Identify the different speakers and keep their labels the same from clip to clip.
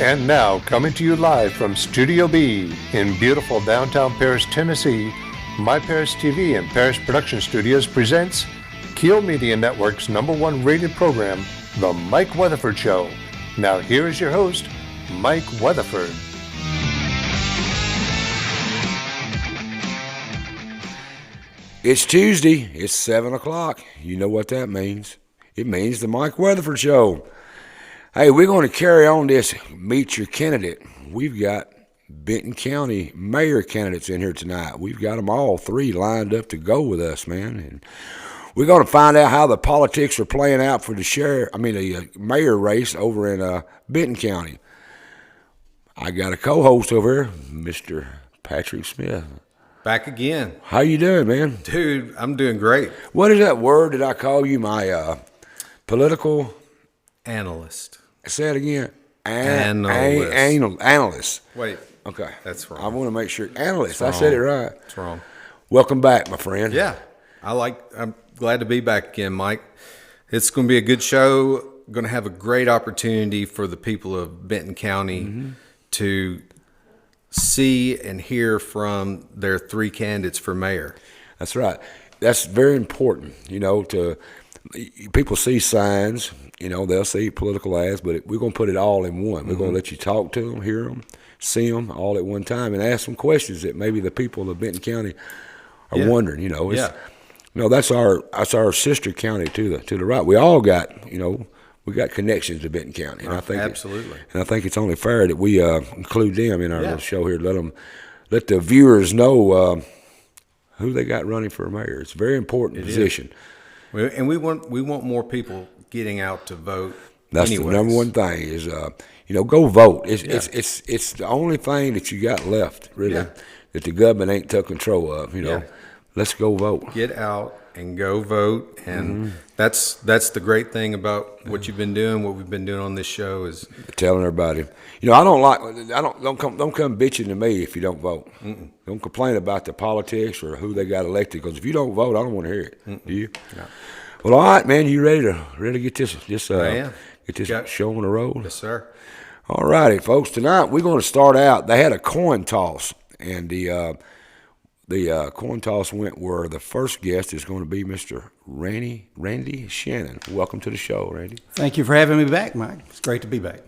Speaker 1: And now, coming to you live from Studio B in beautiful downtown Paris, Tennessee, My Paris TV and Paris Production Studios presents Keel Media Network's #1 rated program, The Mike Weatherford Show. Now here is your host, Mike Weatherford.
Speaker 2: It's Tuesday. It's 7 o'clock. You know what that means. It means the Mike Weatherford Show. Hey, we're going to carry on this Meet Your Candidate. We've got Benton County mayor candidates in here tonight. We've got them all three lined up to go with us, man. And we're going to find out how the politics are playing out for the mayor race over in Benton County. I got a co-host over here, Mr. Patrick Smith.
Speaker 3: Back again.
Speaker 2: How you doing, man?
Speaker 3: Dude, I'm doing great.
Speaker 2: What is that word that I call you? My political
Speaker 3: analyst.
Speaker 2: Say it again.
Speaker 3: Analyst. Wait.
Speaker 2: Okay.
Speaker 3: That's wrong.
Speaker 2: I want to make sure. Analyst. I said it right.
Speaker 3: That's wrong.
Speaker 2: Welcome back, my friend.
Speaker 3: Yeah. I'm glad to be back again, Mike. It's going to be a good show. Going to have a great opportunity for the people of Benton County to see and hear from their three candidates for mayor.
Speaker 2: That's right. That's very important, people see signs, they'll see political ads, but we're going to put it all in one. We're going to let you talk to them, hear them, see them all at one time, and ask them questions that maybe the people of Benton County are wondering, that's our sister county to the right. We all got, we got connections to Benton County, and I think
Speaker 3: absolutely.
Speaker 2: I think it's only fair that we include them in our little show here. Let the viewers know who they got running for mayor. It's a very important position.
Speaker 3: And we want more people getting out to vote.
Speaker 2: That's
Speaker 3: anyways.
Speaker 2: The number one thing is go vote. It's the only thing that you got left really that the government ain't took control of. Let's go vote.
Speaker 3: Get out and go vote, and that's the great thing about what you've been doing. What we've been doing on this show is
Speaker 2: telling everybody. Don't come bitching to me if you don't vote. Don't complain about the politics or who they got elected, because if you don't vote, I don't want to hear it. Do you? No. Well, all right, man. You ready to get this show on the road?
Speaker 3: Yes, sir.
Speaker 2: All righty, folks. Tonight we're going to start out. They had a coin toss, and the coin toss went where the first guest is going to be Mr. Randy Shannon. Welcome to the show, Randy.
Speaker 4: Thank you for having me back, Mike. It's great to be back.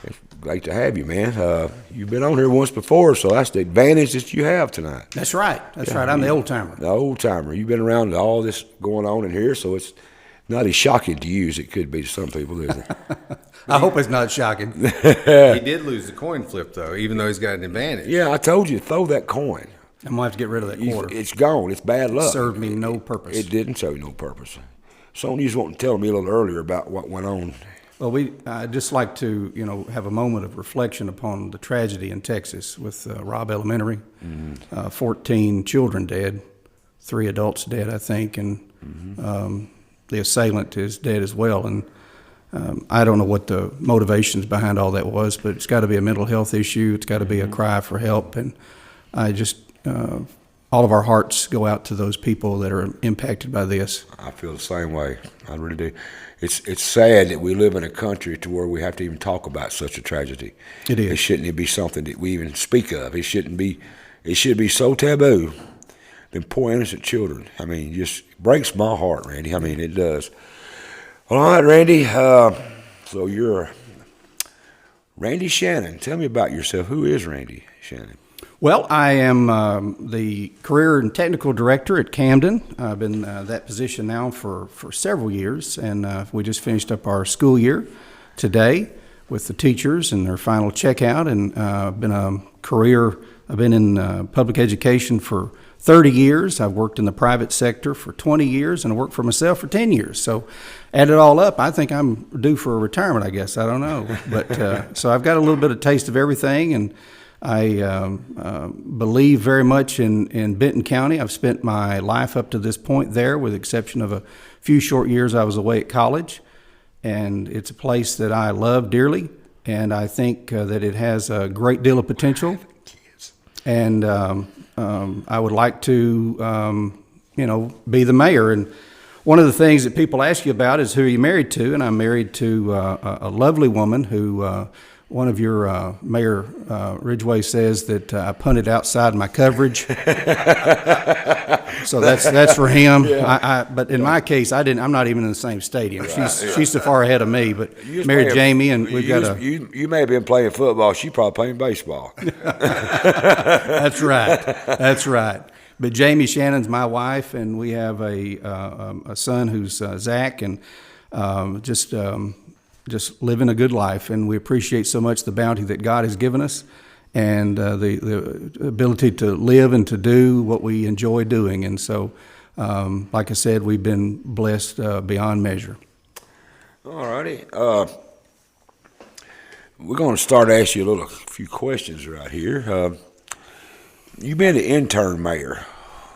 Speaker 2: It's great to have you, man. You've been on here once before, so that's the advantage that you have tonight.
Speaker 4: That's right. Right. I'm the old timer.
Speaker 2: The old timer. You've been around all this going on in here, so it's not as shocking to you as it could be to some people, is it?
Speaker 4: I hope it's not shocking.
Speaker 3: He did lose the coin flip, though, even though he's got an advantage.
Speaker 2: Yeah, I told you to throw that coin.
Speaker 4: I'm going to have to get rid of that quarter.
Speaker 2: It's gone. It's bad luck.
Speaker 4: It served me no purpose.
Speaker 2: It didn't serve you no purpose. So you just want to tell me a little earlier about what went on.
Speaker 4: Well, I'd just like to, have a moment of reflection upon the tragedy in Texas with Robb Elementary. 14 children dead, 3 adults dead, I think, and the assailant is dead as well. And I don't know what the motivations behind all that was, but it's got to be a mental health issue. It's got to be a cry for help. And I just, all of our hearts go out to those people that are impacted by this.
Speaker 2: I feel the same way. I really do. It's sad that we live in a country to where we have to even talk about such a tragedy.
Speaker 4: It is.
Speaker 2: It shouldn't be something that we even speak of. It should be so taboo. Them poor innocent children. I mean, just breaks my heart, Randy. I mean, it does. All right, Randy. So you're Randy Shannon. Tell me about yourself. Who is Randy Shannon?
Speaker 4: Well, I am the career and technical director at Camden. I've been that position now for several years, and we just finished up our school year today with the teachers and their final checkout. And I've been in public education for 30 years. I've worked in the private sector for 20 years, and I worked for myself for 10 years. So add it all up, I think I'm due for a retirement, I guess. I don't know. But so I've got a little bit of taste of everything, and I believe very much in Benton County. I've spent my life up to this point there, with the exception of a few short years I was away at college. And it's a place that I love dearly, and I think that it has a great deal of potential. And I would like to, be the mayor. And one of the things that people ask you about is who you're married to, and I'm married to a lovely woman who one of your Mayor Ridgway says that I punted outside my coverage. So that's for him. But in my case, I'm not even in the same stadium. She's so far ahead of me. But married Jamie, and we've got
Speaker 2: You may have been playing football. She probably playing baseball.
Speaker 4: That's right. That's right. But Jamie Shannon's my wife, and we have a son who's Zach, and just living a good life. And we appreciate so much the bounty that God has given us, and the ability to live and to do what we enjoy doing. And so, like I said, we've been blessed beyond measure.
Speaker 2: All righty. We're going to start asking you a few questions right here. You've been the intern mayor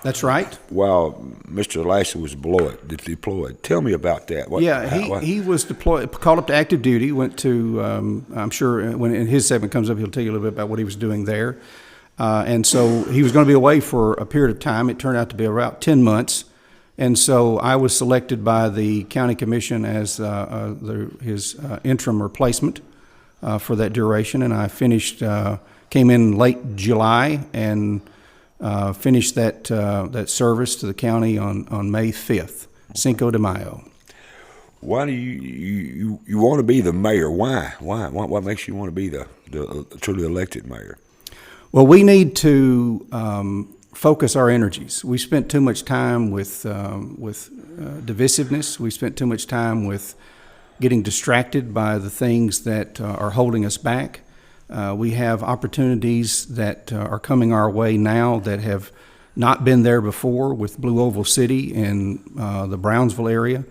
Speaker 4: That's right.
Speaker 2: while Mr. Lashley was deployed. Tell me about that.
Speaker 4: He was deployed, called up to active duty, went to, I'm sure when in his segment comes up, he'll tell you a little bit about what he was doing there. And so he was going to be away for a period of time. It turned out to be about 10 months. And so I was selected by the county commission as his interim replacement for that duration. And I came in late July and finished that service to the county on May 5th, Cinco de Mayo.
Speaker 2: Why do you want to be the mayor? Why? What makes you want to be the truly elected mayor?
Speaker 4: Well, we need to focus our energies. We spent too much time with divisiveness. We spent too much time with getting distracted by the things that are holding us back. We have opportunities that are coming our way now that have not been there before with Blue Oval City in the Brownsville area.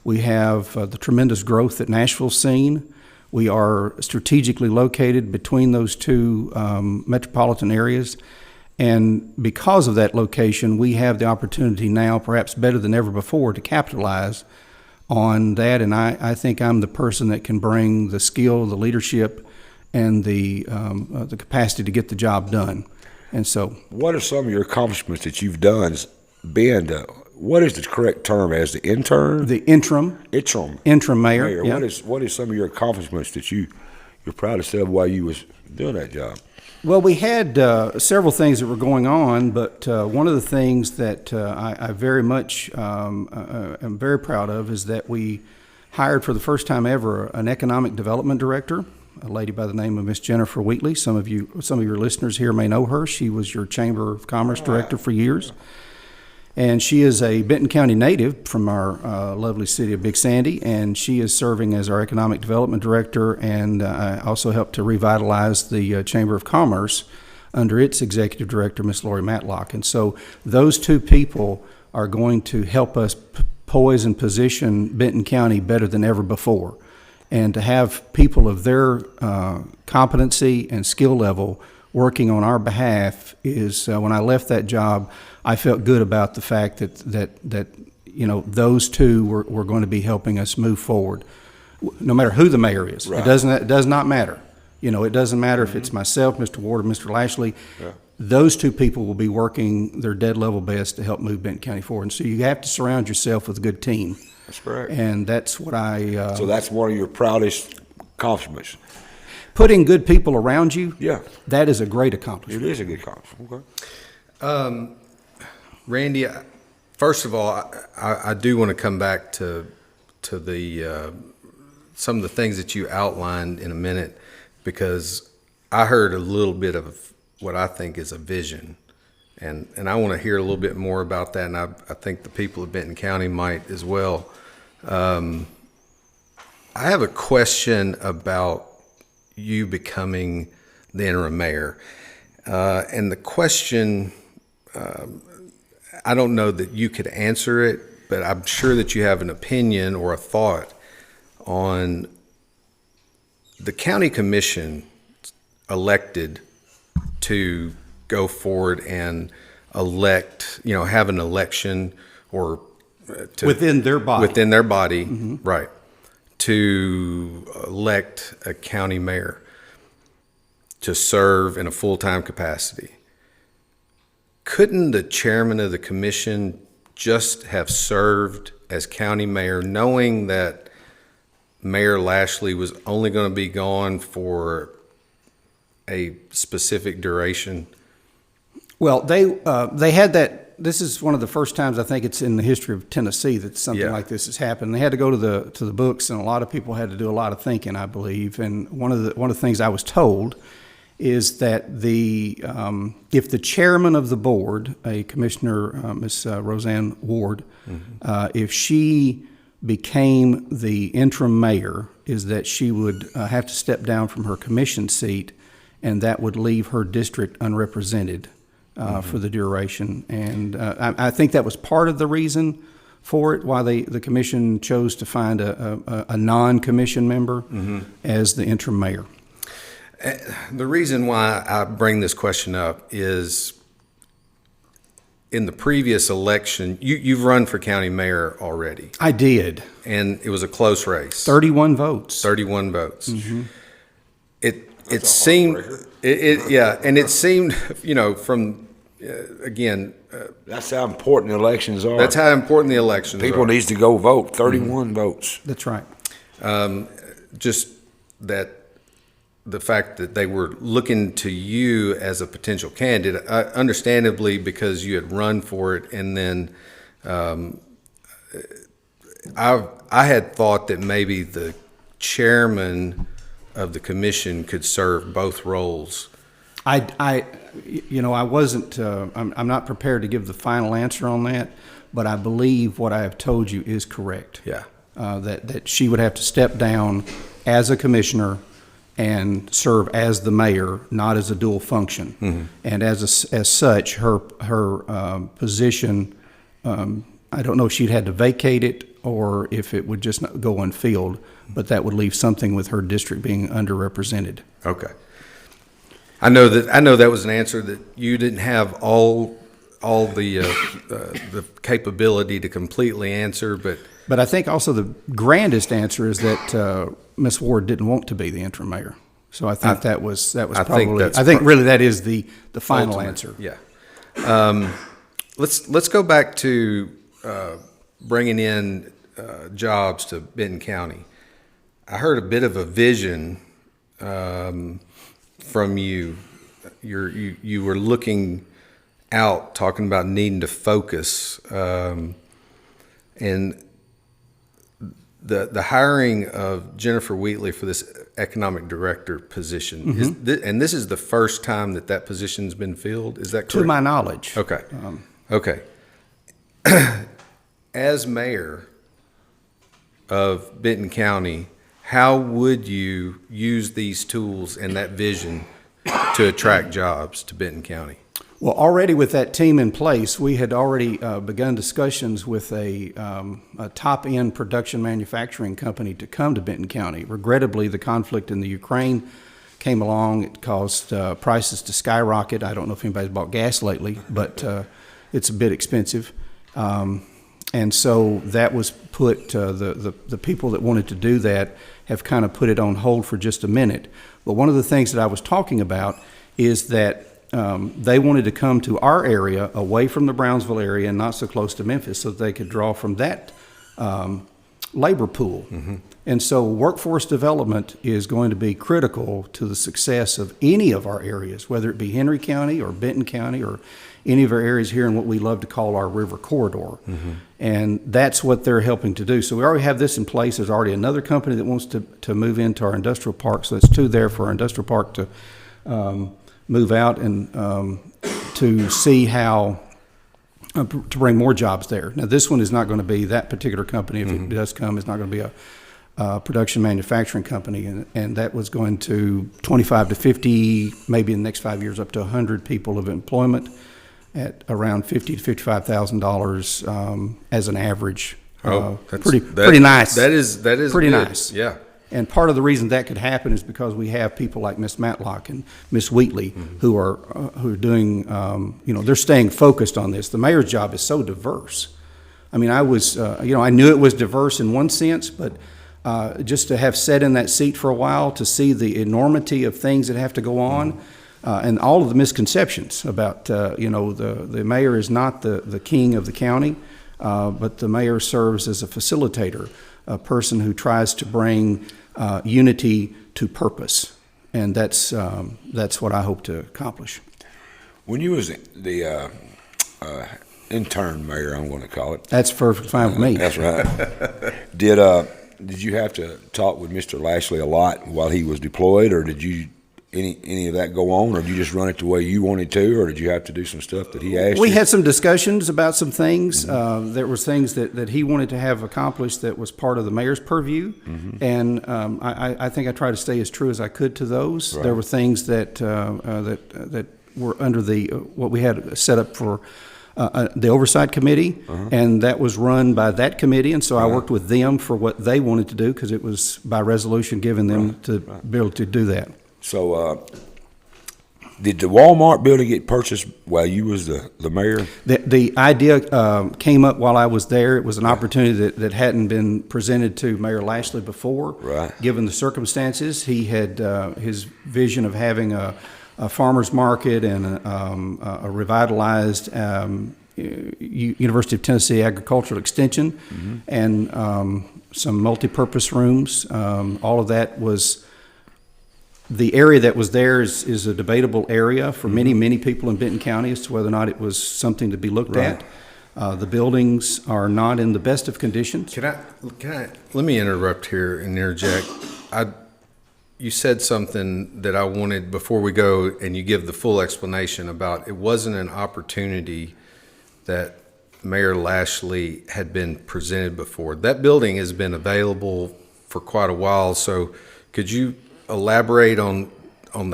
Speaker 4: We have the tremendous growth that Nashville's seen. We are strategically located between those two metropolitan areas. And because of that location, we have the opportunity now, perhaps better than ever before, to capitalize on that. And I think I'm the person that can bring the skill, the leadership, and the capacity to get the job done. And so, what
Speaker 2: are some of your accomplishments that you've done? What is the correct term as the intern?
Speaker 4: The interim mayor. Yeah.
Speaker 2: What is some of your accomplishments that you're proudest of while you was doing that job?
Speaker 4: Well, we had several things that were going on, but one of the things that I very much am very proud of is that we hired for the first time ever an economic development director, a lady by the name of Miss Jennifer Wheatley. Some of your listeners here may know her. She was your Chamber of Commerce director for years. And she is a Benton County native from our lovely city of Big Sandy, and she is serving as our economic development director, and I also helped to revitalize the Chamber of Commerce under its executive director, Miss Lori Matlock. And so those two people are going to help us poise and position Benton County better than ever before. And to have people of their competency and skill level working on our behalf is, when I left that job, I felt good about the fact that those two were going to be helping us move forward, no matter who the mayor is. Right. It does not matter. It doesn't matter if it's myself, Mr. Ward, or Mr. Lashley. Yeah. Those two people will be working their dead level best to help move Benton County forward. And so you have to surround yourself with a good team.
Speaker 2: That's correct.
Speaker 4: And that's what
Speaker 2: so that's one of your proudest accomplishments.
Speaker 4: Putting good people around you.
Speaker 2: Yeah.
Speaker 4: That is a great accomplishment.
Speaker 2: It is a good accomplishment. Okay.
Speaker 3: Randy, first of all, I do want to come back to the some of the things that you outlined in a minute, because I heard a little bit of what I think is a vision, and I want to hear a little bit more about that, and I think the people of Benton County might as well. I have a question about you becoming the interim mayor, and the question. I don't know that you could answer it, but I'm sure that you have an opinion or a thought on the county commission elected to go forward and elect, have an election or
Speaker 4: within their body,
Speaker 3: mm-hmm. Right, to elect a county mayor to serve in a full-time capacity. Couldn't the chairman of the commission just have served as county mayor, knowing that Mayor Lashlee was only going to be gone for a specific duration?
Speaker 4: Well, they had that. This is one of the first times I think it's in the history of Tennessee that something like this has happened. They had to go to the books, and a lot of people had to do a lot of thinking, I believe. And one of the things I was told is that if the chairman of the board, a commissioner, Miss Roseanne Ward, if she became the interim mayor, is that she would have to step down from her commission seat, and that would leave her district unrepresented for the duration. And I think that was part of the reason for it, why the commission chose to find a non-commission member as the interim mayor.
Speaker 3: The reason why I bring this question up is in the previous election, you've run for county mayor already.
Speaker 4: I did.
Speaker 3: And it was a close race.
Speaker 4: 31 votes.
Speaker 3: 31 votes. It seemed, and it seemed, from, again.
Speaker 2: That's how important the elections are.
Speaker 3: That's how important the elections are.
Speaker 2: People needs to go vote, 31 votes.
Speaker 4: That's right.
Speaker 3: Just that the fact that they were looking to you as a potential candidate, understandably because you had run for it, and then I had thought that maybe the chairman of the commission could serve both roles.
Speaker 4: I wasn't. I'm not prepared to give the final answer on that, but I believe what I have told you is correct.
Speaker 3: Yeah.
Speaker 4: That she would have to step down as a commissioner and serve as the mayor, not as a dual function. And as such, her position, I don't know if she'd had to vacate it or if it would just not go unfilled, but that would leave something with her district being underrepresented.
Speaker 3: Okay. I know that was an answer that you didn't have all the capability to completely answer, but
Speaker 4: I think also the grandest answer is that Ms. Ward didn't want to be the interim mayor. So I think that was probably. I think really that is the final
Speaker 3: ultimate
Speaker 4: answer.
Speaker 3: Yeah. Let's go back to bringing in jobs to Benton County. I heard a bit of a vision from you. You were looking out, talking about needing to focus, and the hiring of Jennifer Wheatley for this economic director position, and this is the first time that position's been filled. Is that correct?
Speaker 4: To my knowledge.
Speaker 3: Okay. Okay. As mayor of Benton County, how would you use these tools and that vision to attract jobs to Benton County?
Speaker 4: Well, already with that team in place, we had already begun discussions with a top-end production manufacturing company to come to Benton County. Regrettably, the conflict in the Ukraine came along. It caused prices to skyrocket. I don't know if anybody's bought gas lately, but it's a bit expensive. And so that was put, the people that wanted to do that have kind of put it on hold for just a minute. But one of the things that I was talking about is that they wanted to come to our area, away from the Brownsville area and not so close to Memphis, so that they could draw from that labor pool. And so workforce development is going to be critical to the success of any of our areas, whether it be Henry County or Benton County or any of our areas here in what we love to call our river corridor. And that's what they're helping to do. So we already have this in place. There's already another company that wants to move into our industrial park. So that's two there for our industrial park to move out and to see how to bring more jobs there. Now, this one is not going to be that particular company. If it does come, it's not going to be a production manufacturing company, and that was going to 25 to 50, maybe in the next 5 years, up to 100 people of employment at around $50,000 to $55,000 as an average. Pretty nice.
Speaker 3: That is
Speaker 4: pretty
Speaker 3: good.
Speaker 4: Nice.
Speaker 3: Yeah.
Speaker 4: And part of the reason that could happen is because we have people like Miss Matlock and Miss Wheatley who are doing, they're staying focused on this. The mayor's job is so diverse. I mean, I was, I knew it was diverse in one sense, but just to have sat in that seat for a while, to see the enormity of things that have to go on, and all of the misconceptions about, the mayor is not the king of the county, but the mayor serves as a facilitator. a person who tries to bring unity to purpose, and that's what I hope to accomplish.
Speaker 2: When you was the intern mayor, I'm going to call it.
Speaker 4: That's fine with me.
Speaker 2: That's right. Did you have to talk with Mr. Lashley a lot while he was deployed, or did you any of that go on, or did you just run it the way you wanted to, or did you have to do some stuff that he asked
Speaker 4: We
Speaker 2: you?
Speaker 4: had some discussions about some things. There was things that he wanted to have accomplished that was part of the mayor's purview, and I think I tried to stay as true as I could to those.
Speaker 2: Right.
Speaker 4: There were things that were under what we had set up for the oversight committee, and that was run by that committee, and so I worked with them for what they wanted to do, because it was by resolution given them to be able to do that.
Speaker 2: So, did the Walmart building get purchased while you was the mayor?
Speaker 4: The idea came up while I was there. It was an opportunity that hadn't been presented to Mayor Lashlee before.
Speaker 2: Right.
Speaker 4: Given the circumstances, he had his vision of having a farmer's market and a revitalized University of Tennessee agricultural extension, and some multi-purpose rooms. All of that was. The area that was there is a debatable area for many people in Benton County as to whether or not it was something to be looked at. The buildings are not in the best of conditions.
Speaker 3: Can I let me interrupt here and interject. You said something that I wanted before we go, and you give the full explanation about it wasn't an opportunity that Mayor Lashlee had been presented before. That building has been available for quite a while, so could you elaborate on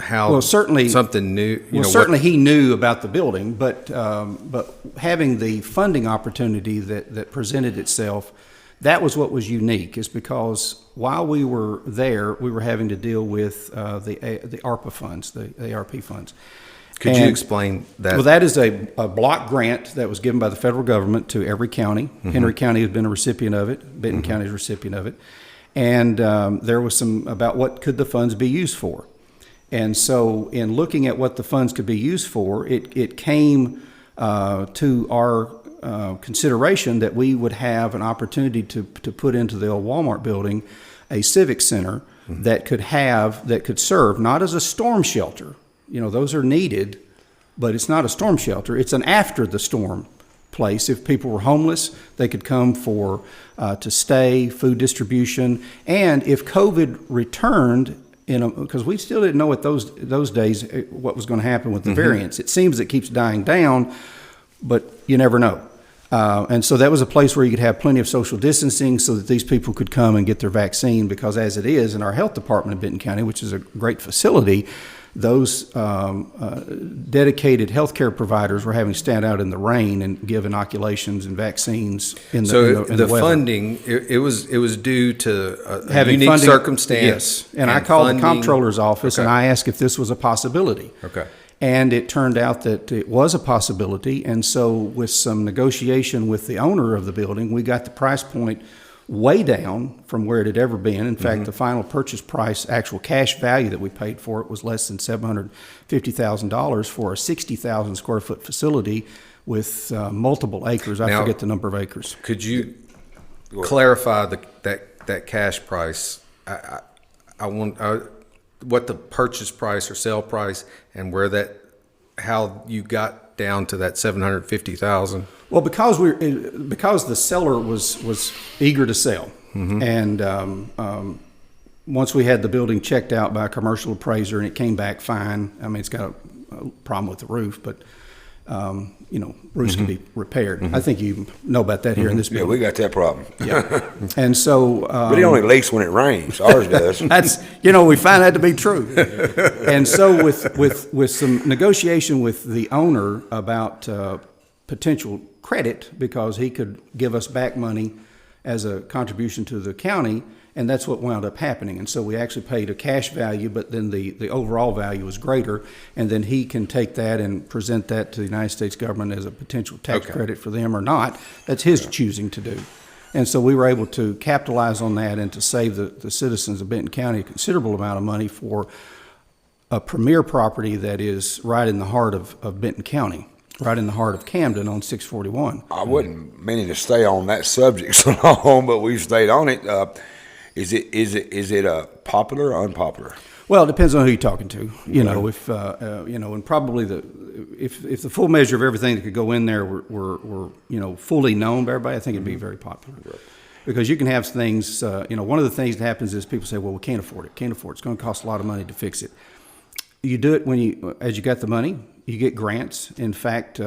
Speaker 3: how
Speaker 4: certainly
Speaker 3: something new?
Speaker 4: Certainly he knew about the building, but having the funding opportunity that presented itself, that was what was unique. Is because while we were there, we were having to deal with the ARPA funds, the ARP funds.
Speaker 3: Could you explain that?
Speaker 4: Well, that is a block grant that was given by the federal government to every county. Henry County has been a recipient of it. Benton County is a recipient of it. And there was some about what could the funds be used for. And so in looking at what the funds could be used for, it came to our consideration that we would have an opportunity to put into the old Walmart building a civic center that could serve not as a storm shelter. Those are needed, but it's not a storm shelter. It's an after the storm place. If people were homeless, they could come to stay, food distribution, and if COVID returned, because we still didn't know at those days what was going to happen with the variants. It seems it keeps dying down, but you never know. And so that was a place where you could have plenty of social distancing so that these people could come and get their vaccine, because as it is in our health department in Benton County, which is a great facility, those dedicated healthcare providers were having to stand out in the rain and give inoculations and vaccines in the weather.
Speaker 3: Funding, it was due to a
Speaker 4: having
Speaker 3: unique
Speaker 4: funding,
Speaker 3: circumstance.
Speaker 4: Yes, and I called the comptroller's office and I asked if this was a possibility.
Speaker 3: Okay.
Speaker 4: And it turned out that it was a possibility, and so with some negotiation with the owner of the building, we got the price point way down from where it had ever been. In fact, the final purchase price, actual cash value that we paid for it, was less than $750,000 for a 60,000 square foot facility with multiple acres. I forget the number of acres.
Speaker 3: Could you clarify that cash price? I want what the purchase price or sale price, and how you got down to that $750,000.
Speaker 4: Well, because the seller was eager to sell, and once we had the building checked out by a commercial appraiser and it came back fine. I mean, it's got a problem with the roof, but roofs can be repaired. I think you know about that here in this building.
Speaker 2: Yeah, we got that problem.
Speaker 4: Yeah, and so
Speaker 2: but it only leaks when it rains. Ours does.
Speaker 4: That's we find that to be true. And so with some negotiation with the owner about potential credit, because he could give us back money as a contribution to the county, and that's what wound up happening. And so we actually paid a cash value, but then the overall value was greater, and then he can take that and present that to the United States government as a potential tax credit for them or not. That's his choosing to do. And so we were able to capitalize on that and to save the citizens of Benton County a considerable amount of money for a premier property that is right in the heart of Benton County. right in the heart of Camden on 641.
Speaker 2: I wasn't meaning to stay on that subject so long, but we've stayed on it. Is it popular or unpopular?
Speaker 4: Well, it depends on who you're talking to. You know, if and probably if the full measure of everything that could go in there were fully known by everybody, I think it'd be very popular. Right. Because you can have things. One of the things that happens is people say, "Well, we can't afford it. Can't afford it. It's going to cost a lot of money to fix it." You do it as you got the money. You get grants. In fact,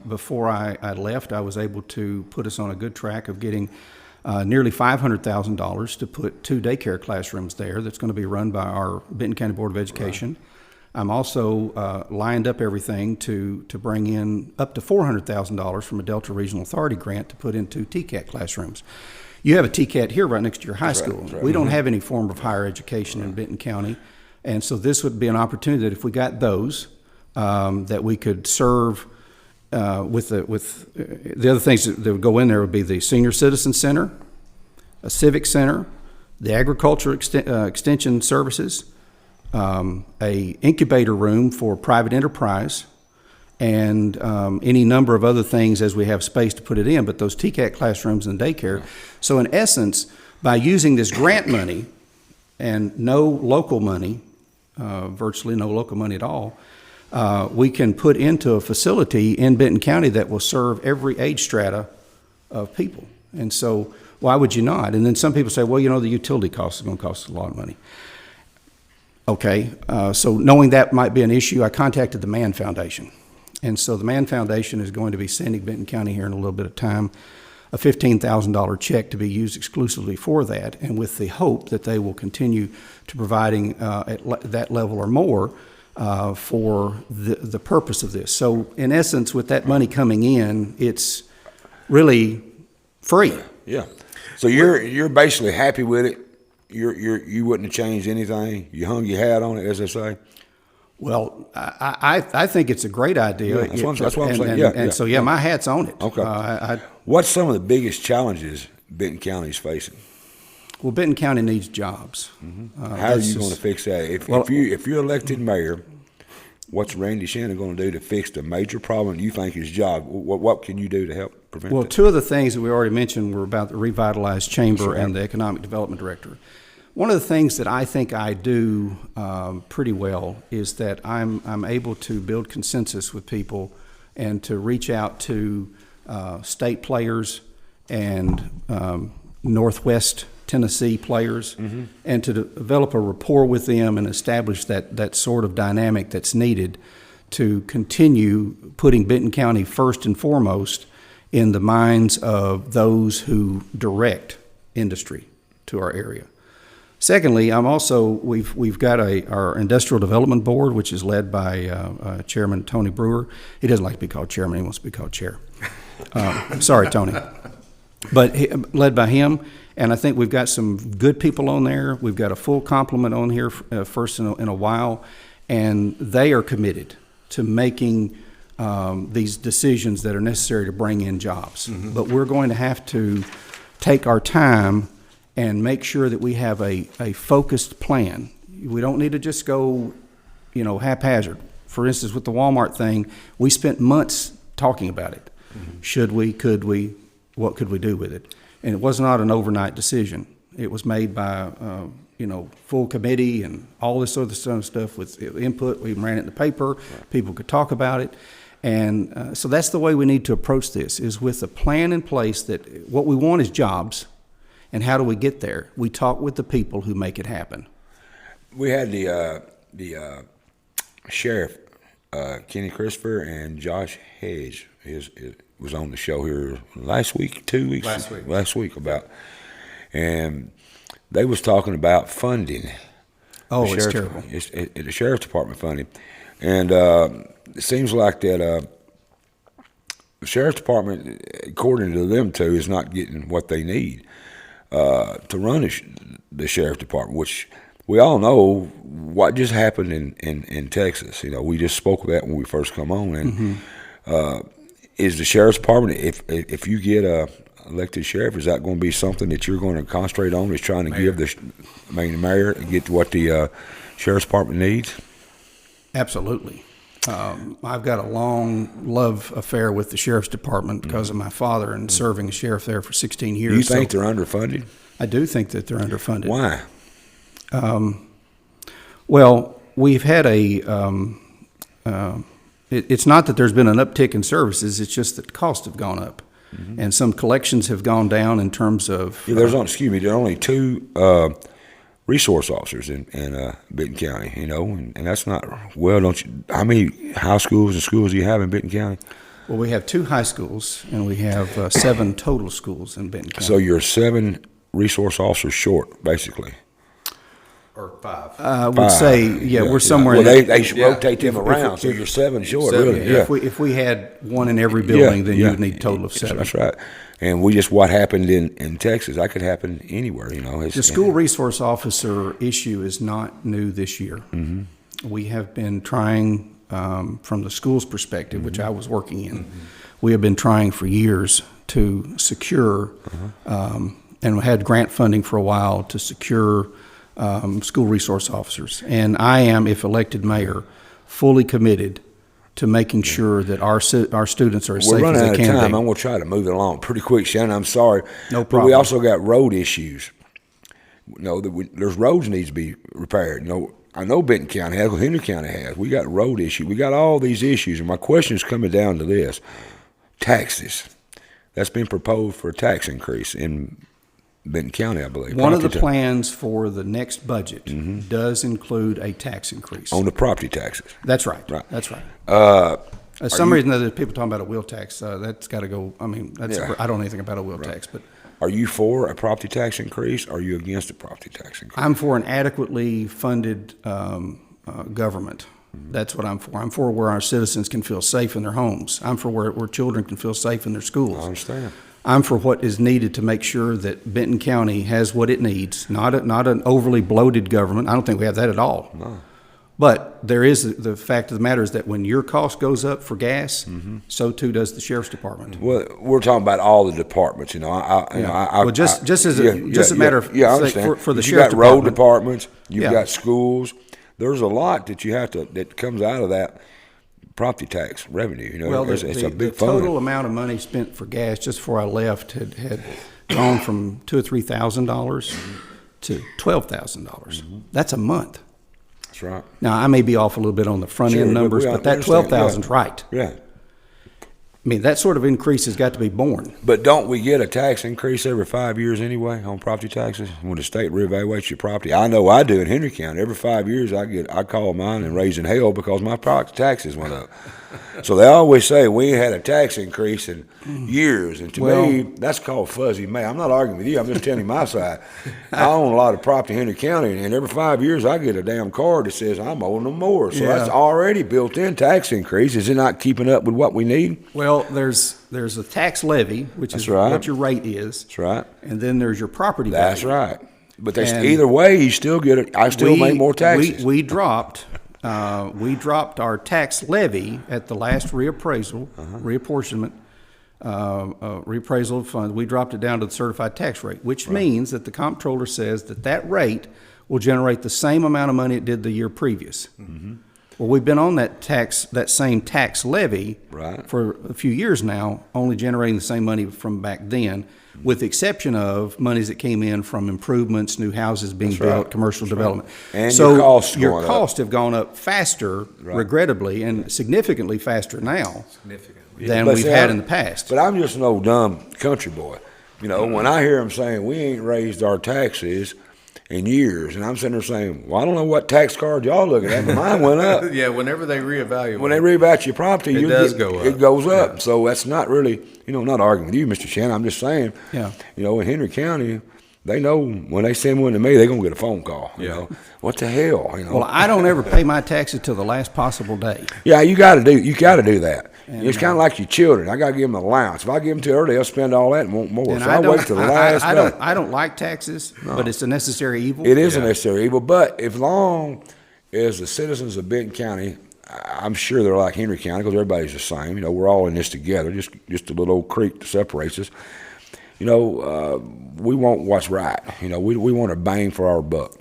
Speaker 4: before I left, I was able to put us on a good track of getting nearly $500,000 to put 2 daycare classrooms there that's going to be run by our Benton County Board of Education. Right. I'm also lined up everything to bring in up to $400,000 from a Delta Regional Authority grant to put in 2 TCAT classrooms. You have a TCAT here right next to your high school. Right. We don't have any form of higher education in Benton County. And so this would be an opportunity that if we got those, that we could serve with the other things that would go in there would be the Senior Citizen Center, a Civic Center, the Agriculture Extension Services, a incubator room for private enterprise, and any number of other things as we have space to put it in, but those TCAT classrooms and daycare. So in essence, by using this grant money and no local money, virtually no local money at all, we can put into a facility in Benton County that will serve every age strata of people. And so why would you not? And then some people say, well, the utility cost is going to cost a lot of money. Okay, so knowing that might be an issue, I contacted the Mann Foundation. And so the Mann Foundation is going to be sending Benton County here in a little bit of time a $15,000 check to be used exclusively for that, and with the hope that they will continue to providing at that level or more for the purpose of this. So in essence, with that money coming in, it's really free.
Speaker 2: Yeah. So you're basically happy with it. You wouldn't have changed anything. You hung your hat on it, as they say.
Speaker 4: Well, I think it's a great idea.
Speaker 2: Yeah, that's what I'm saying.
Speaker 4: So my hat's on it.
Speaker 2: Okay. What's some of the biggest challenges Benton County is facing?
Speaker 4: Well, Benton County needs jobs.
Speaker 2: Mm-hmm. How are you going to fix that? If you're elected mayor, what's Randy Shannon going to do to fix the major problem you think is job? What can you do to help prevent that?
Speaker 4: Well, 2 of the things that we already mentioned were about the revitalized chamber and the economic development director. One of the things that I think I do pretty well is that I'm able to build consensus with people and to reach out to state players and Northwest Tennessee players, mm-hmm. and to develop a rapport with them and establish that sort of dynamic that's needed to continue putting Benton County first and foremost in the minds of those who direct industry to our area. Secondly, we've got our industrial development board, which is led by Chairman Tony Brewer. He doesn't like to be called chairman; he wants to be called chair. Sorry, Tony, but led by him. And I think we've got some good people on there. We've got a full complement on here first in a while, and they are committed to making these decisions that are necessary to bring in jobs. Mm-hmm. But we're going to have to take our time and make sure that we have a focused plan. We don't need to just go, haphazard. For instance, with the Walmart thing, we spent months talking about it. Mm-hmm. Should we, could we, what could we do with it? And it was not an overnight decision. It was made by, full committee and all this other stuff with input. We ran it in the paper. Right. People could talk about it. And so that's the way we need to approach this, is with a plan in place that what we want is jobs. And how do we get there? We talk with the people who make it happen.
Speaker 2: We had the sheriff, Kenny Christopher, and Josh Hedge was on the show here last week, 2 weeks? Last week about. And they was talking about funding.
Speaker 4: Oh, it's terrible.
Speaker 2: The sheriff's department funding. And it seems like that the sheriff's department, according to them two, is not getting what they need to run the sheriff's department, which we all know what just happened in Texas. We just spoke of that when we first come on. And mm-hmm. Is the sheriff's department, if you get a elected sheriff, is that going to be something that you're going to concentrate on, is trying to give the mayor and get to what the sheriff's department needs?
Speaker 4: Absolutely. I've got a long love affair with the sheriff's department because of my father and serving as sheriff there for 16 years.
Speaker 2: Do you think they're underfunded?
Speaker 4: I do think that they're underfunded.
Speaker 2: Why?
Speaker 4: Well, we've had it's not that there's been an uptick in services, it's just that costs have gone up. And some collections have gone down in terms of...
Speaker 2: Yeah, there are only 2 resource officers in Benton County, and that's not, don't you, how many high schools and schools do you have in Benton County?
Speaker 4: Well, we have 2 high schools, and we have 7 total schools in Benton County.
Speaker 2: So you're 7 resource officers short, basically.
Speaker 3: Or 5.
Speaker 4: I would say, we're somewhere
Speaker 2: Well,
Speaker 4: in
Speaker 2: they should rotate them around, so you're 7 short,
Speaker 3: 7,
Speaker 2: really.
Speaker 3: yeah.
Speaker 4: If we had 1 in every building, then you would need a total of 7.
Speaker 2: That's right. And what happened in Texas, that could happen anywhere,
Speaker 4: The school resource officer issue is not new this year. We have been trying, from the school's perspective, which I was working in, we have been trying for years to secure, and we had grant funding for a while to secure school resource officers. And I am, if elected mayor, fully committed to making sure that our students are as safe as they can be.
Speaker 2: We're running out of time. I'm going to try to move it along pretty quick, Shannon. I'm sorry.
Speaker 4: No
Speaker 2: But
Speaker 4: problem.
Speaker 2: we also got road issues. There's roads needs to be repaired. I know Benton County has, Henry County has. We got road issues. We got all these issues. And my question is coming down to this. Taxes. That's been proposed for a tax increase in Benton County, I believe.
Speaker 4: One of the plans for the next budget does include a tax increase.
Speaker 2: On the property taxes.
Speaker 4: That's right.
Speaker 2: Right.
Speaker 4: That's right.
Speaker 2: Are
Speaker 4: Some
Speaker 2: you-
Speaker 4: reason there's people talking about a wheel tax. That's got to go. I mean,
Speaker 2: Yeah.
Speaker 4: I don't know anything about a wheel tax, but
Speaker 2: Are you for a property tax increase? Or are you against a property tax increase?
Speaker 4: I'm for an adequately funded government. That's what I'm for. I'm for where our citizens can feel safe in their homes. I'm for where children can feel safe in their schools.
Speaker 2: I understand.
Speaker 4: I'm for what is needed to make sure that Benton County has what it needs, not an overly bloated government. I don't think we have that at all.
Speaker 2: No.
Speaker 4: But there is the fact of the matter is that when your cost goes up for gas, so too does the sheriff's department.
Speaker 2: Well, we're talking about all the departments,
Speaker 4: Well, just as a matter of
Speaker 2: I
Speaker 4: say,
Speaker 2: understand.
Speaker 4: for the
Speaker 2: But you
Speaker 4: sheriff's
Speaker 2: got road
Speaker 4: department.
Speaker 2: departments, you've
Speaker 4: Yeah.
Speaker 2: got schools. There's a lot that you have that comes out of that property tax revenue.
Speaker 4: Well,
Speaker 2: it's a big fund.
Speaker 4: total amount of money spent for gas just before I left had gone from $2,000 or $3,000 to $12,000. That's a month.
Speaker 2: That's right.
Speaker 4: Now I may be off a little bit on the front
Speaker 2: Sure,
Speaker 4: end numbers,
Speaker 2: we
Speaker 4: but that
Speaker 2: understand.
Speaker 4: 12,000 is right.
Speaker 2: Yeah.
Speaker 4: I mean, that sort of increase has got to be borne.
Speaker 2: But don't we get a tax increase every 5 years anyway on property taxes when the state reevaluates your property? I know I do in Henry County. Every 5 years I call mine and raising hell because my property taxes went up. So they always say we ain't had a tax increase in years, and to me that's called fuzzy math. I'm not arguing with you. I'm just telling you my side. I own a lot of property in Henry County, and every 5 years I get a damn card that says I'm owing them more. So that's already built-in tax increase. Is it not keeping up with what we need?
Speaker 4: Well, there's a tax levy, which is
Speaker 2: right.
Speaker 4: what your rate is.
Speaker 2: That's right.
Speaker 4: And then there's your property
Speaker 2: That's
Speaker 4: value.
Speaker 2: right. But
Speaker 4: And
Speaker 2: either way, you still get it. I still make more taxes.
Speaker 4: We dropped our tax levy at the last reappraisal, reapportionment, reappraisal of funds. We dropped it down to the certified tax rate, which means that the comptroller says that rate will generate the same amount of money it did the year previous. Well, we've been on that same tax levy for a few years now, only generating the same money from back then, with the exception of monies that came in from improvements, new houses being built, commercial development.
Speaker 2: And
Speaker 4: so
Speaker 2: your costs
Speaker 4: have gone up faster, regrettably, and significantly faster now than
Speaker 2: But
Speaker 4: we've
Speaker 2: see,
Speaker 4: had in the past.
Speaker 2: But I'm just an old dumb country boy. When I hear them saying we ain't raised our taxes in years, and I'm sitting there saying, well, I don't know what tax card y'all looking at, but mine went up.
Speaker 3: Yeah, whenever they reevaluate.
Speaker 2: When they reevaluate your property,
Speaker 3: It does go up.
Speaker 2: It goes up. So that's not really, not arguing with you, Mr. Shannon. I'm just saying,
Speaker 4: Yeah.
Speaker 2: In Henry County, they know when they send one to me, they're going to get a phone call. What the hell?
Speaker 4: Well, I don't ever pay my taxes till the last possible day.
Speaker 2: Yeah, you got to do that. It's kind of like your children. I got to give them an allowance. If I give them too early, they'll spend all that and want more.
Speaker 4: And
Speaker 2: So I wait till the last day.
Speaker 4: I don't like taxes, but it's a necessary evil.
Speaker 2: It is a necessary evil, but as long as the citizens of Benton County, I'm sure they're like Henry County because everybody's the same. We're all in this together, just a little old creek that separates us. We want what's right. We want a bang for our buck.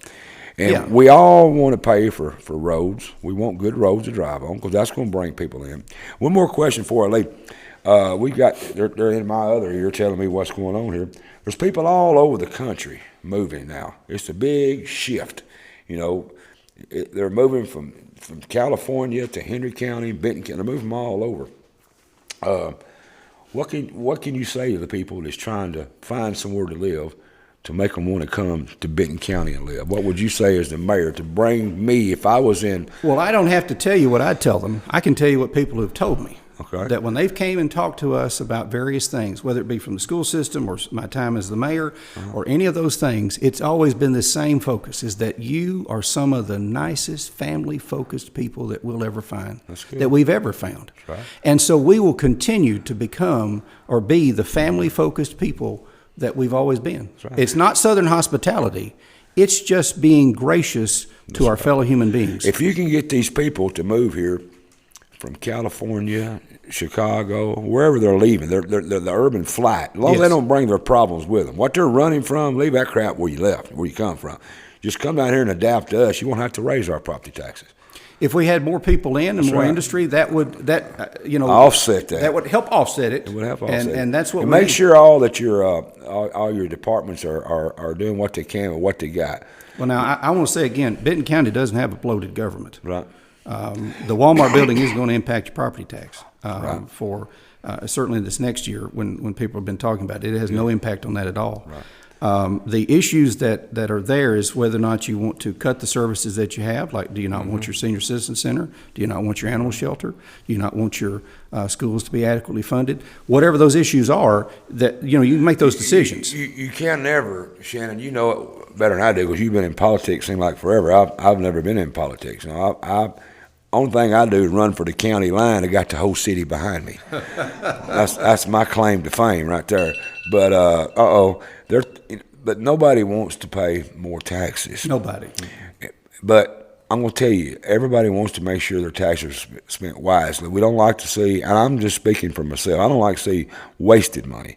Speaker 2: And
Speaker 4: Yeah.
Speaker 2: we all want to pay for roads. We want good roads to drive on because that's going to bring people in. One more question for you, Lee. We got they're in my other ear telling me what's going on here. There's people all over the country moving now. It's a big shift. You know, they're moving from California to Henry County, Benton County. They're moving all over. What can you say to the people that's trying to find somewhere to live to make them want to come to Benton County and live? What would you say as the mayor to bring me if I was in?
Speaker 4: Well, I don't have to tell you what I tell them. I can tell you what people have told me.
Speaker 2: Okay.
Speaker 4: That when they've came and talked to us about various things, whether it be from the school system or my time as the mayor or any of those things, it's always been the same focus, is that you are some of the nicest family-focused people that we'll ever find, that we've ever found.
Speaker 2: Right.
Speaker 4: And so we will continue to become or be the family-focused people that we've always been.
Speaker 2: Right.
Speaker 4: It's not Southern hospitality. It's just being gracious to our fellow human beings.
Speaker 2: If you can get these people to move here from California, Chicago, wherever they're leaving, they're the urban flight. As long as they don't bring their problems with them. What they're running from, leave that crap where you left, where you come from. Just come down here and adapt to us. You won't have to raise our property taxes.
Speaker 4: If we had more people in and more
Speaker 2: right.
Speaker 4: industry, that would
Speaker 2: Offset that.
Speaker 4: That would help offset it.
Speaker 2: It would help offset
Speaker 4: and that's what
Speaker 2: and
Speaker 4: we
Speaker 2: make
Speaker 4: need.
Speaker 2: sure all your departments are doing what they can with what they got.
Speaker 4: Well, now I want to say again, Benton County doesn't have a bloated government.
Speaker 2: Right.
Speaker 4: The Walmart building is going to impact your property tax
Speaker 2: Right.
Speaker 4: for certainly this next year when people have been talking about it. It has no impact on that at all.
Speaker 2: Right.
Speaker 4: The issues that are there is whether or not you want to cut the services that you have. Like, do you not want your senior citizen center? Do you not want your animal shelter? Do you not want your schools to be adequately funded? Whatever those issues are, that you can make those decisions.
Speaker 2: You can never, Shannon. You know it better than I do because you've been in politics. Seems like forever. I've never been in politics. Only thing I do is run for the county line. I got the whole city behind me. That's my claim to fame right there. But but nobody wants to pay more taxes.
Speaker 4: Nobody.
Speaker 2: But I'm going to tell you, everybody wants to make sure their taxes are spent wisely. We don't like to see, and I'm just speaking for myself, I don't like to see wasted money.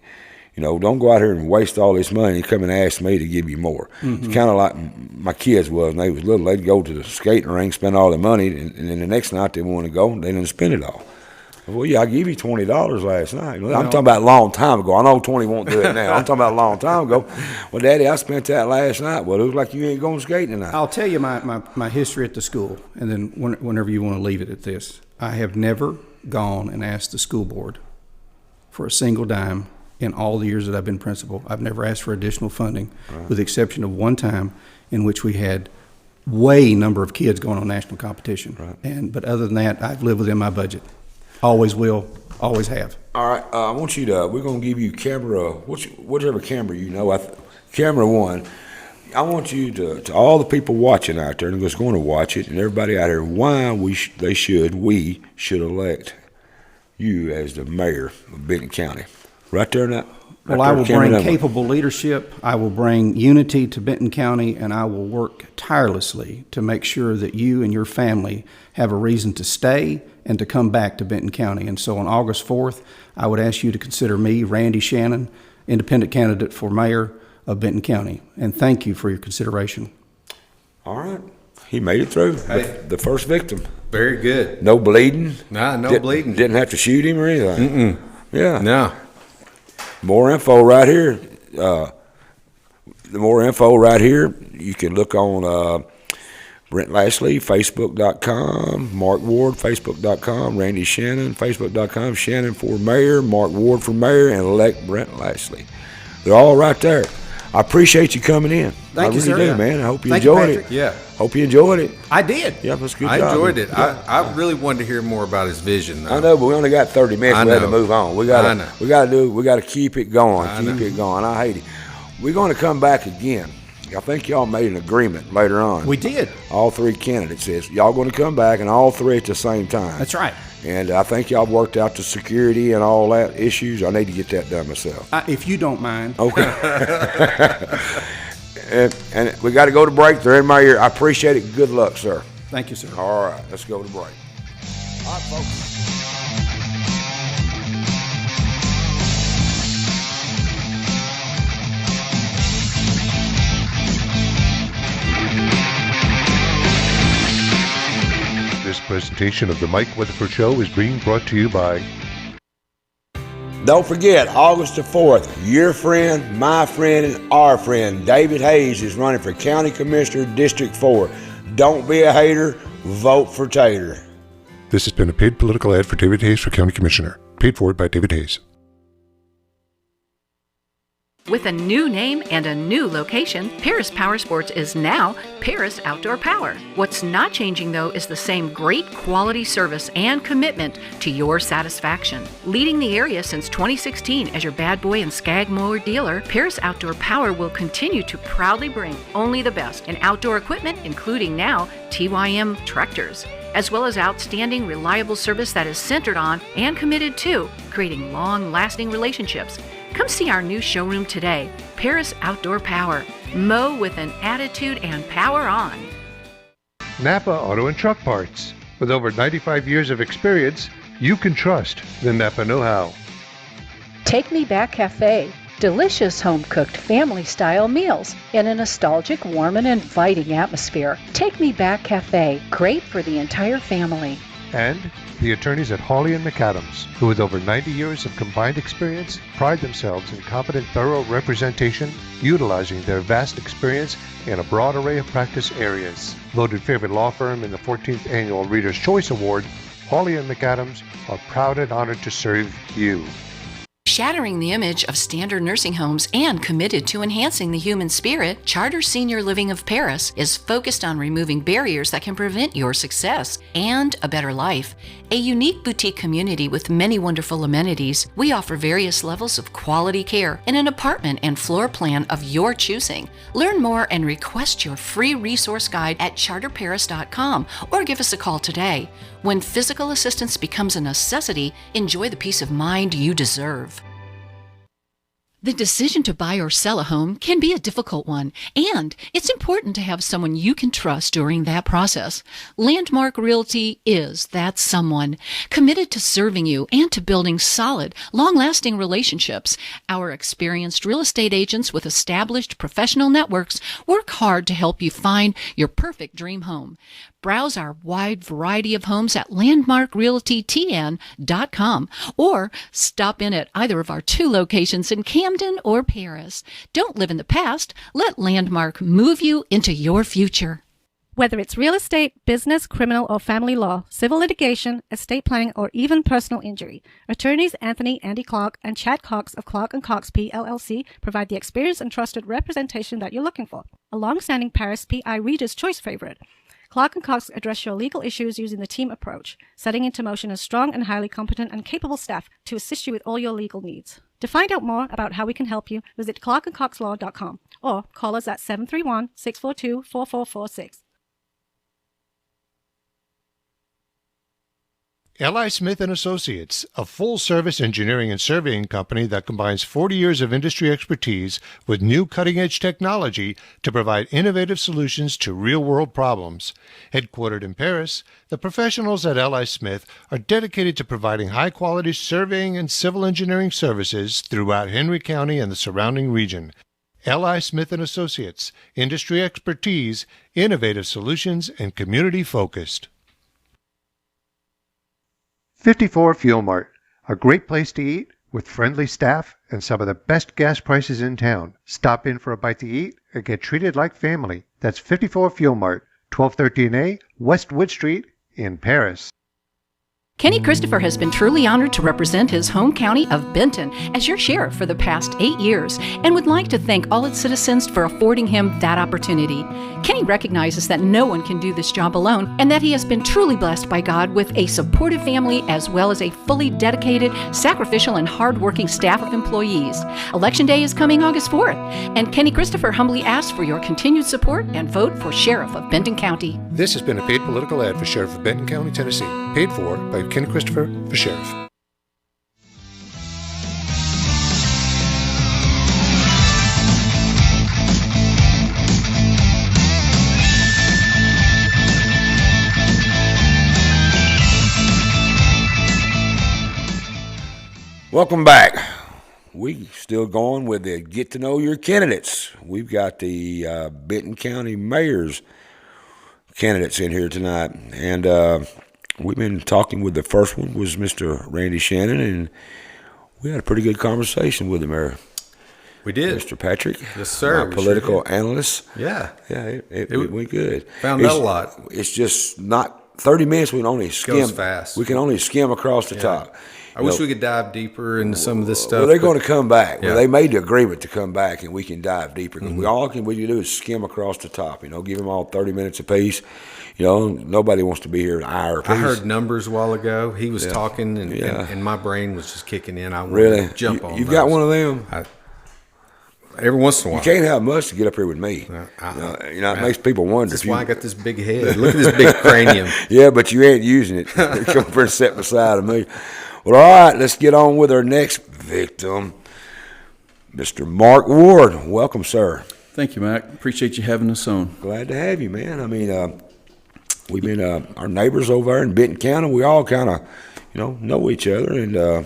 Speaker 2: Don't go out here and waste all this money and come and ask me to give you more. It's kind of like my kids was when they was little. They'd go to the skating rink, spend all their money, and then the next night they want to go, and they didn't spend it all. Well, yeah, I gave you $20 last night. I'm talking about a long time ago. I know 20 won't do it now. I'm talking about a long time ago. Well, Daddy, I spent that last night. Well, it looks like you ain't going skating tonight.
Speaker 4: I'll tell you my history at the school, and then whenever you want to leave it at this. I have never gone and asked the school board for a single dime in all the years that I've been principal. I've never asked for additional funding, with the exception of one time in which we had way number of kids going on national competition.
Speaker 2: Right.
Speaker 4: But other than that, I've lived within my budget. Always will, always have.
Speaker 2: All right, I want you to, we're going to give you camera, whichever camera camera one. I want you to all the people watching out there, and that's going to watch it, and everybody out there, why we should elect you as the mayor of Benton County. Right there in that.
Speaker 4: Well, I will bring capable leadership. I will bring unity to Benton County, and I will work tirelessly to make sure that you and your family have a reason to stay and to come back to Benton County. And so on August 4th, I would ask you to consider me, Randy Shannon, independent candidate for mayor of Benton County. And thank you for your consideration.
Speaker 2: All right. He made it through.
Speaker 3: Hey.
Speaker 2: The first victim.
Speaker 3: Very good.
Speaker 2: No bleeding.
Speaker 3: No bleeding.
Speaker 2: Didn't have to shoot him or anything. Yeah.
Speaker 3: No.
Speaker 2: More info right here. The more info right here, you can look on Brent Lashley, Facebook.com, Mark Ward, Facebook.com, Randy Shannon, Facebook.com, Shannon for mayor, Mark Ward for mayor, and elect Brent Lashley. They're all right there. I appreciate you coming in.
Speaker 4: Thank you,
Speaker 2: I
Speaker 4: sir.
Speaker 2: really do, man. I hope you
Speaker 4: Thank you,
Speaker 2: enjoyed it.
Speaker 4: Patrick.
Speaker 3: Yeah.
Speaker 2: Hope you enjoyed it.
Speaker 4: I did.
Speaker 2: Yeah, that's a good
Speaker 3: I
Speaker 2: job.
Speaker 3: enjoyed it.
Speaker 2: Yeah.
Speaker 3: I really wanted to hear more about his vision, though.
Speaker 2: I know, but we only got 30 minutes.
Speaker 3: I
Speaker 2: We got to
Speaker 3: know.
Speaker 2: move on. We got to keep it going. Keep it going. I hate it. We're going to come back again. I think y'all made an agreement later on.
Speaker 4: We did.
Speaker 2: All three candidates says y'all going to come back, and all three at the same time.
Speaker 4: That's right.
Speaker 2: And I think y'all worked out the security and all that issues. I need to get that done myself.
Speaker 4: If you don't mind.
Speaker 2: Okay. and we got to go to break. They're in my ear. I appreciate it. Good luck, sir.
Speaker 4: Thank you, sir.
Speaker 2: All right, let's go to break. All right, folks.
Speaker 1: presentation of the Mike Weatherford Show is being brought to you by...
Speaker 2: Don't forget, August the 4th, your friend, my friend, and our friend, David Hayes, is running for County Commissioner, District 4. Don't be a hater, vote for Tater.
Speaker 1: This has been a paid political ad for David Hayes for County Commissioner. Paid for by David Hayes.
Speaker 5: With a new name and a new location, Paris Power Sports is now Paris Outdoor Power. What's not changing, though, is the same great quality service and commitment to your satisfaction. Leading the area since 2016 as your bad boy and skag mower dealer, Paris Outdoor Power will continue to proudly bring only the best in outdoor equipment, including now TYM tractors, as well as outstanding, reliable service that is centered on and committed to creating long-lasting relationships. Come see our new showroom today, Paris Outdoor Power. Mow with an attitude and power on.
Speaker 1: Napa Auto and Truck Parts. With over 95 years of experience, you can trust the Napa know-how.
Speaker 6: Take Me Back Cafe. Delicious home-cooked family-style meals in a nostalgic, warm, and inviting atmosphere. Take Me Back Cafe. Great for the entire family.
Speaker 1: And the attorneys at Hawley & McAdams, who with over 90 years of combined experience, pride themselves in competent, thorough representation, utilizing their vast experience in a broad array of practice areas. Voted favorite law firm in the 14th Annual Reader's Choice Award, Hawley & McAdams are proud and honored to serve you.
Speaker 5: Shattering the image of standard nursing homes and committed to enhancing the human spirit, Charter Senior Living of Paris is focused on removing barriers that can prevent your success and a better life. A unique boutique community with many wonderful amenities, we offer various levels of quality care in an apartment and floor plan of your choosing. Learn more and request your free resource guide at charterparis.com or give us a call today. When physical assistance becomes a necessity, enjoy the peace of mind you deserve. The decision to buy or sell a home can be a difficult one, and it's important to have someone you can trust during that process. Landmark Realty is that someone, committed to serving you and to building solid, long-lasting relationships. Our experienced real estate agents with established professional networks work hard to help you find your perfect dream home. Browse our wide variety of homes at landmarkrealtytn.com or stop in at either of our 2 locations in Camden or Paris. Don't live in the past. Let Landmark move you into your future.
Speaker 7: Whether it's real estate, business, criminal, or family law, civil litigation, estate planning, or even personal injury, attorneys Andy Clark and Chad Cox of Clark & Cox PLLC provide the experience and trusted representation that you're looking for. A long-standing Paris PI Reader's Choice favorite, Clark & Cox address your legal issues using the team approach, setting into motion a strong and highly competent and capable staff to assist you with all your legal needs. To find out more about how we can help you, visit clarkandcoxlaw.com or call us at 731-642-4446.
Speaker 1: L.I. Smith & Associates, a full-service engineering and surveying company that combines 40 years of industry expertise with new cutting-edge technology to provide innovative solutions to real-world problems. Headquartered in Paris, the professionals at L.I. Smith are dedicated to providing high-quality surveying and civil engineering services throughout Henry County and the surrounding region. L.I. Smith & Associates, industry expertise, innovative solutions, and community-focused. 54 Fuel Mart, a great place to eat with friendly staff and some of the best gas prices in town. Stop in for a bite to eat and get treated like family. That's 54 Fuel Mart, 1213A West Wood Street in Paris.
Speaker 5: Kenny Christopher has been truly honored to represent his home county of Benton as your sheriff for the past 8 years and would like to thank all its citizens for affording him that opportunity. Kenny recognizes that no one can do this job alone and that he has been truly blessed by God with a supportive family as well as a fully dedicated, sacrificial, and hardworking staff of employees. Election Day is coming August 4th, and Kenny Christopher humbly asks for your continued support and vote for Sheriff of Benton County.
Speaker 1: This has been a paid political ad for Sheriff of Benton County, Tennessee, paid for by Ken Christopher for Sheriff.
Speaker 2: Welcome back. We still going with the get to know your candidates. We've got the Benton County Mayor's candidates in here tonight, and we've been talking with the first one was Mr. Randy Shannon, and we had a pretty good conversation with him there.
Speaker 3: We did.
Speaker 2: Mr. Patrick.
Speaker 3: Yes, sir.
Speaker 2: Our political analyst.
Speaker 3: Yeah.
Speaker 2: Yeah, it went good.
Speaker 3: Found out a lot.
Speaker 2: It's just not 30 minutes. We can only skim.
Speaker 3: Goes fast.
Speaker 2: We can only skim across the top.
Speaker 3: I wish we could dive deeper into some of this stuff.
Speaker 2: Well, they're going to come back.
Speaker 3: Yeah.
Speaker 2: Well, they made the agreement to come back, and we can dive deeper. Because we can do is skim across the top. Give them all 30 minutes apiece. Nobody wants to be here an hour apiece.
Speaker 3: I heard numbers a while ago. He was talking, and my brain was just kicking in. I wanted
Speaker 2: Really?
Speaker 3: to jump on.
Speaker 2: You've got one of them?
Speaker 3: Every once in a while.
Speaker 2: You can't have much to get up here with me. It makes people wonder.
Speaker 3: That's why I got this big head. Look at this big cranium.
Speaker 2: Yeah, but you ain't using it. Come up here and sit beside of me. Well, all right, let's get on with our next victim, Mr. Mark Ward. Welcome, sir.
Speaker 8: Thank you, Mac. Appreciate you having us on.
Speaker 2: Glad to have you, man. I mean, we've been our neighbors over there in Benton County. We all kind of, know each other, and I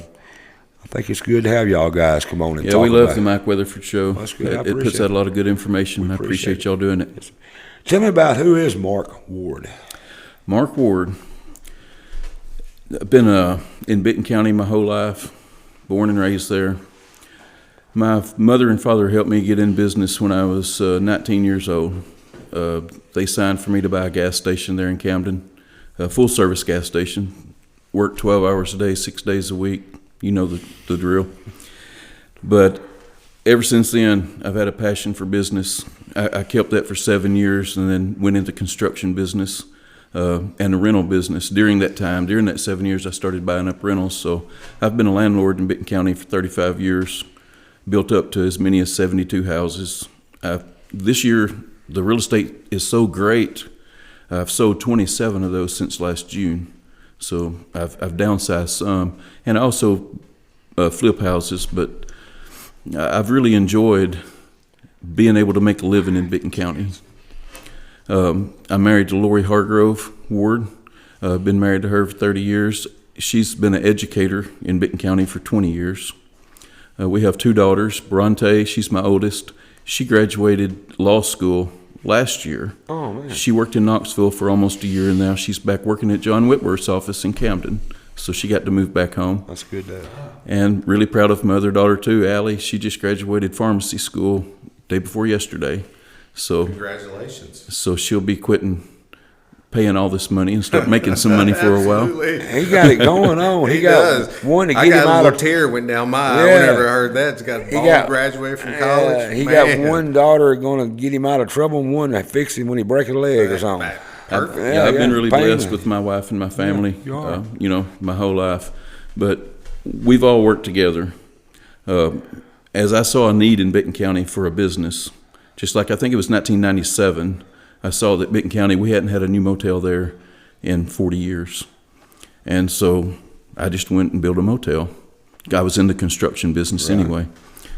Speaker 2: think it's good to have y'all guys come on and talk.
Speaker 8: Yeah, we love
Speaker 2: about
Speaker 8: the Mike Weatherford Show.
Speaker 2: That's good.
Speaker 8: It puts out a lot of good information. I appreciate y'all doing it.
Speaker 2: Tell me about who is Mark Ward.
Speaker 8: Mark Ward. I've been in Benton County my whole life, born and raised there. My mother and father helped me get in business when I was 19 years old. They signed for me to buy a gas station there in Camden, a full-service gas station. Worked 12 hours a day, 6 days a week. You know the drill. But ever since then, I've had a passion for business. I kept that for 7 years and then went into construction business and the rental business. During that 7 years, I started buying up rentals. So I've been a landlord in Benton County for 35 years, built up to as many as 72 houses. This year, the real estate is so great. I've sold 27 of those since last June. So I've downsized some, and I also flip houses, but I've really enjoyed being able to make a living in Benton County. I'm married to Lori Hargrove Ward. Been married to her for 30 years. She's been an educator in Benton County for 20 years. We have 2 daughters. Bronte, she's my oldest. She graduated law school last year.
Speaker 2: Oh, man.
Speaker 8: She worked in Knoxville for almost a year, and now she's back working at John Whitworth's office in Camden. So she got to move back home.
Speaker 2: That's good.
Speaker 8: And really proud of my other daughter, too, Allie. She just graduated pharmacy school day before yesterday. So
Speaker 3: Congratulations.
Speaker 8: So she'll be quitting paying all this money and start making some money for a while.
Speaker 2: He got it going on. He got
Speaker 3: does.
Speaker 2: one to get
Speaker 3: I
Speaker 2: him
Speaker 3: got
Speaker 2: out
Speaker 3: a little
Speaker 2: of.
Speaker 3: tear went down my eye
Speaker 2: Yeah.
Speaker 3: whenever I heard that. He's got a ball to graduate from college.
Speaker 2: He
Speaker 3: Man.
Speaker 2: got one daughter going to get him out of trouble, and one to fix him when he break a leg or something.
Speaker 3: Perfect.
Speaker 8: I've been really
Speaker 2: Painless.
Speaker 8: blessed with my wife and my family,
Speaker 2: you are.
Speaker 8: my whole life. But we've all worked together. As I saw a need in Benton County for a business, just like I think it was 1997, I saw that Benton County, we hadn't had a new motel there in 40 years. And so I just went and built a motel. I was in the construction business anyway.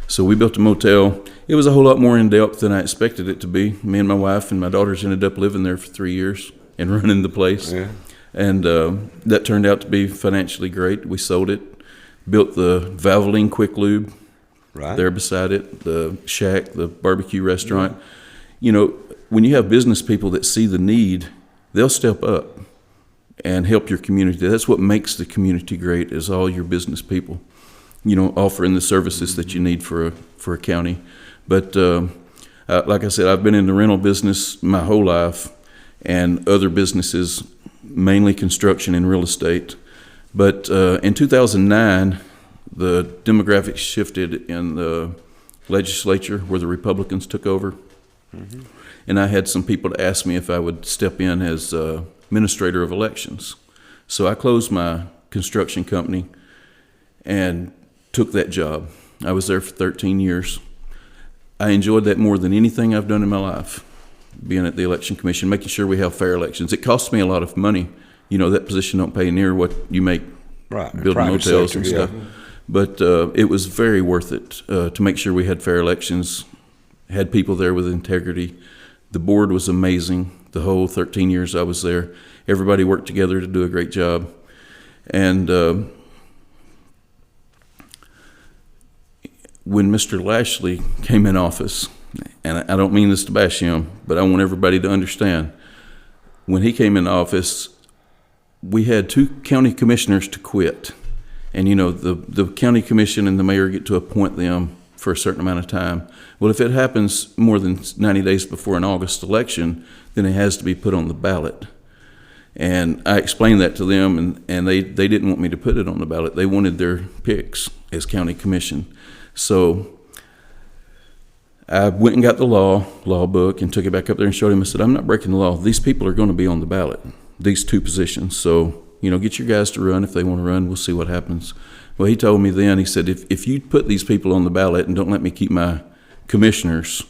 Speaker 8: So we built a motel. It was a whole lot more in depth than I expected it to be. Me and my wife and my daughters ended up living there for 3 years and running the place.
Speaker 2: Yeah.
Speaker 8: And that turned out to be financially great. We sold it, built the Valvoline Quick Lube there beside it, the shack, the barbecue restaurant. When you have business people that see the need, they'll step up and help your community. That's what makes the community great, is all your business people, offering the services that you need for a county. But like I said, I've been in the rental business my whole life, and other businesses, mainly construction and real estate. But in 2009, the demographics shifted in the legislature where the Republicans took over. Mm-hmm. And I had some people to ask me if I would step in as administrator of elections. So I closed my construction company and took that job. I was there for 13 years. I enjoyed that more than anything I've done in my life, being at the election commission, making sure we have fair elections. It costs me a lot of money. That position don't pay near what you make building motels and stuff. But it was very worth it to make sure we had fair elections, had people there with integrity. The board was amazing. The whole 13 years I was there, everybody worked together to do a great job. And when Mr. Lashlee came in office, and I don't mean this to bash him, but I want everybody to understand, when he came in office, we had 2 county commissioners to quit. And, the county commission and the mayor get to appoint them for a certain amount of time. Well, if it happens more than 90 days before an August election, then it has to be put on the ballot. And I explained that to them, and they didn't want me to put it on the ballot. They wanted their picks as county commission. So I went and got the law book and took it back up there and showed him. I said, I'm not breaking the law. These people are going to be on the ballot, these 2 positions. So, get your guys to run. If they want to run, we'll see what happens. Well, he told me then, he said, if you put these people on the ballot and don't let me keep my commissioners,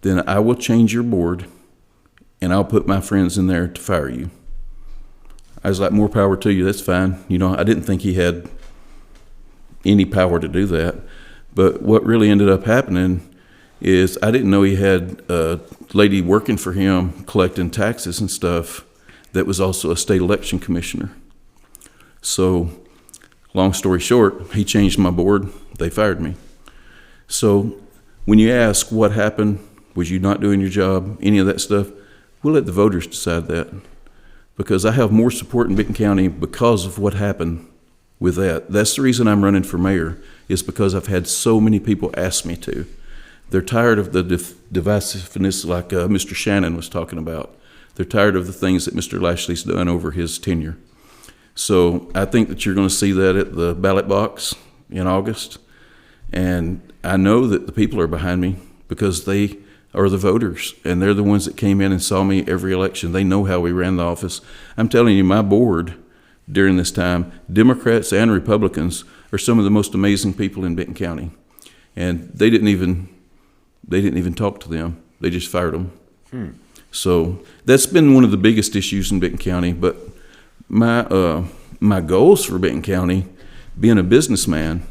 Speaker 8: then I will change your board and I'll put my friends in there to fire you. I was like, more power to you, that's fine. I didn't think he had any power to do that. But what really ended up happening is I didn't know he had a lady working for him collecting taxes and stuff that was also a state election commissioner. So, long story short, he changed my board, they fired me. So, when you ask what happened, was you not doing your job, any of that stuff, we'll let the voters decide that. Because I have more support in Benton County because of what happened with that. That's the reason I'm running for mayor, is because I've had so many people ask me to. They're tired of the divisiveness like Mr. Shannon was talking about. They're tired of the things that Mr. Lashley's done over his tenure. So I think that you're going to see that at the ballot box in August. And I know that the people are behind me because they are the voters, and they're the ones that came in and saw me every election. They know how we ran the office. I'm telling you, my board during this time, Democrats and Republicans, are some of the most amazing people in Benton County. And they didn't even talk to them. They just fired them. So that's been one of the biggest issues in Benton County. But my goals for Benton County, being a businessman,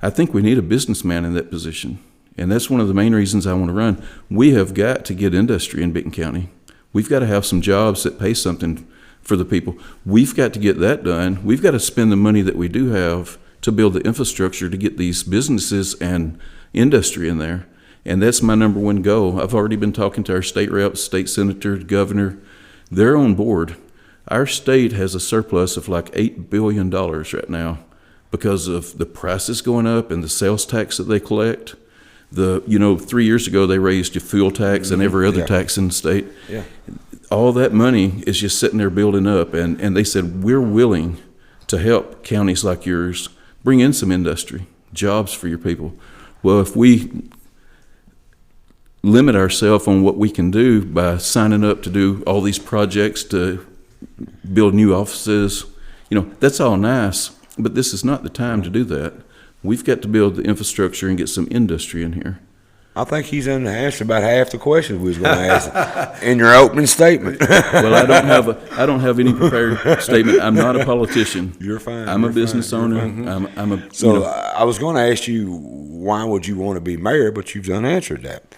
Speaker 8: I think we need a businessman in that position. And that's one of the main reasons I want to run. We have got to get industry in Benton County. We've got to have some jobs that pay something for the people. We've got to get that done. We've got to spend the money that we do have to build the infrastructure to get these businesses and industry in there. And that's my number one goal. I've already been talking to our state reps, state senator, governor. They're on board. Our state has a surplus of like $8 billion right now because of the prices going up and the sales tax that they collect. 3 years ago they raised your fuel tax and every other tax in the state. Yeah. All that money is just sitting there building up, and they said, we're willing to help counties like yours bring in some industry, jobs for your people. Well, if we limit ourselves on what we can do by signing up to do all these projects to build new offices, that's all nice, but this is not the time to do that. We've got to build the infrastructure and get some industry in here.
Speaker 2: I think he's answered about half the questions we was going to ask in your opening statement.
Speaker 8: Well, I don't have any prepared statement. I'm not a politician.
Speaker 2: You're fine.
Speaker 8: I'm a business owner.
Speaker 2: I was going to ask you, why would you want to be mayor, but you've done answered that.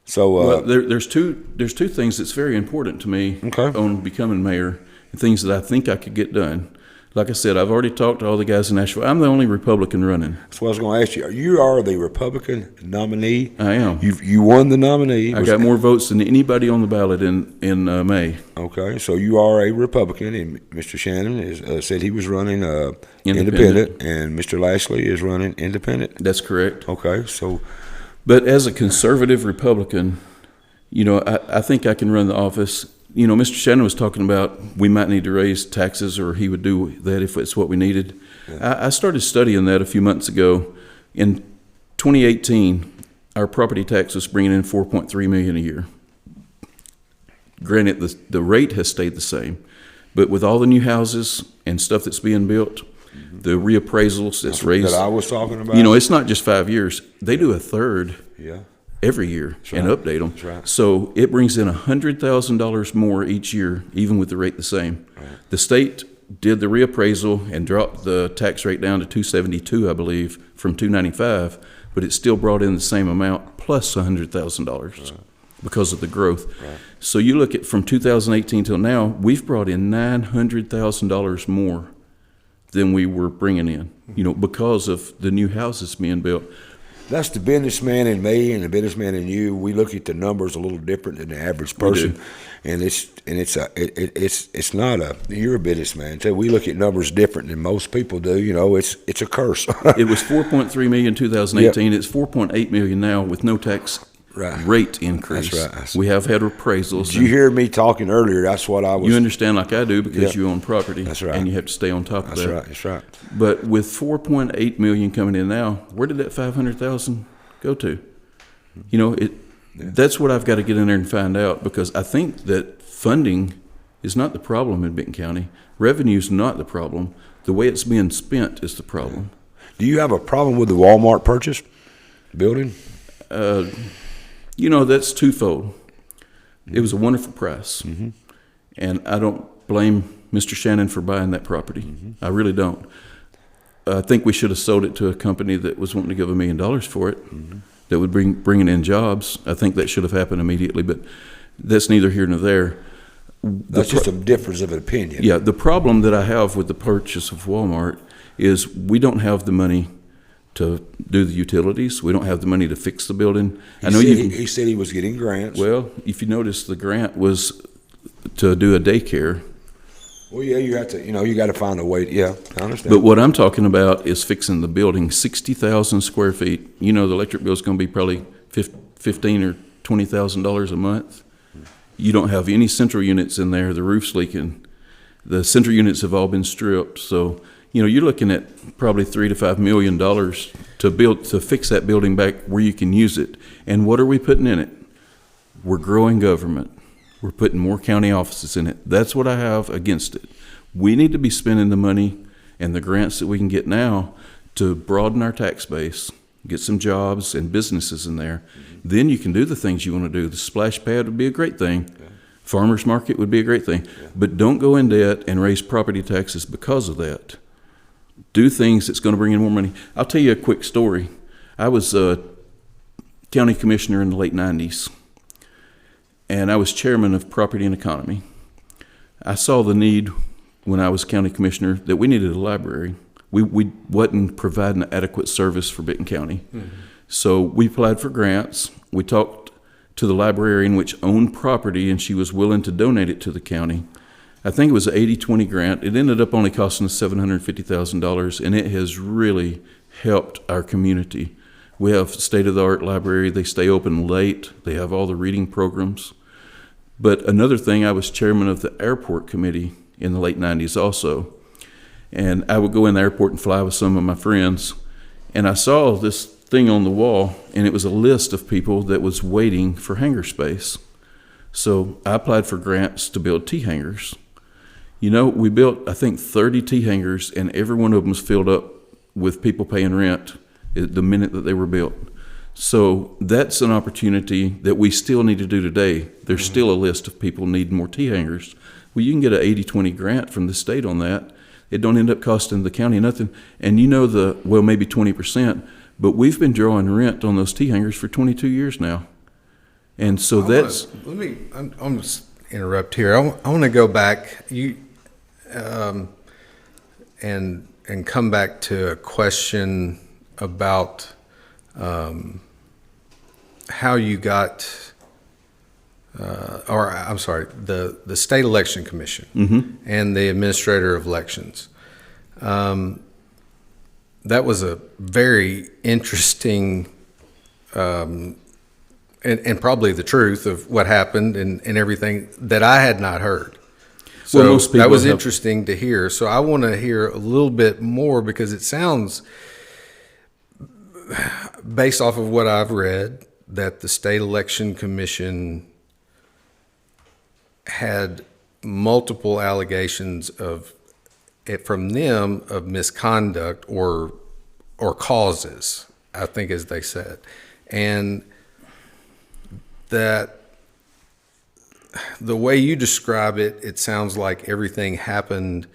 Speaker 2: So
Speaker 8: well, there's two things that's very important to me on becoming mayor, and things that I think I could get done. Like I said, I've already talked to all the guys in Nashville. I'm the only Republican running.
Speaker 2: That's what I was going to ask you. You are the Republican nominee.
Speaker 8: I am.
Speaker 2: You won the nominee.
Speaker 8: I got more votes than anybody on the ballot in May.
Speaker 2: Okay, so you are a Republican, and Mr. Shannon said he was running independent, and Mr. Lashlee is running independent.
Speaker 8: That's correct.
Speaker 2: Okay, so.
Speaker 8: But as a conservative Republican, I think I can run the office. Mr. Shannon was talking about we might need to raise taxes, or he would do that if it's what we needed. Yeah. I started studying that a few months ago. In 2018, our property tax was bringing in $4.3 million a year. Granted, the rate has stayed the same, but with all the new houses and stuff that's being built, the reappraisals that's raised.
Speaker 2: That I was talking about.
Speaker 8: It's not just 5 years. They do a third.
Speaker 2: Yeah.
Speaker 8: Every year and update them.
Speaker 2: That's right.
Speaker 8: So it brings in $100,000 more each year, even with the rate the same. Right. The state did the reappraisal and dropped the tax rate down to $272, I believe, from $295, but it still brought in the same amount plus $100,000 because of the growth. Right. So you look at from 2018 till now, we've brought in $900,000 more than we were bringing in, because of the new houses being built.
Speaker 2: That's the businessman in me and the businessman in you. We look at the numbers a little different than the average person, and it's not a. You're a businessman, so we look at numbers different than most people do. You know, it's a curse.
Speaker 8: It was 4.3 million in 2018. Yep. It's 4.8 million now with no tax rate increase.
Speaker 2: That's right.
Speaker 8: We have had appraisals.
Speaker 2: Did you hear me talking earlier? That's what I was.
Speaker 8: You understand like I do because you own property.
Speaker 2: That's right.
Speaker 8: And you have to stay on top of that.
Speaker 2: That's right.
Speaker 8: But with 4.8 million coming in now, where did that 500,000 go to? You know, that's what I've got to get in there and find out, because I think that funding is not the problem in Benton County. Revenue is not the problem. The way it's being spent is the problem.
Speaker 2: Do you have a problem with the Walmart purchase building?
Speaker 8: You know, that's twofold. It was a wonderful price, and I don't blame Mr. Shannon for buying that property. I really don't. I think we should have sold it to a company that was wanting to give $1 million for it, that would bring in jobs. I think that should have happened immediately, but that's neither here nor there.
Speaker 2: That's just a difference of opinion.
Speaker 8: Yeah, the problem that I have with the purchase of Walmart is we don't have the money to do the utilities. We don't have the money to fix the building.
Speaker 2: He said he was getting grants.
Speaker 8: Well, if you notice, the grant was to do a daycare.
Speaker 2: Well, yeah, you have to. You got to find a way. Yeah, I understand.
Speaker 8: But what I'm talking about is fixing the building, 60,000 square feet. You know, the electric bill is going to be probably $15,000 or $20,000 a month. You don't have any central units in there. The roof's leaking. The central units have all been stripped. So, you're looking at probably $3 to $5 million to fix that building back where you can use it. And what are we putting in it? We're growing government. We're putting more county offices in it. That's what I have against it. We need to be spending the money and the grants that we can get now to broaden our tax base, get some jobs and businesses in there. Then you can do the things you want to do. The splash pad would be a great thing. Farmers market would be a great thing. But don't go in debt and raise property taxes because of that. Do things that's going to bring in more money. I'll tell you a quick story. I was a county commissioner in the late 90s, and I was chairman of Property and Economy. I saw the need when I was county commissioner that we needed a library. We wasn't providing adequate service for Benton County. So we applied for grants. We talked to the librarian, which owned property, and she was willing to donate it to the county. I think it was an 80-20 grant. It ended up only costing us $750,000, and it has really helped our community. We have state-of-the-art library. They stay open late. They have all the reading programs. But another thing, I was chairman of the airport committee in the late 90s also. And I would go in the airport and fly with some of my friends. And I saw this thing on the wall, and it was a list of people that was waiting for hangar space. So I applied for grants to build T-hangars. We built, I think, 30 T-hangars, and every one of them was filled up with people paying rent the minute that they were built. So that's an opportunity that we still need to do today. There's still a list of people needing more T-hangars. Well, you can get an 80-20 grant from the state on that. It don't end up costing the county nothing. And maybe 20%, but we've been drawing rent on those T-hangars for 22 years now. And so
Speaker 3: I'm just interrupt here. I want to go back and come back to a question about how you got, the State Election Commission and the Administrator of Elections. That was a very interesting and probably the truth of what happened and everything that I had not heard. So that was interesting to hear. So I want to hear a little bit more, because it sounds, based off of what I've read, that the State Election Commission had multiple allegations from them of misconduct or causes, I think, as they said, and that the way you describe it, it sounds like everything happened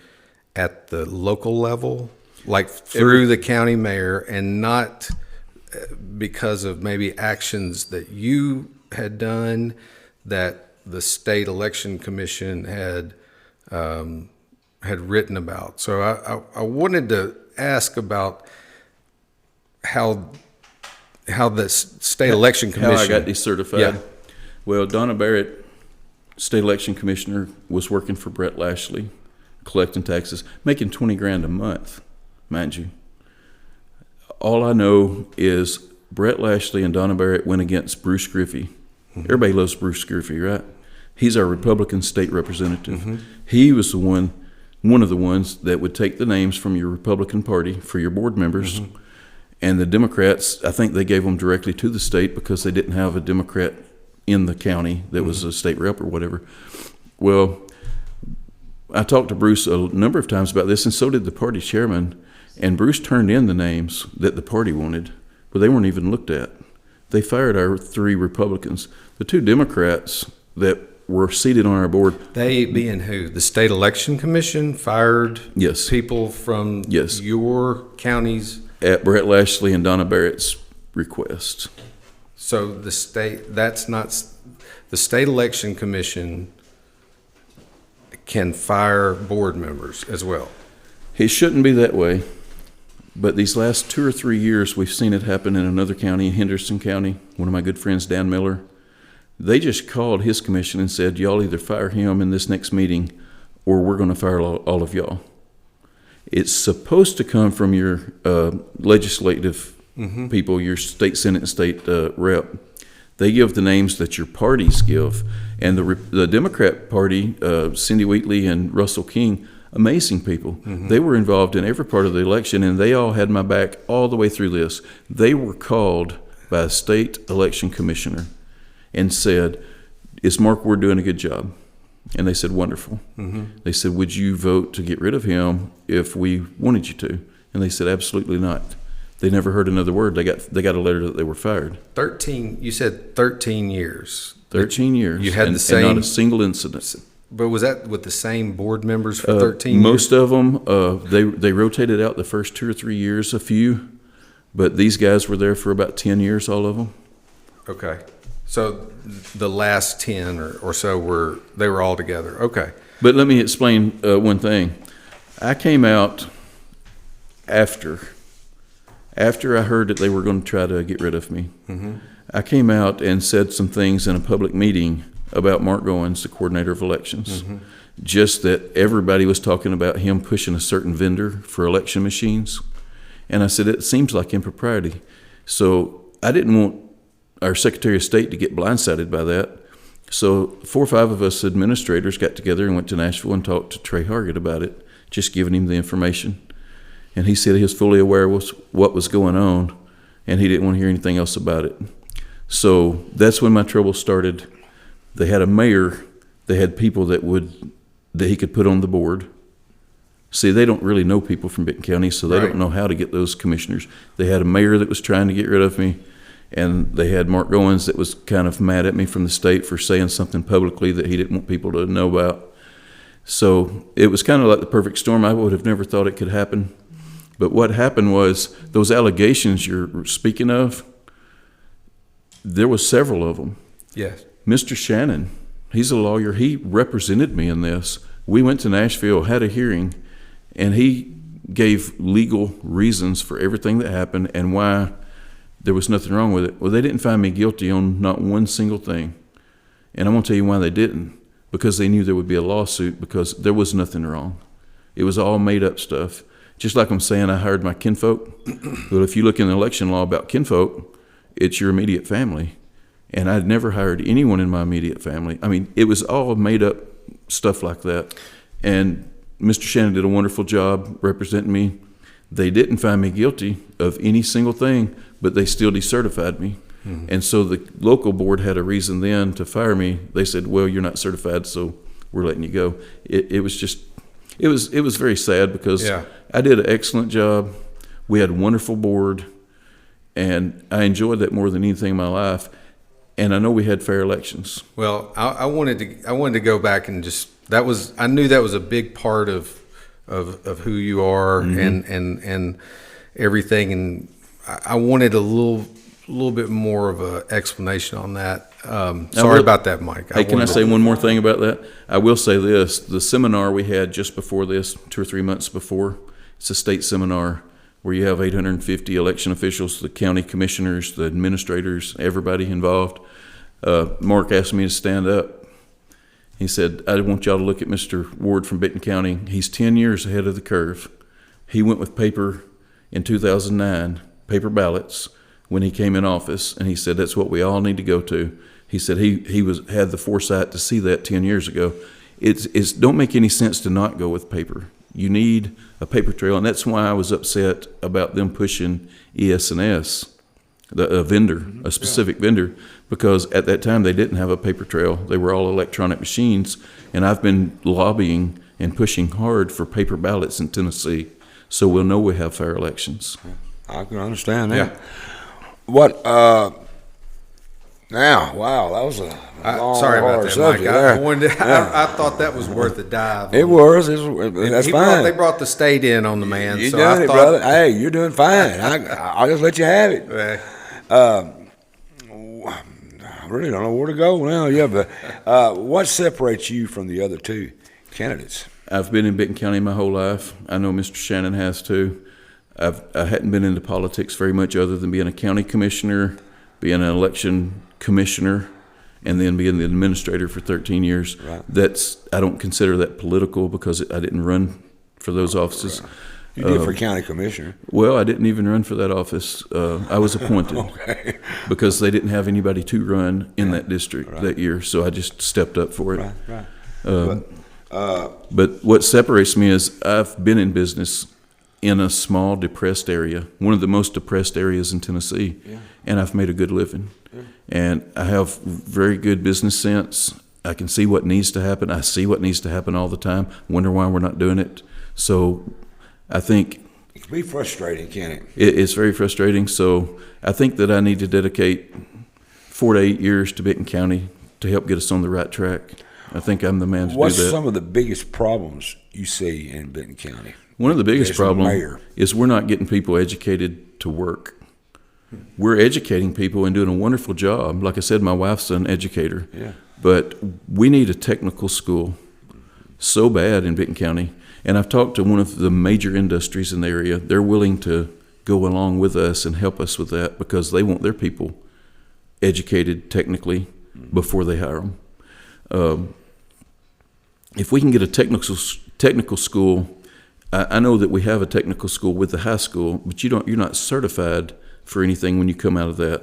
Speaker 3: at the local level, like through the county mayor, and not because of maybe actions that you had done that the State Election Commission had written about. So I wanted to ask about how how the state election commission.
Speaker 8: How I got decertified.
Speaker 3: Yeah.
Speaker 8: Well, Donna Barrett, state election commissioner, was working for Brent Lashley, collecting taxes, making $20,000 a month, mind you. All I know is Brent Lashley and Donna Barrett went against Bruce Griffey. Everybody loves Bruce Griffey, right? He's our Republican state representative. He was one of the ones that would take the names from your Republican Party for your board members. And the Democrats, I think they gave them directly to the state because they didn't have a Democrat in the county that was a state rep or whatever. Well, I talked to Bruce a number of times about this, and so did the party chairman. And Bruce turned in the names that the party wanted, but they weren't even looked at. They fired our 3 Republicans. The 2 Democrats that were seated on our board.
Speaker 3: They being who? The state election commission fired
Speaker 8: Yes.
Speaker 3: people from
Speaker 8: Yes.
Speaker 3: your counties.
Speaker 8: At Brent Lashley and Donna Barrett's request.
Speaker 3: So the state, that's not, the state election commission can fire board members as well.
Speaker 8: It shouldn't be that way, but these last 2 or 3 years, we've seen it happen in another county, Henderson County. One of my good friends, Dan Miller, they just called his commission and said, y'all either fire him in this next meeting or we're going to fire all of y'all. It's supposed to come from your legislative people, your state senate and state rep. They give the names that your parties give. And the Democrat Party, Cindy Wheatley and Russell King, amazing people. They were involved in every part of the election, and they all had my back all the way through this. They were called by a state election commissioner and said, is Mark Ward doing a good job? And they said, wonderful. They said, would you vote to get rid of him if we wanted you to? And they said, absolutely not. They never heard another word. They got a letter that they were fired.
Speaker 3: 13, you said 13 years.
Speaker 8: 13 years.
Speaker 3: You had
Speaker 8: and,
Speaker 3: the same.
Speaker 8: And not a single incident.
Speaker 3: But was that with the same board members for 13 years?
Speaker 8: Most of them, they rotated out the first 2 or 3 years, a few. But these guys were there for about 10 years, all of them.
Speaker 3: Okay. So the last 10 or so they were all together. Okay.
Speaker 8: But let me explain one thing. I came out after I heard that they were going to try to get rid of me. I came out and said some things in a public meeting about Mark Goins, the coordinator of elections. Just that everybody was talking about him pushing a certain vendor for election machines. And I said, it seems like impropriety. So I didn't want our Secretary of State to get blindsided by that. So 4 or 5 of us administrators got together and went to Nashville and talked to Trey Hargett about it, just giving him the information. And he said he was fully aware of what was going on, and he didn't want to hear anything else about it. So that's when my trouble started. They had a mayor, they had people that he could put on the board. See, they don't really know people from Benton County, so they don't know how to get those commissioners. They had a mayor that was trying to get rid of me. And they had Mark Goins that was kind of mad at me from the state for saying something publicly that he didn't want people to know about. So it was kind of like the perfect storm. I would have never thought it could happen. But what happened was those allegations you're speaking of, there was several of them.
Speaker 3: Yes.
Speaker 8: Mr. Shannon, he's a lawyer. He represented me in this. We went to Nashville, had a hearing, and he gave legal reasons for everything that happened and why there was nothing wrong with it. Well, they didn't find me guilty on not one single thing. And I'm going to tell you why they didn't. Because they knew there would be a lawsuit because there was nothing wrong. It was all made up stuff. Just like I'm saying, I hired my kinfolk. Well, if you look in the election law about kinfolk, it's your immediate family. And I'd never hired anyone in my immediate family. I mean, it was all made up stuff like that. And Mr. Shannon did a wonderful job representing me. They didn't find me guilty of any single thing, but they still decertified me. And so the local board had a reason then to fire me. They said, well, you're not certified, so we're letting you go. It was very sad because I did an excellent job. We had a wonderful board, and I enjoyed that more than anything in my life. And I know we had fair elections.
Speaker 3: Well, I wanted to go back and I knew that was a big part of who you are and everything, and I wanted a little bit more of an explanation on that. Sorry about that, Mike.
Speaker 8: Hey, can I say one more thing about that? I will say this. The seminar we had just before this, 2 or 3 months before, it's a state seminar. where you have 850 election officials, the county commissioners, the administrators, everybody involved. Mark asked me to stand up. He said, I want y'all to look at Mr. Ward from Benton County. He's 10 years ahead of the curve. He went with paper in 2009, paper ballots, when he came in office, and he said that's what we all need to go to. He said he had the foresight to see that 10 years ago. It's don't make any sense to not go with paper. You need a paper trail, and that's why I was upset about them pushing ES&S, a vendor, a specific vendor, because at that time they didn't have a paper trail. They were all electronic machines, and I've been lobbying and pushing hard for paper ballots in Tennessee, so we'll know we have fair elections.
Speaker 2: I can understand that.
Speaker 3: Yeah.
Speaker 2: What? Now, wow, that was a long,
Speaker 3: sorry about
Speaker 2: hard
Speaker 3: that,
Speaker 2: subject
Speaker 3: Mike.
Speaker 2: there.
Speaker 3: I thought that was worth a dive.
Speaker 2: It was. That's fine.
Speaker 3: They brought the state in on the man.
Speaker 2: You
Speaker 3: so
Speaker 2: done
Speaker 3: I
Speaker 2: it,
Speaker 3: thought,
Speaker 2: brother. Hey, you're doing fine. I'll just let you have it. I really don't know where to go now. Yeah, but what separates you from the other two candidates?
Speaker 8: I've been in Benton County my whole life. I know Mr. Shannon has too. I hadn't been into politics very much other than being a county commissioner, being an election commissioner, and then being the administrator for 13 years.
Speaker 2: Right.
Speaker 8: I don't consider that political because I didn't run for those offices.
Speaker 2: Right. You did for county commissioner.
Speaker 8: Well, I didn't even run for that office. I was appointed
Speaker 2: Okay.
Speaker 8: because they didn't have anybody to run in that district that year, so I just stepped up for it.
Speaker 2: Right.
Speaker 8: But what separates me is I've been in business in a small, depressed area, one of the most depressed areas in Tennessee, and I've made a good living. And I have very good business sense. I can see what needs to happen. I see what needs to happen all the time. Wonder why we're not doing it. So I think
Speaker 2: It can be frustrating, can't it?
Speaker 8: it's very frustrating. So I think that I need to dedicate 4 to 8 years to Benton County to help get us on the right track. I think I'm the man to
Speaker 2: What's
Speaker 8: do that.
Speaker 2: some of the biggest problems you see in Benton County?
Speaker 8: One of the biggest
Speaker 2: As a mayor.
Speaker 8: problems is we're not getting people educated to work. We're educating people and doing a wonderful job. Like I said, my wife's an educator.
Speaker 2: Yeah.
Speaker 8: But we need a technical school so bad in Benton County. And I've talked to one of the major industries in the area. They're willing to go along with us and help us with that because they want their people educated technically before they hire them. If we can get a technical school, I know that we have a technical school with the high school, but you're not certified for anything when you come out of that.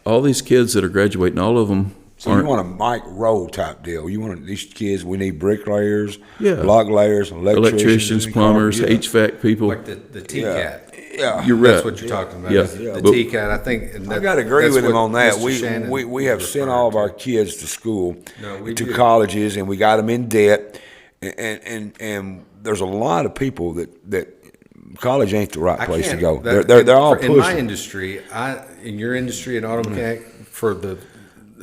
Speaker 8: All these kids that are graduating, all of them
Speaker 2: So you want a Mike Rowe type deal. You want these kids, we need bricklayers,
Speaker 8: Yeah.
Speaker 2: block layers,
Speaker 8: electricians, plumbers,
Speaker 2: yeah.
Speaker 8: HVAC people.
Speaker 3: like the TCAT.
Speaker 2: Yeah.
Speaker 8: You're right.
Speaker 3: That's what you're talking about.
Speaker 8: Yeah.
Speaker 3: is
Speaker 8: Yeah.
Speaker 3: The
Speaker 8: But-
Speaker 3: TCAT, I think. And
Speaker 2: I got to agree
Speaker 3: that's
Speaker 2: with him
Speaker 3: what
Speaker 2: on that.
Speaker 3: Mr. Shannon
Speaker 2: We have
Speaker 3: was
Speaker 2: sent
Speaker 3: referring
Speaker 2: all of
Speaker 3: to.
Speaker 2: our kids to school,
Speaker 3: No, we
Speaker 2: to
Speaker 3: do.
Speaker 2: colleges, and we got them in debt. And there's a lot of people that college ain't the right
Speaker 3: I
Speaker 2: place to
Speaker 3: can't-
Speaker 2: go.
Speaker 3: that-
Speaker 2: They're all
Speaker 3: in my
Speaker 2: pushing.
Speaker 3: industry. In your industry in auto mechanic, for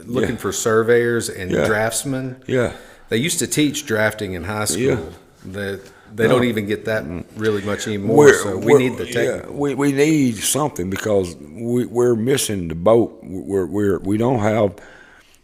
Speaker 3: looking for surveyors and
Speaker 2: Yeah.
Speaker 3: draftsmen.
Speaker 2: Yeah.
Speaker 3: They used to teach drafting in high school.
Speaker 2: Yeah.
Speaker 3: They don't even get that really much anymore. So we need the technical.
Speaker 2: Yeah, we need something because we're missing the boat. We don't have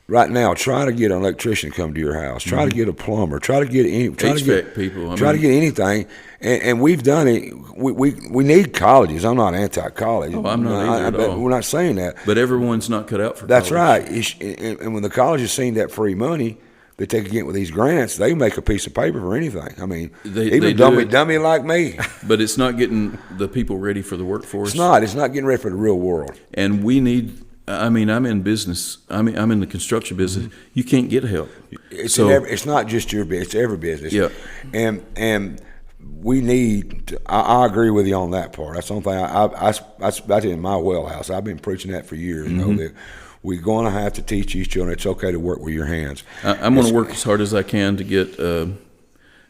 Speaker 2: right now. Try to get an electrician to come to your house. Try to get a plumber. Try to get
Speaker 8: HVAC people.
Speaker 2: Try to get anything, and we've done it. We need colleges. I'm not anti-college.
Speaker 8: Oh, I'm not either at all.
Speaker 2: We're not saying that.
Speaker 8: But everyone's not cut out for
Speaker 2: That's
Speaker 8: college.
Speaker 2: right. And when the colleges seen that free money that they could get with these grants, they make a piece of paper for anything. I mean,
Speaker 8: They
Speaker 2: even
Speaker 8: do it.
Speaker 2: dummy like me.
Speaker 8: But it's not getting the people ready for the workforce.
Speaker 2: It's not. It's not getting ready for the real world.
Speaker 8: And we need. I mean, I'm in business. I'm in the construction business. You can't get help.
Speaker 2: It's it's not just your business. It's every business.
Speaker 8: Yeah.
Speaker 2: And we need. I agree with you on that part. That's the only thing that's in my wellhouse. I've been preaching that for years. You know that we're going to have to teach these children it's okay to work with your hands.
Speaker 8: I'm going to work as hard as I can to get.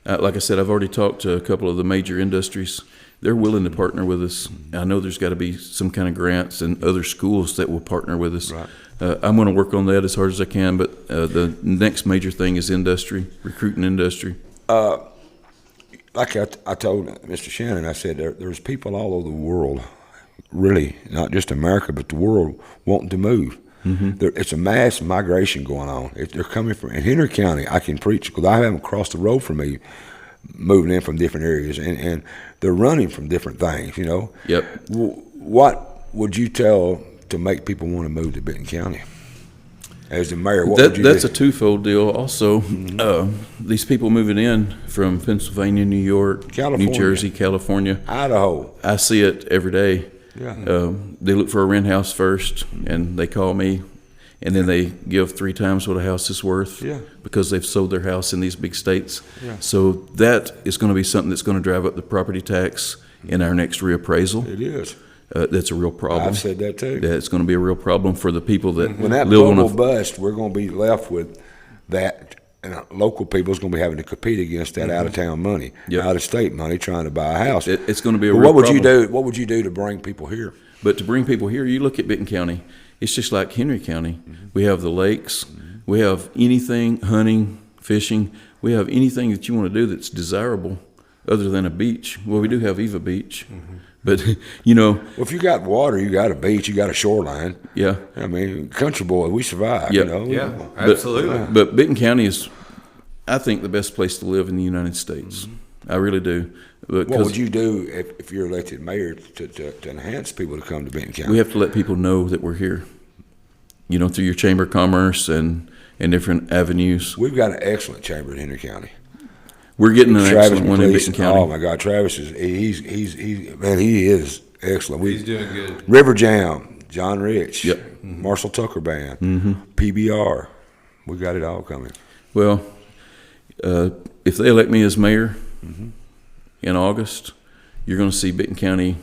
Speaker 8: Like I said, I've already talked to a couple of the major industries. They're willing to partner with us. I know there's got to be some kind of grants and other schools that will partner with us.
Speaker 2: Right.
Speaker 8: I'm going to work on that as hard as I can, but the next major thing is industry, recruiting industry.
Speaker 2: Like I told Mr. Shannon, I said there's people all over the world, really, not just America, but the world, wanting to move. It's a mass migration going on. They're coming from in Henry County. I can preach because I have them across the road from me. moving in from different areas, and they're running from different things,
Speaker 8: Yep.
Speaker 2: What would you tell to make people want to move to Benton County? As the mayor, what would you
Speaker 8: That's
Speaker 2: do?
Speaker 8: a twofold deal. Also, these people moving in from Pennsylvania, New York,
Speaker 2: California.
Speaker 8: New Jersey, California,
Speaker 2: Idaho.
Speaker 8: I see it every day.
Speaker 2: Yeah.
Speaker 8: They look for a rent house first, and they call me, and then they give 3 times what a house is worth
Speaker 2: Yeah.
Speaker 8: because they've sold their house in these big states.
Speaker 2: Yeah.
Speaker 8: So that is going to be something that's going to drive up the property tax in our next reappraisal.
Speaker 2: It is.
Speaker 8: That's a real problem.
Speaker 2: I've said that too.
Speaker 8: That's going to be a real problem for the people that
Speaker 2: When that
Speaker 8: live on
Speaker 2: bubble
Speaker 8: a.
Speaker 2: busts, we're going to be left with that, and local people's going to be having to compete against that out-of-town money,
Speaker 8: Yep.
Speaker 2: out-of-state money, trying to buy a house.
Speaker 8: It's going to be a
Speaker 2: But
Speaker 8: real
Speaker 2: what would
Speaker 8: problem.
Speaker 2: you do? What would you do to bring people here?
Speaker 8: But to bring people here, you look at Benton County, it's just like Henry County. We have the lakes, we have anything, hunting, fishing, we have anything that you want to do that's desirable other than a beach. Well, we do have Eva Beach, but,
Speaker 2: Well, if you got water, you got a beach, you got a shoreline.
Speaker 8: yeah.
Speaker 2: I mean, country boy, we survive,
Speaker 8: Yep.
Speaker 3: Yeah,
Speaker 8: But-
Speaker 3: absolutely.
Speaker 8: But Benton County is, I think, the best place to live in the United States. I really do.
Speaker 2: What would you do if you're elected mayor to enhance people to come to Benton County?
Speaker 8: We have to let people know that we're here, through your Chamber of Commerce and different avenues.
Speaker 2: We've got an excellent chamber in Henry County.
Speaker 8: We're getting an
Speaker 2: Travis
Speaker 8: excellent one in
Speaker 2: McLeese,
Speaker 8: Benton County.
Speaker 2: oh my God, Travis is he is excellent.
Speaker 3: He's doing good.
Speaker 2: River Jam, John Rich,
Speaker 8: Yep.
Speaker 2: Marshall Tucker Band, PBR. We got it all coming.
Speaker 8: Well, if they elect me as mayor in August, you're going to see Benton County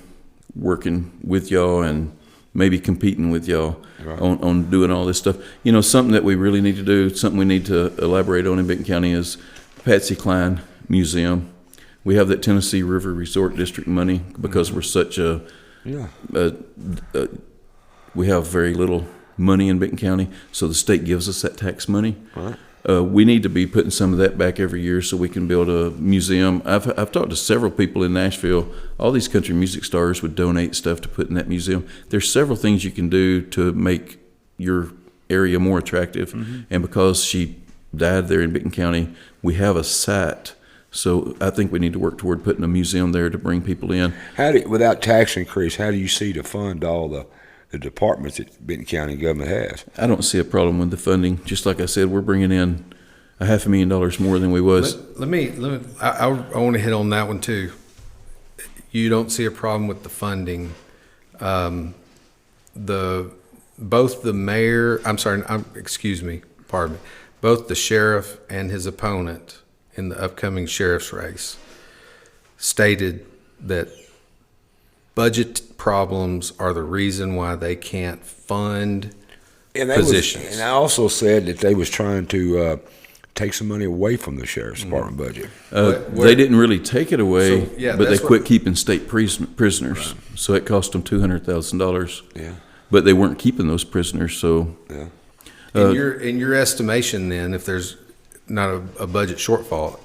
Speaker 8: working with y'all and maybe competing with y'all on doing all this stuff. Something that we really need to do, something we need to elaborate on in Benton County is Patsy Cline Museum. We have that Tennessee River Resort District money because we're such we have very little money in Benton County, so the state gives us that tax money.
Speaker 2: Right.
Speaker 8: We need to be putting some of that back every year so we can build a museum. I've talked to several people in Nashville. All these country music stars would donate stuff to put in that museum. There's several things you can do to make your area more attractive. And because she died there in Benton County, we have a site. So I think we need to work toward putting a museum there to bring people in.
Speaker 2: Without tax increase, how do you see to fund all the departments that Benton County government has?
Speaker 8: I don't see a problem with the funding. Just like I said, we're bringing in $500,000 more than we was.
Speaker 3: I want to hit on that one too. You don't see a problem with the funding. Both the mayor, both the sheriff and his opponent in the upcoming sheriff's race stated that budget problems are the reason why they can't fund positions.
Speaker 2: And I also said that they was trying to take some money away from the sheriff's department budget.
Speaker 8: They didn't really take it away,
Speaker 3: So, yeah,
Speaker 8: but they
Speaker 3: that's
Speaker 8: quit keeping state prisoners. So it cost them $200,000.
Speaker 2: Yeah.
Speaker 8: But they weren't keeping those prisoners. So
Speaker 2: Yeah.
Speaker 3: In your estimation, then, if there's not a budget shortfall,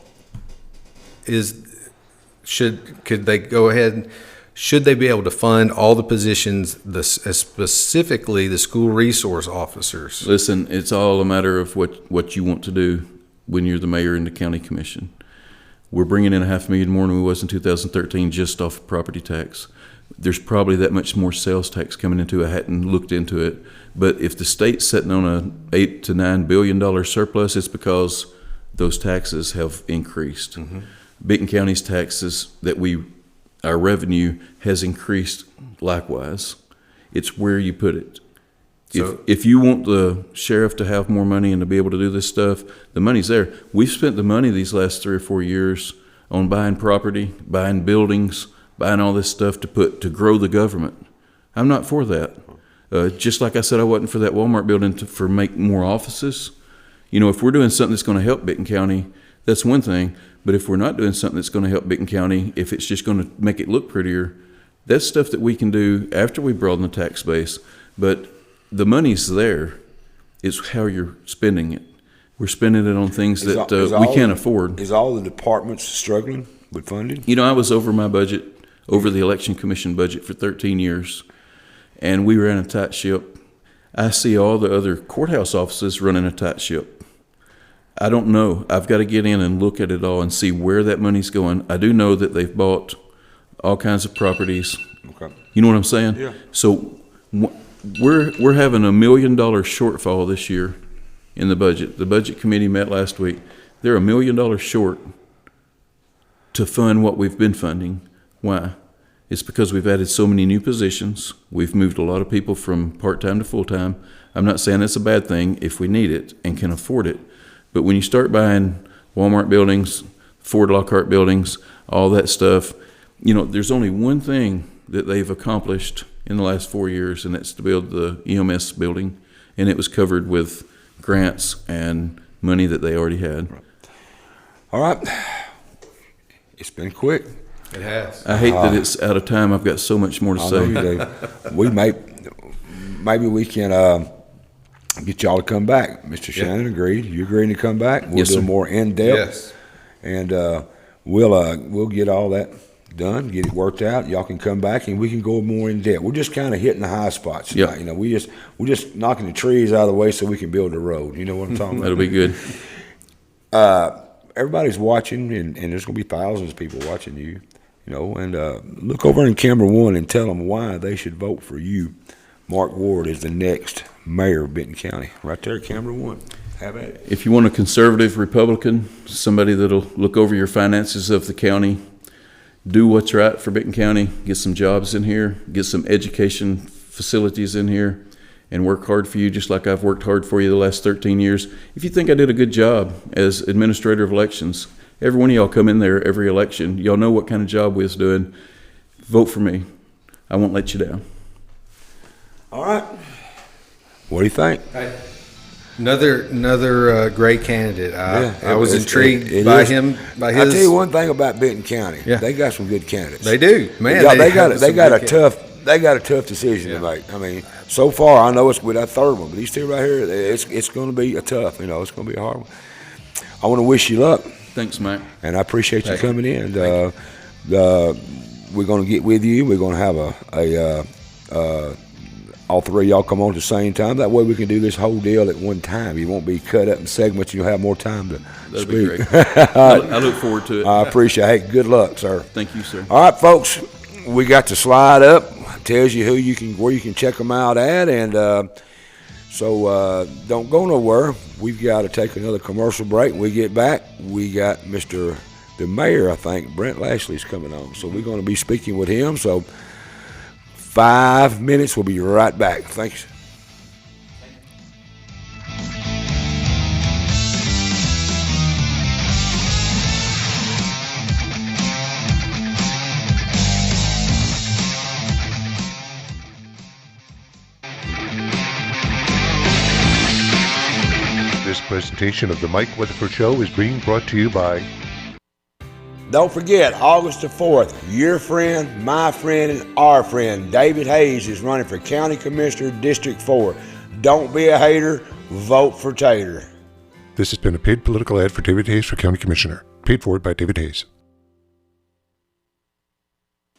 Speaker 3: could they go ahead? Should they be able to fund all the positions, specifically the school resource officers?
Speaker 8: listen, it's all a matter of what you want to do when you're the mayor and the county commission. We're bringing in $500,000 more than we was in 2013 just off of property tax. There's probably that much more sales tax coming into it. I hadn't looked into it. But if the state's sitting on a $8 to $9 billion surplus, it's because those taxes have increased. Benton County's taxes our revenue has increased likewise. It's where you put it.
Speaker 3: So-
Speaker 8: If you want the sheriff to have more money and to be able to do this stuff, the money's there. We've spent the money these last 3 or 4 years on buying property, buying buildings, buying all this stuff to grow the government. I'm not for that. Just like I said, I wasn't for that Walmart building for make more offices. If we're doing something that's going to help Benton County, that's one thing. But if we're not doing something that's going to help Benton County, if it's just going to make it look prettier, that's stuff that we can do after we broaden the tax base. But the money's there. It's how you're spending it. We're spending it on things that we can't afford.
Speaker 2: Is all the departments struggling with funding?
Speaker 8: I was over my budget, over the election commission budget for 13 years, and we ran a tight ship. I see all the other courthouse offices running a tight ship. I don't know. I've got to get in and look at it all and see where that money's going. I do know that they've bought all kinds of properties.
Speaker 2: Okay.
Speaker 8: You know what I'm saying?
Speaker 2: Yeah.
Speaker 8: So we're having $1 million shortfall this year in the budget. The budget committee met last week. They're $1 million short to fund what we've been funding. Why? It's because we've added so many new positions. We've moved a lot of people from part-time to full-time. I'm not saying it's a bad thing if we need it and can afford it. But when you start buying Walmart buildings, Ford Lockhart buildings, all that stuff, there's only one thing that they've accomplished in the last 4 years, and that's to build the EMS building. And it was covered with grants and money that they already had.
Speaker 2: All right. It's been quick.
Speaker 3: It has.
Speaker 8: I hate that it's out of time. I've got so much more to
Speaker 2: I
Speaker 8: say.
Speaker 2: know you do. Maybe we can get y'all to come back. Mr. Shannon agreed. You agreeing to come back? We'll
Speaker 8: Yes,
Speaker 2: do
Speaker 8: sir.
Speaker 2: more in depth.
Speaker 3: Yes.
Speaker 2: And we'll get all that done, get it worked out. Y'all can come back and we can go more in depth. We're just kind of hitting the high spots tonight.
Speaker 8: Yep.
Speaker 2: We're just knocking the trees out of the way so we can build a road. You know what I'm talking
Speaker 8: That'll
Speaker 2: about?
Speaker 8: be good.
Speaker 2: Everybody's watching, and there's going to be thousands of people watching you. And look over in camera one and tell them why they should vote for you. Mark Ward is the next mayor of Benton County. Right there, camera one. Have at it.
Speaker 8: If you want a conservative Republican, somebody that'll look over your finances of the county, do what's right for Benton County, get some jobs in here, get some education facilities in here, and work hard for you just like I've worked hard for you the last 13 years. If you think I did a good job as administrator of elections, every one of y'all come in there every election. Y'all know what kind of job we was doing. Vote for me. I won't let you down.
Speaker 2: All right. What do you think?
Speaker 3: Another great candidate. I was intrigued
Speaker 2: it
Speaker 3: by
Speaker 2: is.
Speaker 3: him. By
Speaker 2: I'll
Speaker 3: his.
Speaker 2: tell you one thing about Benton County.
Speaker 3: Yeah.
Speaker 2: They got some good candidates.
Speaker 3: They do, man.
Speaker 2: They got
Speaker 3: have some
Speaker 2: a
Speaker 3: good
Speaker 2: tough. They got a tough decision to make. I mean, so far I know it's with that third one, but these two right here, it's going to be a tough. It's going to be a hard one. I want to wish you luck.
Speaker 8: Thanks, Mike.
Speaker 2: And I appreciate you
Speaker 8: Thank you.
Speaker 2: coming in. We're going to get with you. We're going to have all three of y'all come on at the same time. That way we can do this whole deal at one time. You won't be cut up in segments. You'll have more time to
Speaker 8: That'd
Speaker 2: speak.
Speaker 8: be great. I look forward to it.
Speaker 2: I appreciate it. Hey, good luck, sir.
Speaker 8: Thank you, sir.
Speaker 2: All right, folks, we got the slide up. Tells you where you can check them out at. And so don't go nowhere. We've got to take another commercial break. When we get back, we got the mayor, I think, Brent Lashley, is coming on. So we're going to be speaking with him. So 5 minutes. We'll be right back. Thanks.
Speaker 1: This presentation of the Mike Weatherford Show is being brought to you by...
Speaker 2: Don't forget, August the 4th, your friend, my friend, and our friend, David Hayes, is running for County Commissioner, District 4. Don't be a hater, vote for Tater.
Speaker 1: This has been a paid political ad for David Hayes for County Commissioner. Paid for by David Hayes.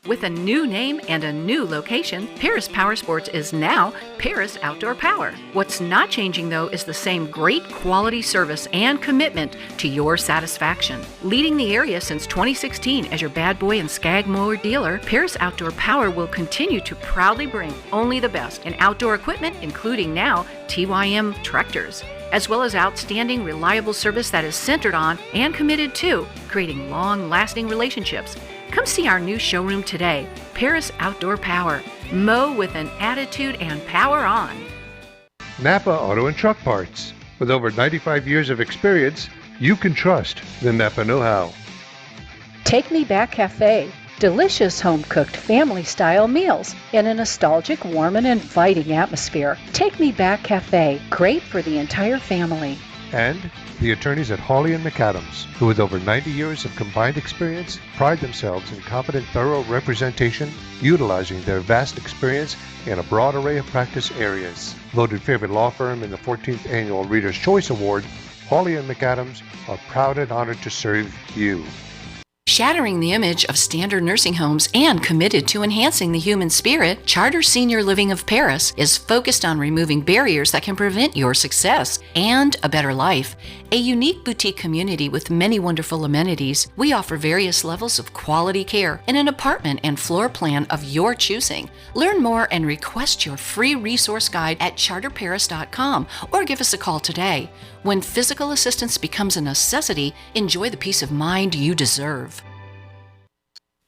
Speaker 5: With a new name and a new location, Paris Power Sports is now Paris Outdoor Power. What's not changing, though, is the same great quality service and commitment to your satisfaction. Leading the area since 2016 as your bad boy and skag mower dealer, Paris Outdoor Power will continue to proudly bring only the best in outdoor equipment, including now TYM tractors, as well as outstanding, reliable service that is centered on and committed to creating long-lasting relationships. Come see our new showroom today, Paris Outdoor Power. Mow with an attitude and power on.
Speaker 1: Napa Auto and Truck Parts. With over 95 years of experience, you can trust the Napa know-how.
Speaker 6: Take Me Back Cafe. Delicious home-cooked family-style meals in a nostalgic, warm, and inviting atmosphere. Take Me Back Cafe. Great for the entire family.
Speaker 1: And the attorneys at Hawley & McAdams, who with over 90 years of combined experience, pride themselves in competent, thorough representation, utilizing their vast experience in a broad array of practice areas. Voted favorite law firm in the 14th Annual Reader's Choice Award, Hawley & McAdams are proud and honored to serve you.
Speaker 5: Shattering the image of standard nursing homes and committed to enhancing the human spirit, Charter Senior Living of Paris is focused on removing barriers that can prevent your success and a better life. A unique boutique community with many wonderful amenities, we offer various levels of quality care in an apartment and floor plan of your choosing. Learn more and request your free resource guide at charterparis.com or give us a call today. When physical assistance becomes a necessity, enjoy the peace of mind you deserve.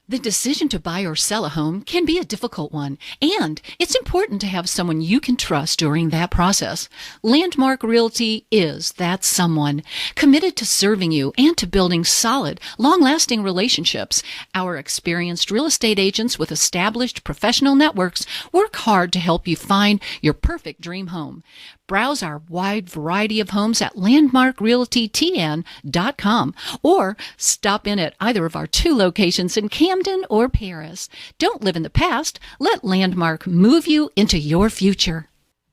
Speaker 5: The decision to buy or sell a home can be a difficult one, and it's important to have someone you can trust during that process. Landmark Realty is that someone, committed to serving you and to building solid, long-lasting relationships. Our experienced real estate agents with established professional networks work hard to help you find your perfect dream home. Browse our wide variety of homes at landmarkrealtytn.com or stop in at either of our 2 locations in Camden or Paris. Don't live in the past. Let Landmark move you into your future.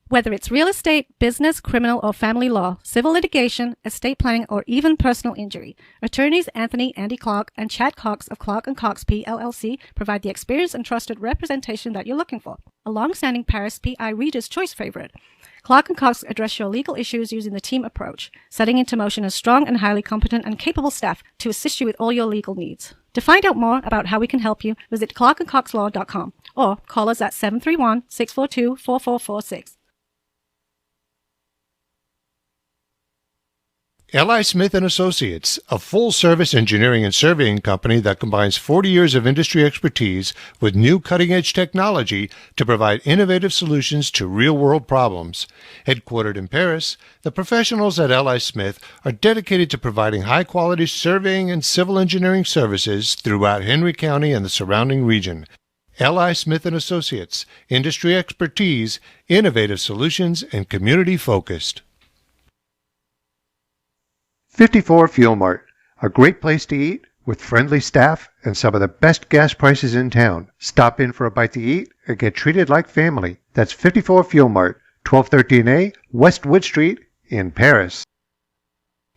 Speaker 7: Whether it's real estate, business, criminal, or family law, civil litigation, estate planning, or even personal injury, attorneys Andy Clark, and Chad Cox of Clark & Cox PLLC provide the experience and trusted representation that you're looking for. A long-standing Paris PI Reader's Choice favorite, Clark & Cox address your legal issues using the team approach, setting into motion a strong and highly competent and capable staff to assist you with all your legal needs. To find out more about how we can help you, visit clarkandcoxlaw.com or call us at 731-642-4446.
Speaker 1: L.I. Smith & Associates, a full-service engineering and surveying company that combines 40 years of industry expertise with new cutting-edge technology to provide innovative solutions to real-world problems. Headquartered in Paris, the professionals at L.I. Smith are dedicated to providing high-quality surveying and civil engineering services throughout Henry County and the surrounding region. L.I. Smith & Associates, industry expertise, innovative solutions, and community-focused. 54 Fuel Mart, a great place to eat with friendly staff and some of the best gas prices in town. Stop in for a bite to eat or get treated like family. That's 54 Fuel Mart, 1213A West Wood Street in Paris.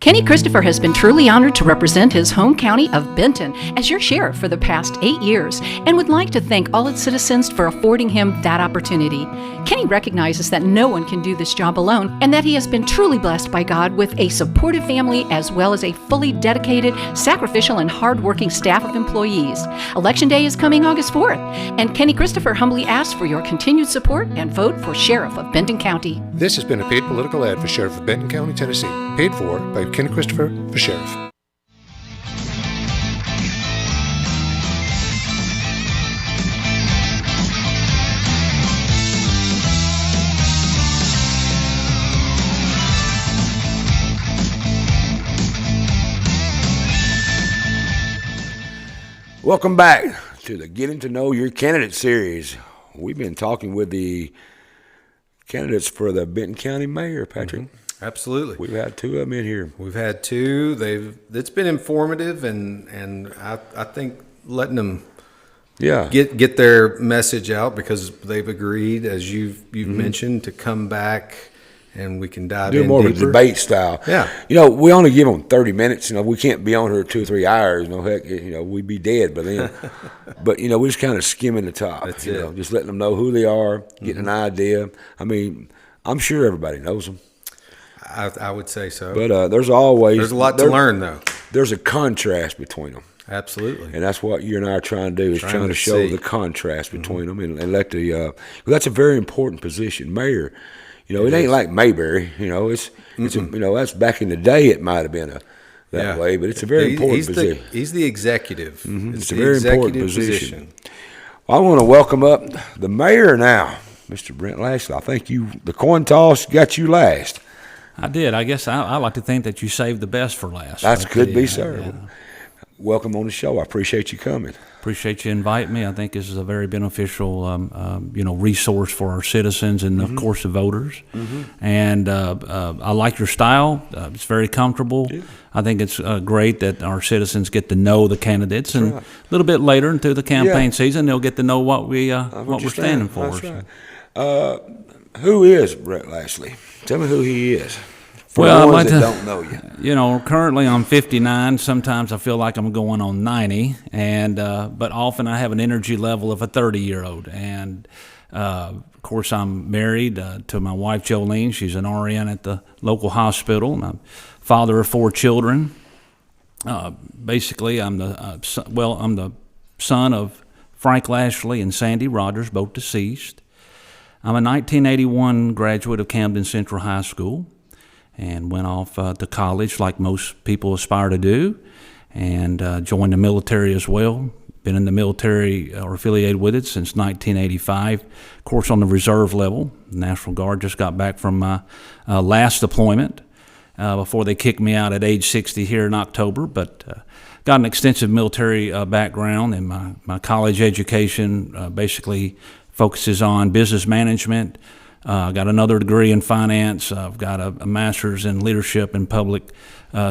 Speaker 5: Kenny Christopher has been truly honored to represent his home county of Benton as your sheriff for the past 8 years and would like to thank all its citizens for affording him that opportunity. Kenny recognizes that no one can do this job alone and that he has been truly blessed by God with a supportive family as well as a fully dedicated, sacrificial, and hardworking staff of employees. Election Day is coming August 4th, and Kenny Christopher humbly asks for your continued support and vote for Sheriff of Benton County.
Speaker 1: This has been a paid political ad for Sheriff of Benton County, Tennessee, paid for by Ken Christopher for Sheriff.
Speaker 2: Welcome back to the Getting to Know Your Candidate series. We've been talking with the candidates for the Benton County Mayor, Patrick.
Speaker 3: Mm-hmm. Absolutely.
Speaker 2: We've had 2 of them in here.
Speaker 3: We've had 2. It's been informative, and I think letting them get their message out because they've agreed, as you've mentioned, to come back and we can dive in
Speaker 2: more
Speaker 3: deeper.
Speaker 2: Of a debate style.
Speaker 3: Yeah.
Speaker 2: We only give them 30 minutes. We can't be on here 2 or 3 hours. Heck, we'd be dead by then. But, we're just kind of skimming the top.
Speaker 3: That's it.
Speaker 2: Just letting them know who they are, getting an idea. I'm sure everybody knows them.
Speaker 3: I would say so.
Speaker 2: But there's a lot
Speaker 3: to learn, though.
Speaker 2: There's a contrast between them.
Speaker 3: Absolutely.
Speaker 2: And that's what you and I are trying to do, is trying to show the contrast between them and let well, that's a very important position. Mayor, it ain't like Mayberry. It's that's back in the day it might have been that way, but it's a very important position.
Speaker 3: He's the executive.
Speaker 2: Mm-hmm. It's a very important position. Well, I want to welcome up the mayor now, Mr. Brent Lashley. I think the coin toss got you last.
Speaker 9: I did. I guess I like to think that you saved the best for last.
Speaker 2: That could be, sir. Yeah. Welcome on the show. I appreciate you coming.
Speaker 9: Appreciate you inviting me. I think this is a very beneficial, resource for our citizens and, of course, the voters. Mm-hmm. And I like your style. It's very comfortable. Yeah. I think it's great that our citizens get to know the candidates, and a little bit later into the campaign season, they'll get to know what we're standing for.
Speaker 2: That's right. Who is Brent Lashley? Tell me who he is. For
Speaker 9: Well,
Speaker 2: the
Speaker 9: I'd
Speaker 2: ones
Speaker 9: like
Speaker 2: that
Speaker 9: to-
Speaker 2: don't know you.
Speaker 9: You know, currently I'm 59. Sometimes I feel like I'm going on 90, and but often I have an energy level of a 30-year-old. And of course, I'm married to my wife Jolene. She's an RN at the local hospital, and I'm father of 4 children. Basically, I'm the I'm the son of Frank Lashley and Sandy Rogers, both deceased. I'm a 1981 graduate of Camden Central High School, and went off to college like most people aspire to do, and joined the military as well. Been in the military or affiliated with it since 1985. Of course, on the reserve level. National Guard. Just got back from my last deployment before they kicked me out at age 60 here in October. But got an extensive military background, and my college education basically focuses on business management. I got another degree in finance. I've got a master's in leadership and public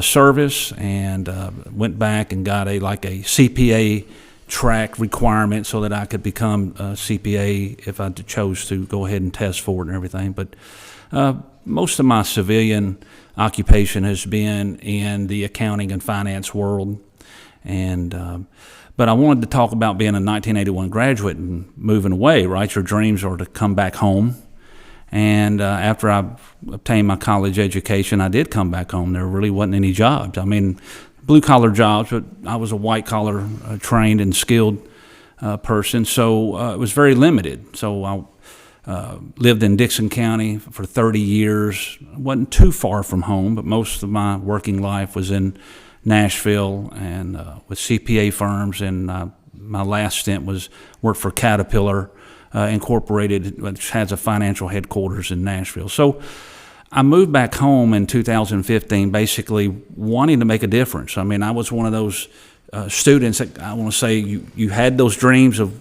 Speaker 9: service, and went back and got a CPA track requirement so that I could become a CPA if I chose to go ahead and test for it and everything. But most of my civilian occupation has been in the accounting and finance world, and but I wanted to talk about being a 1981 graduate and moving away. Right, your dreams are to come back home. And after I obtained my college education, I did come back home. There really wasn't any jobs. I mean, blue-collar jobs, but I was a white-collar trained and skilled person, so it was very limited. So I lived in Dixon County for 30 years. Wasn't too far from home, but most of my working life was in Nashville and with CPA firms, and my last stint was worked for Caterpillar Incorporated, which has a financial headquarters in Nashville. So I moved back home in 2015, basically wanting to make a difference. I mean, I was one of those students that I want to say you had those dreams of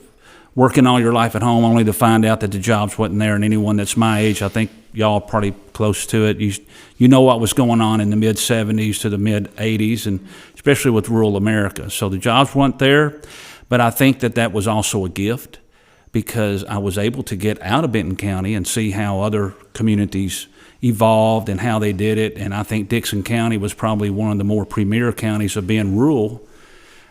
Speaker 9: working all your life at home only to find out that the jobs wasn't there. And anyone that's my age, I think y'all are probably close to it. You know what was going on in the mid-'70s to the mid-'80s, and especially with rural America. So the jobs weren't there, but I think that was also a gift, because I was able to get out of Benton County and see how other communities evolved and how they did it. And I think Dixon County was probably one of the more premier counties of being rural,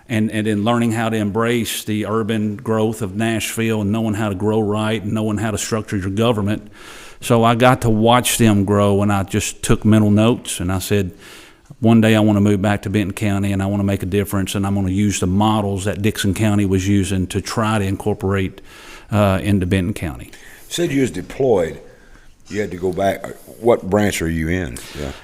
Speaker 9: and in learning how to embrace the urban growth of Nashville and knowing how to grow right and knowing how to structure your government. So I got to watch them grow, and I just took mental notes, and I said, one day I want to move back to Benton County and I want to make a difference, and I'm going to use the models that Dixon County was using to try to incorporate into Benton County.
Speaker 2: You said you was deployed. You had to go back. What branch are you in?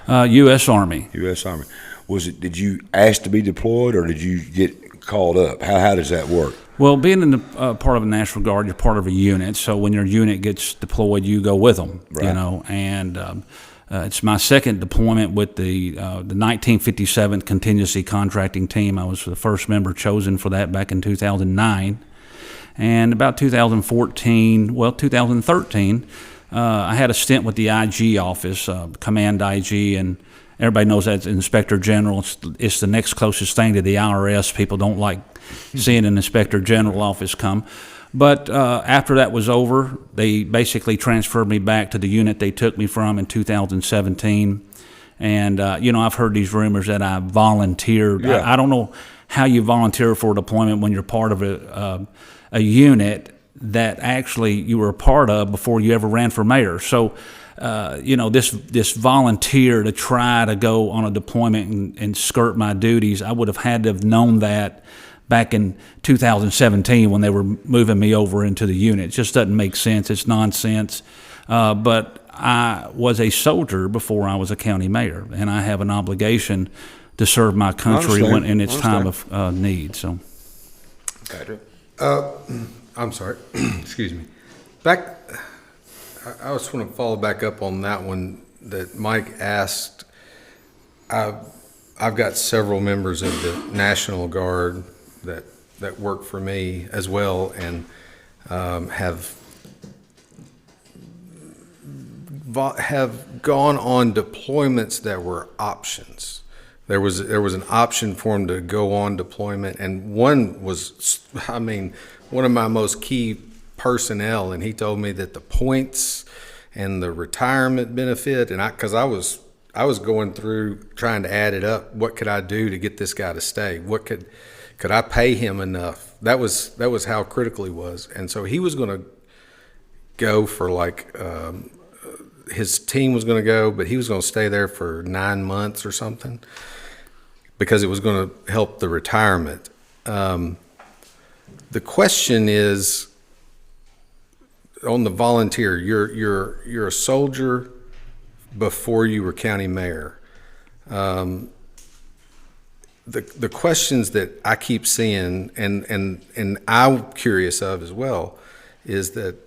Speaker 2: Yeah.
Speaker 9: U.S. Army.
Speaker 2: U.S. Army. Did you ask to be deployed, or did you get called up? How does that work?
Speaker 9: Well, being in the part of the National Guard, you're part of a unit. So when your unit gets deployed, you go with them.
Speaker 2: Right.
Speaker 9: You know, and it's my second deployment with the 1957th Contingency Contracting Team. I was the first member chosen for that back in 2009. And about 2013, I had a stint with the IG office, Command IG, and everybody knows that's Inspector General. It's the next closest thing to the IRS. People don't like seeing an Inspector General office come. But after that was over, they basically transferred me back to the unit they took me from in 2017. And, I've heard these rumors that I volunteered.
Speaker 2: Yeah.
Speaker 9: I don't know how you volunteer for a deployment when you're part of a unit that actually you were a part of before you ever ran for mayor. So, this volunteer to try to go on a deployment and skirt my duties, I would have had to have known that back in 2017 when they were moving me over into the unit. It just doesn't make sense. It's nonsense. But I was a soldier before I was a county mayor, and I have an obligation to serve my country when in its time of need. So,
Speaker 3: I'm sorry. Excuse me. I just want to follow back up on that one that Mike asked. I've got several members of the National Guard that work for me as well, and have gone on deployments that were options. There was an option for them to go on deployment, and one was, one of my most key personnel, and he told me that the points and the retirement benefit, and because I going through trying to add it up. What could I do to get this guy to stay? What could I pay him enough? That was how critical he was. And so he was going to go for his team was going to go, but he was going to stay there for 9 months or something because it was going to help the retirement. The question is, on the volunteer, you're a soldier before you were county mayor. The questions that I keep seeing and I'm curious of as well is that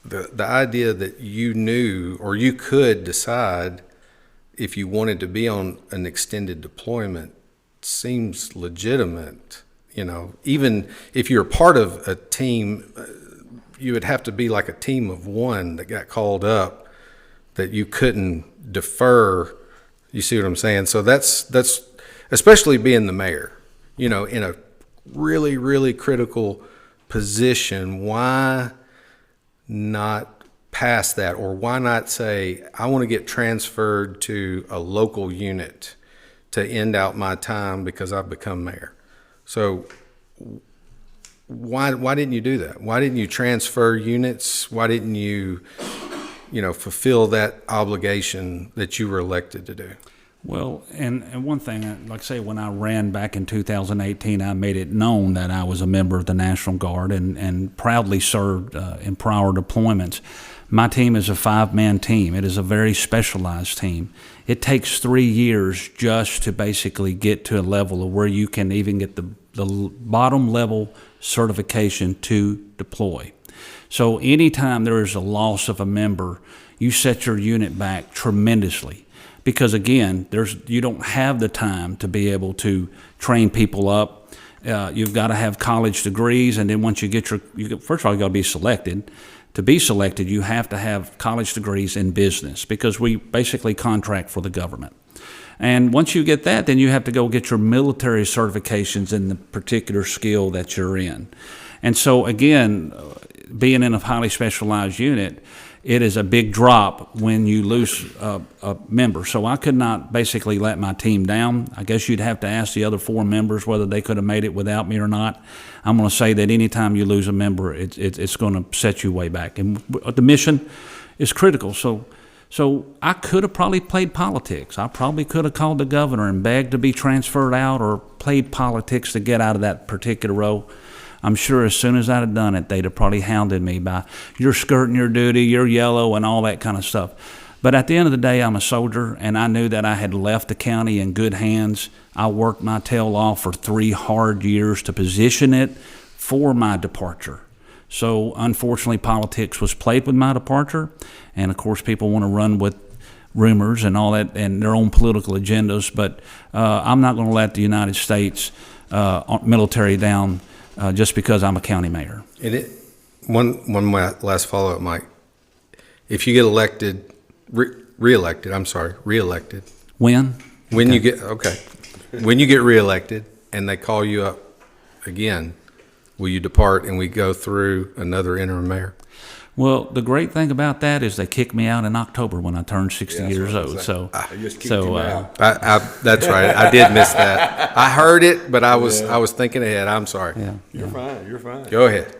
Speaker 3: the idea that you knew or you could decide if you wanted to be on an extended deployment seems legitimate. Even if you're part of a team, you would have to be like a team of one that got called up that you couldn't defer. You see what I'm saying? So that's especially being the mayor, in a really, really critical position. Why not pass that? Or why not say, I want to get transferred to a local unit to end out my time because I've become mayor? So why didn't you do that? Why didn't you transfer units? Why didn't you, fulfill that obligation that you were elected to do?
Speaker 9: Well, and one thing, like I say, when I ran back in 2018, I made it known that I was a member of the National Guard and proudly served in prior deployments. My team is a 5-man team. It is a very specialized team. It takes 3 years just to basically get to a level of where you can even get the bottom level certification to deploy. So anytime there is a loss of a member, you set your unit back tremendously. Because again, you don't have the time to be able to train people up. You've got to have college degrees, and then once you get first of all, you got to be selected. To be selected, you have to have college degrees in business because we basically contract for the government. And once you get that, then you have to go get your military certifications in the particular skill that you're in. And so again, being in a highly specialized unit, it is a big drop when you lose a member. So I could not basically let my team down. I guess you'd have to ask the other 4 members whether they could have made it without me or not. I'm going to say that anytime you lose a member, it's going to set you way back. And the mission is critical. So I could have probably played politics. I probably could have called the governor and begged to be transferred out or played politics to get out of that particular role. I'm sure as soon as I'd have done it, they'd have probably hounded me by, you're skirting your duty, you're yellow, and all that kind of stuff. But at the end of the day, I'm a soldier, and I knew that I had left the county in good hands. I worked my tail off for 3 hard years to position it for my departure. So unfortunately, politics was played with my departure, and of course, people want to run with rumors and all that and their own political agendas, but I'm not going to let the United States military down just because I'm a county mayor.
Speaker 3: One last follow-up, Mike. If you get reelected.
Speaker 9: When
Speaker 3: you get reelected and they call you up again, will you depart and we go through another interim mayor?
Speaker 9: Well, the great thing about that is they kicked me out in October when I turned 60 years old. So,
Speaker 3: that's right. I did miss that. I heard it, but I was thinking ahead. I'm sorry.
Speaker 9: Yeah,
Speaker 2: You're fine.
Speaker 3: Go ahead.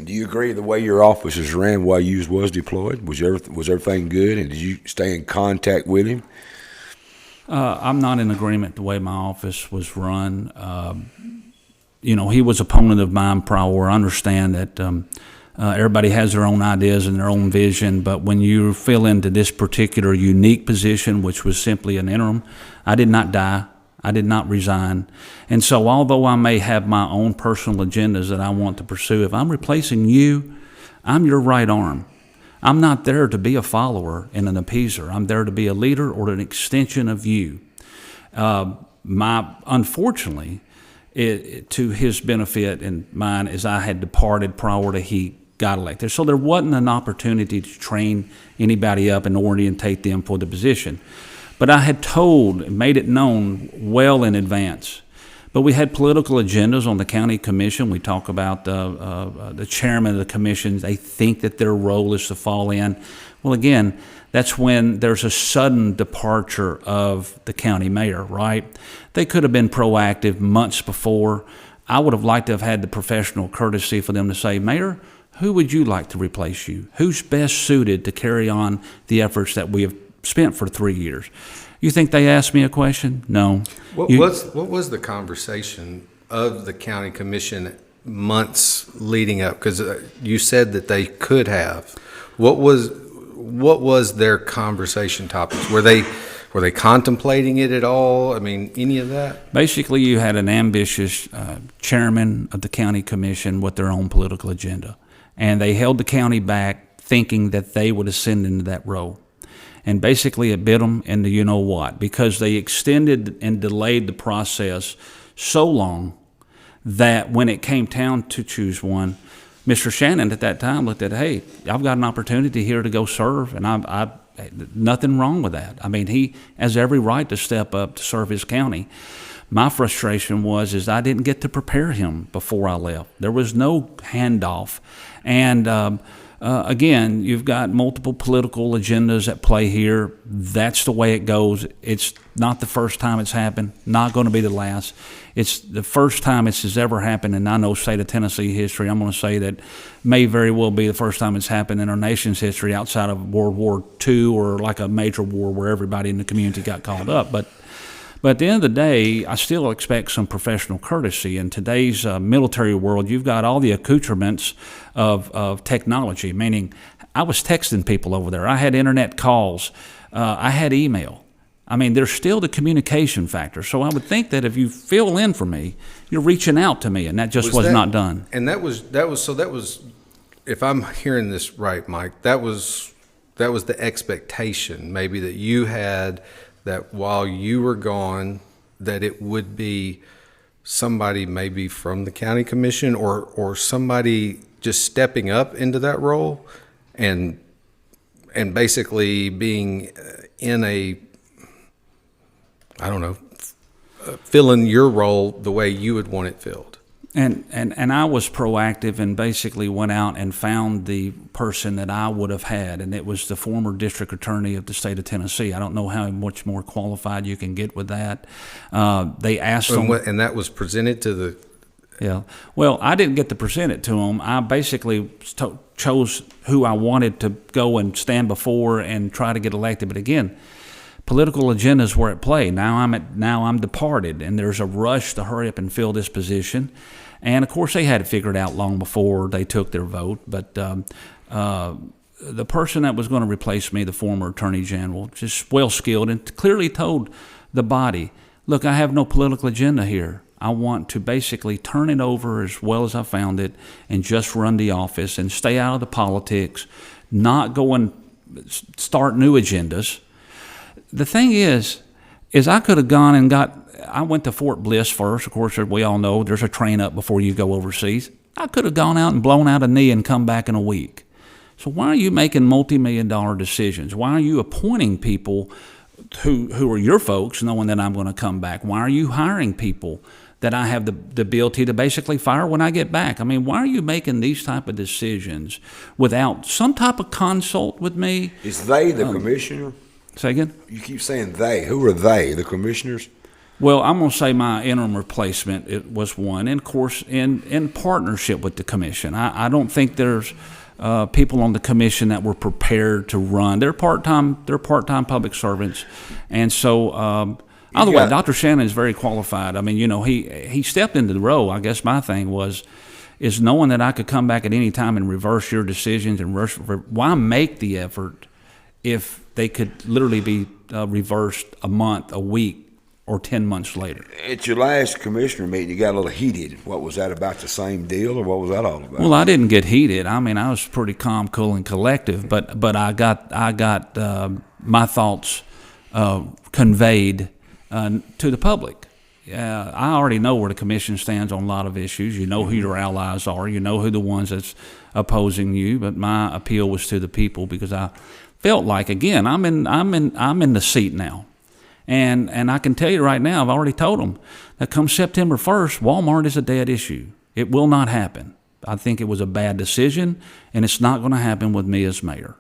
Speaker 2: Do you agree the way your office was ran while you was deployed? Was everything good, and did you stay in contact with him?
Speaker 9: I'm not in agreement the way my office was run. He was an opponent of mine prior. I understand that everybody has their own ideas and their own vision, but when you fill into this particular unique position, which was simply an interim, I did not die. I did not resign. And so although I may have my own personal agendas that I want to pursue, if I'm replacing you, I'm your right arm. I'm not there to be a follower and an appeaser. I'm there to be a leader or an extension of you. Unfortunately, to his benefit and mine, is I had departed prior to he got elected. So there wasn't an opportunity to train anybody up and orientate them for the position. But I had made it known well in advance But we had political agendas on the county commission. We talk about the chairman of the commission. They think that their role is to fall in. Well, again, that's when there's a sudden departure of the county mayor, right? They could have been proactive months before. I would have liked to have had the professional courtesy for them to say, Mayor, who would you like to replace you? Who's best suited to carry on the efforts that we have spent for 3 years? You think they asked me a question? No.
Speaker 3: What was the conversation of the county commission months leading up? Because you said that they could have. What was their conversation topics? Were they contemplating it at all? I mean, any of that?
Speaker 9: Basically, you had an ambitious chairman of the county commission with their own political agenda, and they held the county back, thinking that they would ascend into that role. And basically it bit them into you know what, because they extended and delayed the process so long that when it came down to choose one, Mr. Shannon at that time looked at, hey, I've got an opportunity here to go serve, and I nothing wrong with that. I mean, he has every right to step up to serve his county. My frustration is I didn't get to prepare him before I left. There was no handoff. And again, you've got multiple political agendas at play here. That's the way it goes. It's not the first time it's happened, not going to be the last. It's the first time this has ever happened in, I know, state of Tennessee history. I'm going to say that may very well be the first time it's happened in our nation's history outside of World War II or like a major war where everybody in the community got called up. But at the end of the day, I still expect some professional courtesy. In today's military world, you've got all the accoutrements of technology, meaning I was texting people over there. I had internet calls. I had email. I mean, there's still the communication factor. So I would think that if you fill in for me, you're reaching out to me, and that just was not done.
Speaker 3: And that was, if I'm hearing this right, Mike, that was the expectation maybe that you had, that while you were gone, that it would be somebody maybe from the county commission or somebody just stepping up into that role and basically being in a, I don't know, filling your role the way you would want it filled.
Speaker 9: And I was proactive and basically went out and found the person that I would have had, and it was the former district attorney of the state of Tennessee. I don't know how much more qualified you can get with that. They asked them,
Speaker 3: and that was presented to the.
Speaker 9: Yeah. Well, I didn't get to present it to them. I basically chose who I wanted to go and stand before and try to get elected. But again, political agendas were at play. Now I'm departed, and there's a rush to hurry up and fill this position. And of course, they had it figured out long before they took their vote. But the person that was going to replace me, the former attorney general, just well skilled, and clearly told the body, "Look, I have no political agenda here. I want to basically turn it over as well as I found it, and just run the office and stay out of the politics, not go and start new agendas." The thing is I could have gone and I went to Fort Bliss first. Of course, we all know there's a train up before you go overseas. I could have gone out and blown out a knee and come back in a week. So why are you making multi-million-dollar decisions? Why are you appointing people who are your folks, knowing that I'm going to come back? Why are you hiring people that I have the ability to basically fire when I get back? I mean, why are you making these type of decisions without some type of consult with me?
Speaker 2: Is they the commissioner?
Speaker 9: Say again?
Speaker 2: You keep saying they. Who are they? The commissioners?
Speaker 9: Well, I'm going to say my interim replacement it was one, and of course, in partnership with the commission. I don't think there's people on the commission that were prepared to run. They're part-time public servants, and so either way, Dr. Shannon is very qualified. I mean, you know, he stepped into the role. I guess my thing is knowing that I could come back at any time and reverse your decisions and why make the effort if they could literally be reversed a month, a week, or 10 months later.
Speaker 2: At your last commissioner meeting, you got a little heated. What was that about, the same deal, or what was that all about?
Speaker 9: Well, I didn't get heated. I mean, I was pretty calm, cool, and collective. But I got my thoughts conveyed to the public. I already know where the commission stands on a lot of issues. You know who your allies are. You know who the ones that's opposing you. But my appeal was to the people because I felt like, again, I'm in the seat now. And I can tell you right now, I've already told them that come September 1st, Walmart is a dead issue. It will not happen. I think it was a bad decision, and it's not going to happen with me as mayor.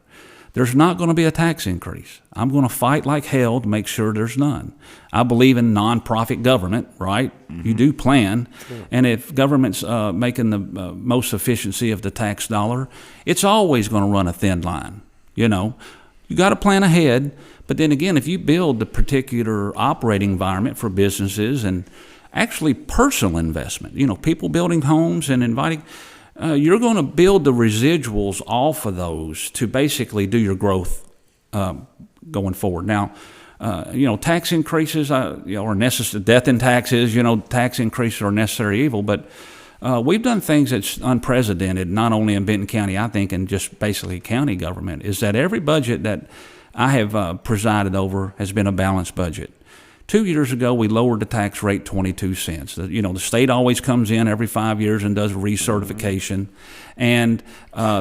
Speaker 9: There's not going to be a tax increase. I'm going to fight like hell to make sure there's none. I believe in nonprofit government, right? You do plan. Sure. And if government's making the most efficiency of the tax dollar, it's always going to run a thin line. You know, you got to plan ahead. But then again, if you build the particular operating environment for businesses and actually personal investment, you know, people building homes and inviting, you're going to build the residuals off of those to basically do your growth going forward. Now, you know, tax increases are necessary. Death in taxes, you know, tax increases are necessary evil. But we've done things that's unprecedented, not only in Benton County, I think, and just basically county government, is that every budget that I have presided over has been a balanced budget. 2 years ago, we lowered the tax rate 22 cents. You know, the state always comes in every 5 years and does recertification, and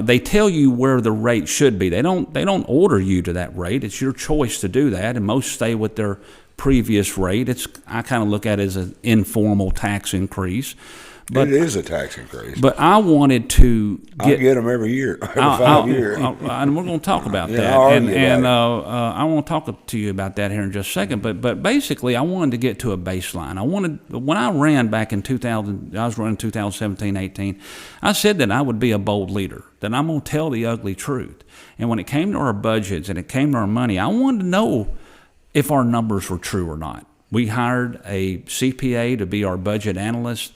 Speaker 9: they tell you where the rate should be. They don't order you to that rate. It's your choice to do that, and most stay with their previous rate. I kind of look at it as an informal tax increase. But
Speaker 2: it is a tax increase.
Speaker 9: But I wanted to
Speaker 2: I get them every year, every 5 years.
Speaker 9: And we're going to talk about that. I want to talk to you about that here in just a second. But basically, I wanted to get to a baseline. When I ran back in 2000, I was running 2017, 18, I said that I would be a bold leader, that I'm going to tell the ugly truth. And when it came to our budgets and it came to our money, I wanted to know if our numbers were true or not. We hired a CPA to be our budget analyst.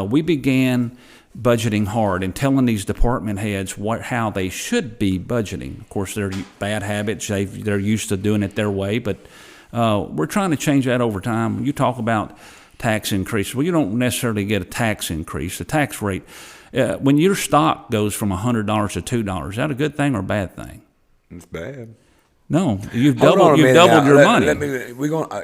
Speaker 9: We began budgeting hard and telling these department heads how they should be budgeting. Of course, they're bad habits. They're used to doing it their way, but we're trying to change that over time. You talk about tax increase. Well, you don't necessarily get a tax increase. The tax rate, when your stock goes from $100 to $2, is that a good thing or a bad thing?
Speaker 2: It's bad.
Speaker 9: No, you've doubled your money.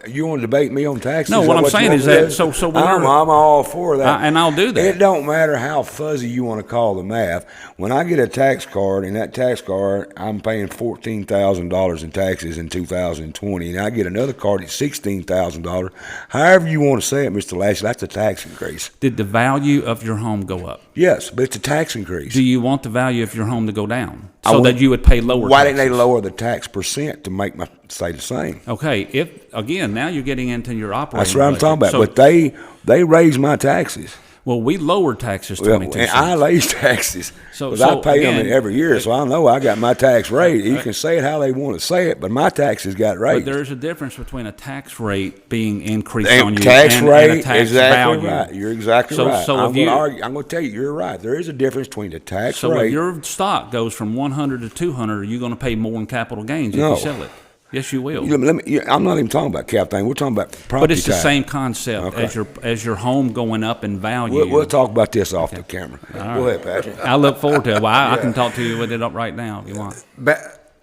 Speaker 2: You want to debate me on taxes?
Speaker 9: No, what I'm saying is that
Speaker 2: I'm all for that,
Speaker 9: and I'll do that.
Speaker 2: It don't matter how fuzzy you want to call the math. When I get a tax card, and that tax card, I'm paying $14,000 in taxes in 2020, and I get another card at $16,000. However you want to say it, Mr. Lashley, that's a tax increase.
Speaker 9: Did the value of your home go up?
Speaker 2: Yes, but it's a tax increase.
Speaker 9: Do you want the value of your home to go down so that you would pay lower?
Speaker 2: Why
Speaker 9: taxes?
Speaker 2: didn't they lower the tax percent to make my say the same?
Speaker 9: Okay, now you're getting into your operating.
Speaker 2: That's what I'm talking about.
Speaker 9: So,
Speaker 2: but they raised my taxes.
Speaker 9: Well, we lowered taxes 22 cents.
Speaker 2: I raised taxes because I pay them every year, so I know I got my tax rate. You can say it how they want to say it, but my taxes got raised.
Speaker 9: But there's a difference between a tax rate being increased on you
Speaker 2: tax
Speaker 9: and
Speaker 2: rate,
Speaker 9: a tax
Speaker 2: exactly
Speaker 9: value.
Speaker 2: Right. You're exactly right.
Speaker 9: So
Speaker 2: I'm going to tell you, you're right. There is a difference between the tax rate.
Speaker 9: So if your stock goes from 100 to 200, are you going to pay more in capital gains if you sell it? Yes, you will.
Speaker 2: I'm not even talking about cap thing. We're talking about property
Speaker 9: But it's
Speaker 2: tax.
Speaker 9: the same concept as your home going up in value.
Speaker 2: We'll talk about this off the camera. Right. Go ahead, Patrick.
Speaker 9: I look forward to it. Well, I can talk to you with it up right now if you want.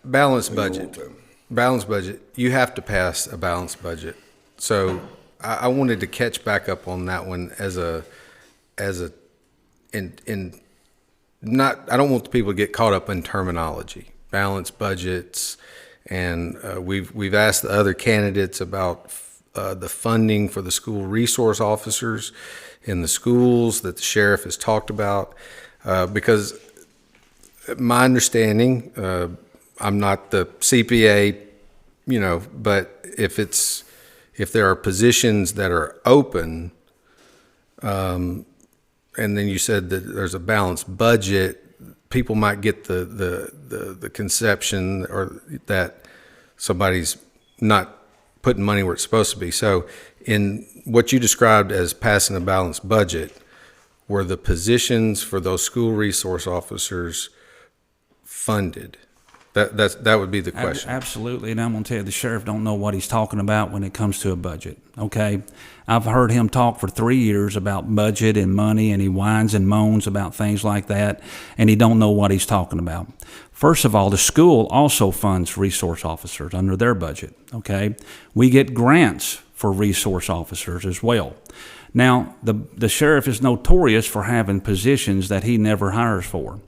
Speaker 3: Balanced budget. Balanced budget. You have to pass a balanced budget. So I wanted to catch back up on that one I don't want the people to get caught up in terminology. Balanced budgets. And we've asked the other candidates about the funding for the school resource officers in the schools that the sheriff has talked about, because my understanding, I'm not the CPA, but if there are positions that are open, and then you said that there's a balanced budget, people might get the conception or that somebody's not putting money where it's supposed to be. So in what you described as passing a balanced budget, were the positions for those school resource officers funded? That would be the question.
Speaker 9: Absolutely, and I'm going to tell you, the sheriff don't know what he's talking about when it comes to a budget, okay? I've heard him talk for 3 years about budget and money, and he whines and moans about things like that, and he don't know what he's talking about. First of all, the school also funds resource officers under their budget, okay? We get grants for resource officers as well. Now, the sheriff is notorious for having positions that he never hires for.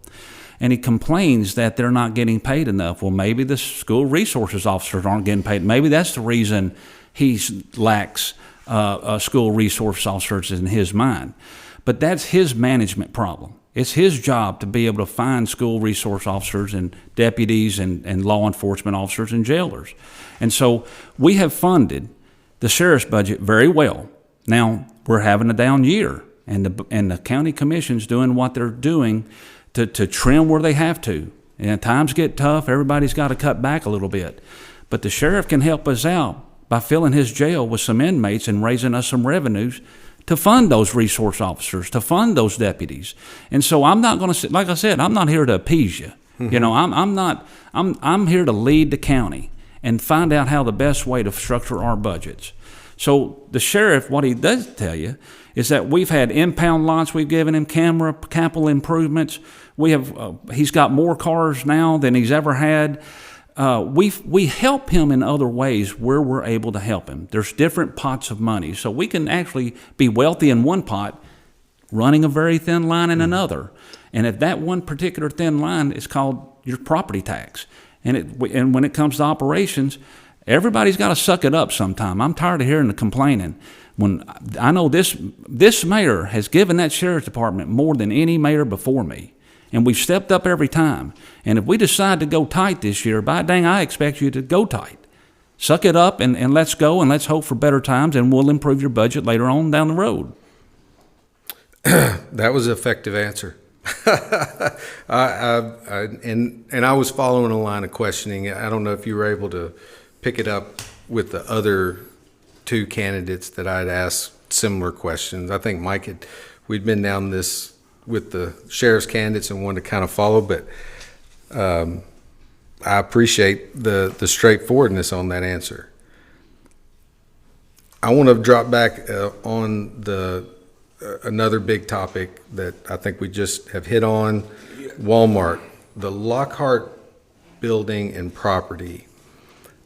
Speaker 9: And he complains that they're not getting paid enough. Well, maybe the school resources officers aren't getting paid. Maybe that's the reason he lacks school resource officers in his mind. But that's his management problem. It's his job to be able to find school resource officers and deputies and law enforcement officers and jailers. And so we have funded the sheriff's budget very well. Now, we're having a down year, and the county commission's doing what they're doing to trim where they have to. And times get tough, everybody's got to cut back a little bit. But the sheriff can help us out by filling his jail with some inmates and raising us some revenues to fund those resource officers, to fund those deputies. And so I'm not going to, like I said, I'm not here to appease you. You know, I'm here to lead the county and find out how the best way to structure our budgets. So the sheriff, what he does tell you is that we've had impound lots we've given him, capital improvements. We have, he's got more cars now than he's ever had. We help him in other ways where we're able to help him. There's different pots of money. So we can actually be wealthy in one pot, running a very thin line in another. And if that one particular thin line is called your property tax, and when it comes to operations, everybody's got to suck it up sometime. I'm tired of hearing the complaining. When I know this mayor has given that sheriff's department more than any mayor before me. And we've stepped up every time. And if we decide to go tight this year, by dang, I expect you to go tight. Suck it up and let's go, and let's hope for better times, and we'll improve your budget later on down the road.
Speaker 3: That was an effective answer. And I was following a line of questioning. I don't know if you were able to pick it up with the other two candidates that I'd asked similar questions. I think we'd been down this with the sheriff's candidates and wanted to kind of follow, but I appreciate the straightforwardness on that answer. I want to drop back on another big topic that I think we just have hit on, Walmart, the Lockhart building and property.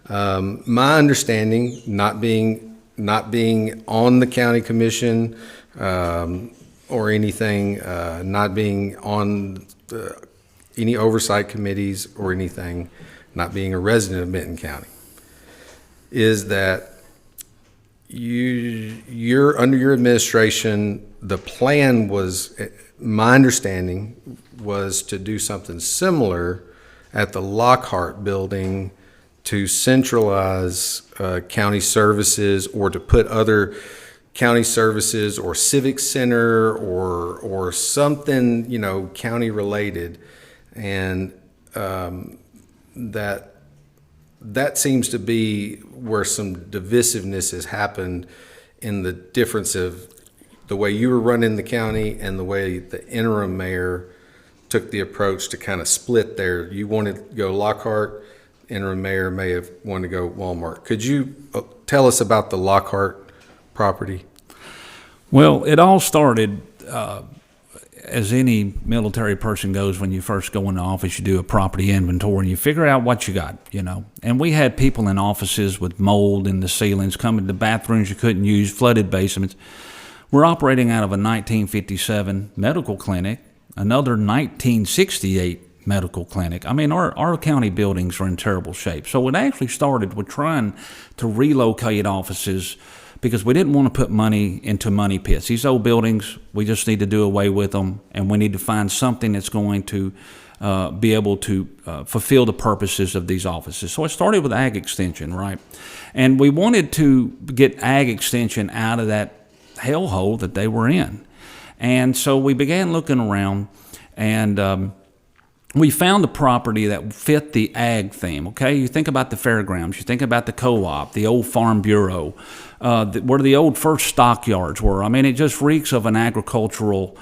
Speaker 3: My understanding, not being on the county commission, or anything, not being on any oversight committees or anything, not being a resident of Benton County, is that you're under your administration, the plan was, my understanding, was to do something similar at the Lockhart building to centralize county services, or to put other county services or civic center or something, county related. And that seems to be where some divisiveness has happened in the difference of the way you were running the county and the way the interim mayor took the approach to kind of split there. You wanted to go Lockhart, interim mayor may have wanted to go Walmart. Could you tell us about the Lockhart property?
Speaker 9: Well, it all started as any military person goes. When you first go into office, you do a property inventory and you figure out what you got, And we had people in offices with mold in the ceilings, coming to bathrooms you couldn't use, flooded basements. We're operating out of a 1957 medical clinic, another 1968 medical clinic. I mean, our county buildings are in terrible shape. So it actually started with trying to relocate offices because we didn't want to put money into money pits. These old buildings, we just need to do away with them, and we need to find something that's going to be able to fulfill the purposes of these offices. So it started with ag extension, right? And we wanted to get ag extension out of that hellhole that they were in. And so we began looking around, and we found a property that fit the ag theme, okay? You think about the fairgrounds, you think about the co-op, the old farm bureau, where the old first stockyards were. I mean, it just reeks of an agricultural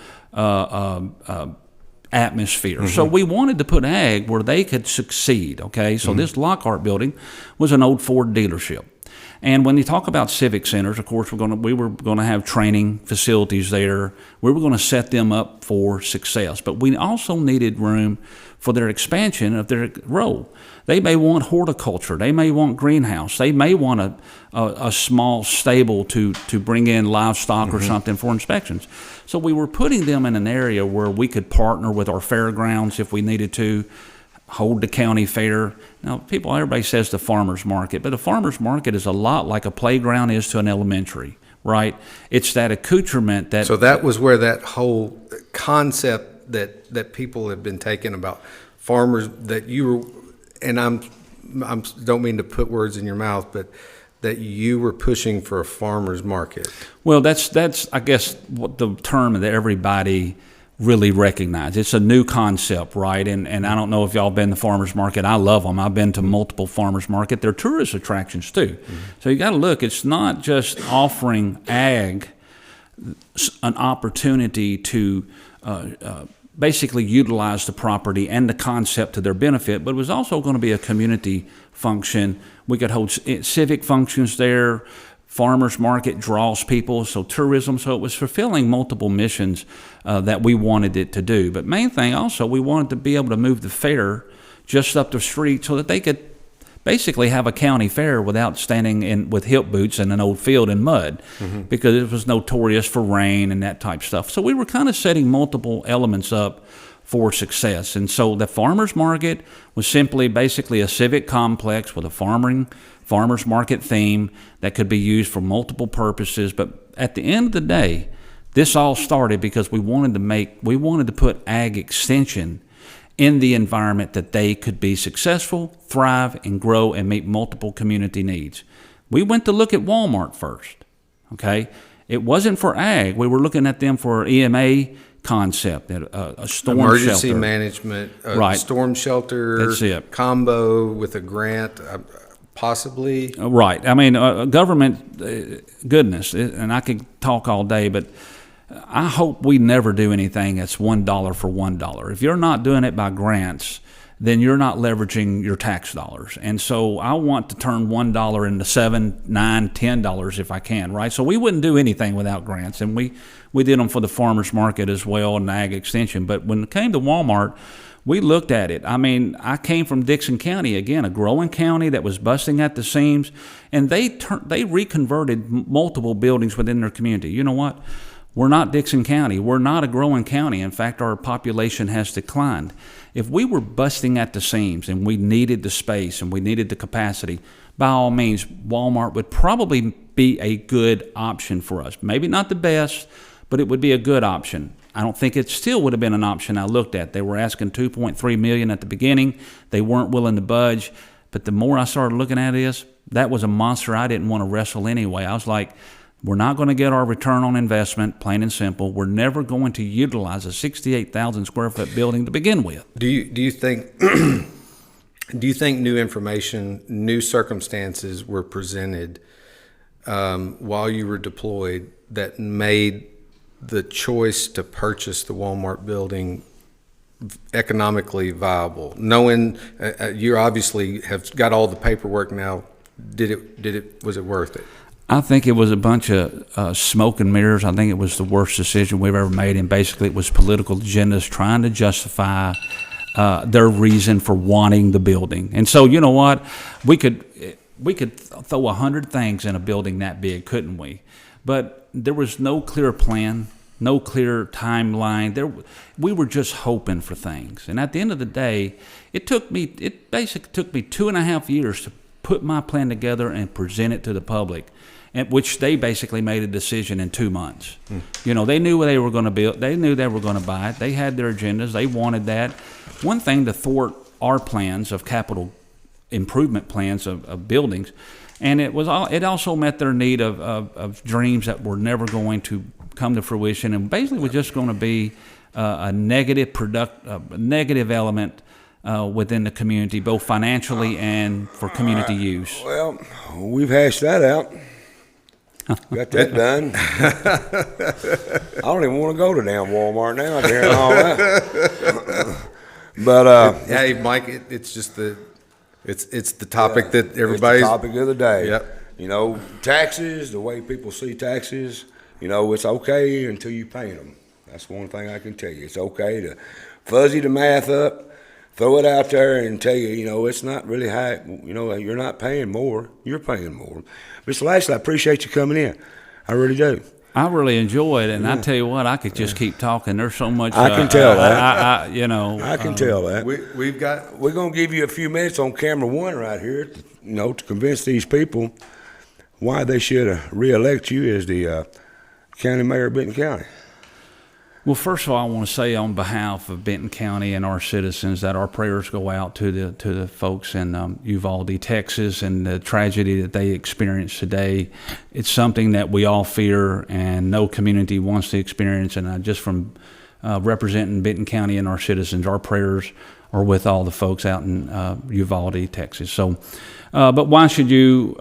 Speaker 9: atmosphere. Mm-hmm. So we wanted to put ag where they could succeed, okay? So this Lockhart building was an old Ford dealership. And when you talk about civic centers, of course, we were going to have training facilities there. We were going to set them up for success. But we also needed room for their expansion of their role. They may want horticulture. They may want greenhouse. They may want a small stable to bring in livestock or something for inspections. So we were putting them in an area where we could partner with our fairgrounds if we needed to, hold the county fair. Now, everybody says the farmer's market, but a farmer's market is a lot like a playground is to an elementary, right? It's that accoutrement that.
Speaker 3: So that was where that whole concept that people have been taking about farmers, that you were, and I'm don't mean to put words in your mouth, but that you were pushing for a farmer's market.
Speaker 9: Well, that's I guess what the term that everybody really recognize. It's a new concept, right? And I don't know if y'all been to farmers market. I love them. I've been to multiple farmers market. They're tourist attractions too. Mm-hmm. So you got to look. It's not just offering ag an opportunity to basically utilize the property and the concept to their benefit, but it was also going to be a community function. We could hold civic functions there. Farmers market draws people, so tourism. So it was fulfilling multiple missions that we wanted it to do. But main thing also, we wanted to be able to move the fair just up the street so that they could basically have a county fair without standing in with hip boots in an old field in mud, because it was notorious for rain and that type stuff. So we were kind of setting multiple elements up for success. And so the farmers market was simply basically a civic complex with a farmers market theme that could be used for multiple purposes. But at the end of the day, this all started because we wanted to put ag extension in the environment that they could be successful, thrive, and grow and meet multiple community needs. We went to look at Walmart first, okay? It wasn't for ag. We were looking at them for EMA concept, a storm
Speaker 3: emergency
Speaker 9: shelter.
Speaker 3: management,
Speaker 9: Right.
Speaker 3: storm shelter.
Speaker 9: That's it.
Speaker 3: Combo with a grant, possibly.
Speaker 9: Right. I mean, government, goodness, and I could talk all day, but I hope we never do anything that's $1 for $1. If you're not doing it by grants, then you're not leveraging your tax dollars. And so I want to turn $1 into $7, $9, $10 if I can, right? So we wouldn't do anything without grants, and we did them for the farmers market as well and ag extension. But when it came to Walmart, we looked at it. I mean, I came from Dixon County, again, a growing county that was busting at the seams, and they reconverted multiple buildings within their community. You know what? We're not Dixon County. We're not a growing county. In fact, our population has declined. If we were busting at the seams and we needed the space and we needed the capacity, by all means, Walmart would probably be a good option for us. Maybe not the best, but it would be a good option. I don't think it still would have been an option I looked at. They were asking $2.3 million at the beginning. They weren't willing to budge. But the more I started looking at this, that was a monster I didn't want to wrestle anyway. I was like, we're not going to get our return on investment, plain and simple. We're never going to utilize a 68,000 square foot building to begin with.
Speaker 3: Do you think new information, new circumstances were presented while you were deployed that made the choice to purchase the Walmart building economically viable? Knowing you obviously have got all the paperwork now, was it worth it?
Speaker 9: I think it was a bunch of smoke and mirrors. I think it was the worst decision we've ever made, and basically it was political agendas trying to justify their reason for wanting the building. And so, you know what? We could throw 100 things in a building that big, couldn't we? But there was no clear plan, no clear timeline. We were just hoping for things. And at the end of the day, it basically took me 2.5 years to put my plan together and present it to the public, which they basically made a decision in 2 months. You know, they knew what they were going to build. They knew they were going to buy it. They had their agendas. They wanted that. One thing to thwart our plans of capital improvement plans of buildings, and it also met their need of dreams that were never going to come to fruition, and basically was just going to be a negative element within the community, both financially and for community use.
Speaker 2: Well, we've hashed that out. Got that done. I don't even want to go to damn Walmart now. I'm hearing all that. But
Speaker 3: hey, Mike, it's just it's the topic that everybody's
Speaker 2: it's the topic of the day.
Speaker 3: Yep.
Speaker 2: You know, taxes, the way people see taxes. You know, it's okay until you pay them. That's one thing I can tell you. It's okay to fuzzy the math up, throw it out there and tell you, you know, it's not really high. You know, you're not paying more. You're paying more. Mr. Lashley, I appreciate you coming in. I really do.
Speaker 9: I really enjoy it, and I tell you what, I could just keep talking. There's so much.
Speaker 2: I can tell that.
Speaker 9: I
Speaker 2: can tell that.
Speaker 3: We're
Speaker 2: going to give you a few minutes on camera one right here, to convince these people why they should re-elect you as the county mayor of Benton County.
Speaker 9: Well, first of all, I want to say on behalf of Benton County and our citizens that our prayers go out to the folks in Uvalde, Texas, and the tragedy that they experienced today. It's something that we all fear and no community wants to experience. And just from representing Benton County and our citizens, our prayers are with all the folks out in Uvalde, Texas. So, but why should you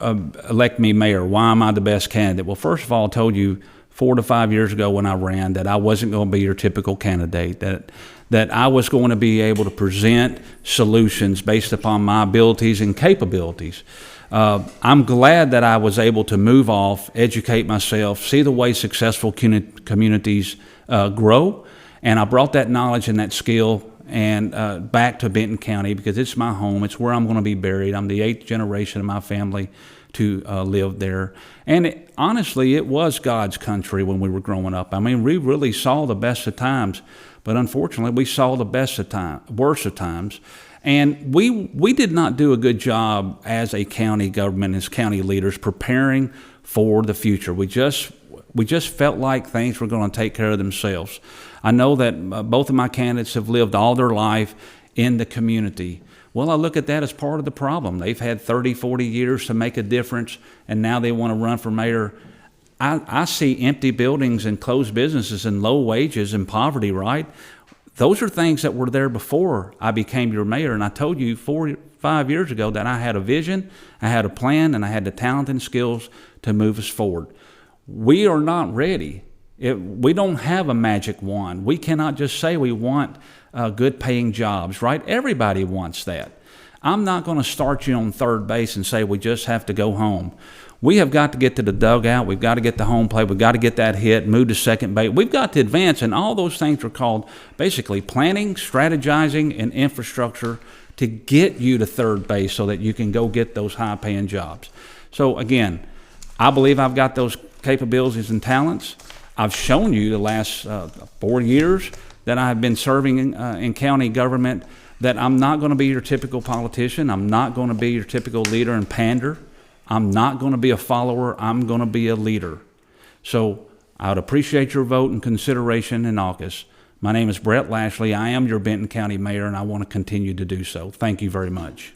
Speaker 9: elect me mayor? Why am I the best candidate? Well, first of all, I told you 4 to 5 years ago when I ran that I wasn't going to be your typical candidate, that I was going to be able to present solutions based upon my abilities and capabilities. I'm glad that I was able to move off, educate myself, see the way successful communities grow, and I brought that knowledge and that skill and back to Benton County because it's my home. It's where I'm going to be buried. I'm the 8th generation of my family to live there. And honestly, it was God's country when we were growing up. I mean, we really saw the best of times, but unfortunately, we saw the worst of times. And we did not do a good job as a county government, as county leaders, preparing for the future. We just felt like things were going to take care of themselves. I know that both of my candidates have lived all their life in the community. Well, I look at that as part of the problem. They've had 30, 40 years to make a difference, and now they want to run for mayor. I see empty buildings and closed businesses and low wages and poverty, right? Those are things that were there before I became your mayor, and I told you 4 or 5 years ago that I had a vision, I had a plan, and I had the talent and skills to move us forward. We are not ready. We don't have a magic wand. We cannot just say we want good paying jobs, right? Everybody wants that. I'm not going to start you on third base and say we just have to go home. We have got to get to the dugout. We've got to get the home plate. We've got to get that hit, move to second base. We've got to advance, and all those things are called basically planning, strategizing, and infrastructure to get you to third base so that you can go get those high-paying jobs. So again, I believe I've got those capabilities and talents. I've shown you the last 4 years that I've been serving in county government that I'm not going to be your typical politician. I'm not going to be your typical leader and pander. I'm not going to be a follower. I'm going to be a leader. So I would appreciate your vote and consideration in August. My name is Brent Lashley. I am your Benton County mayor, and I want to continue to do so. Thank you very much.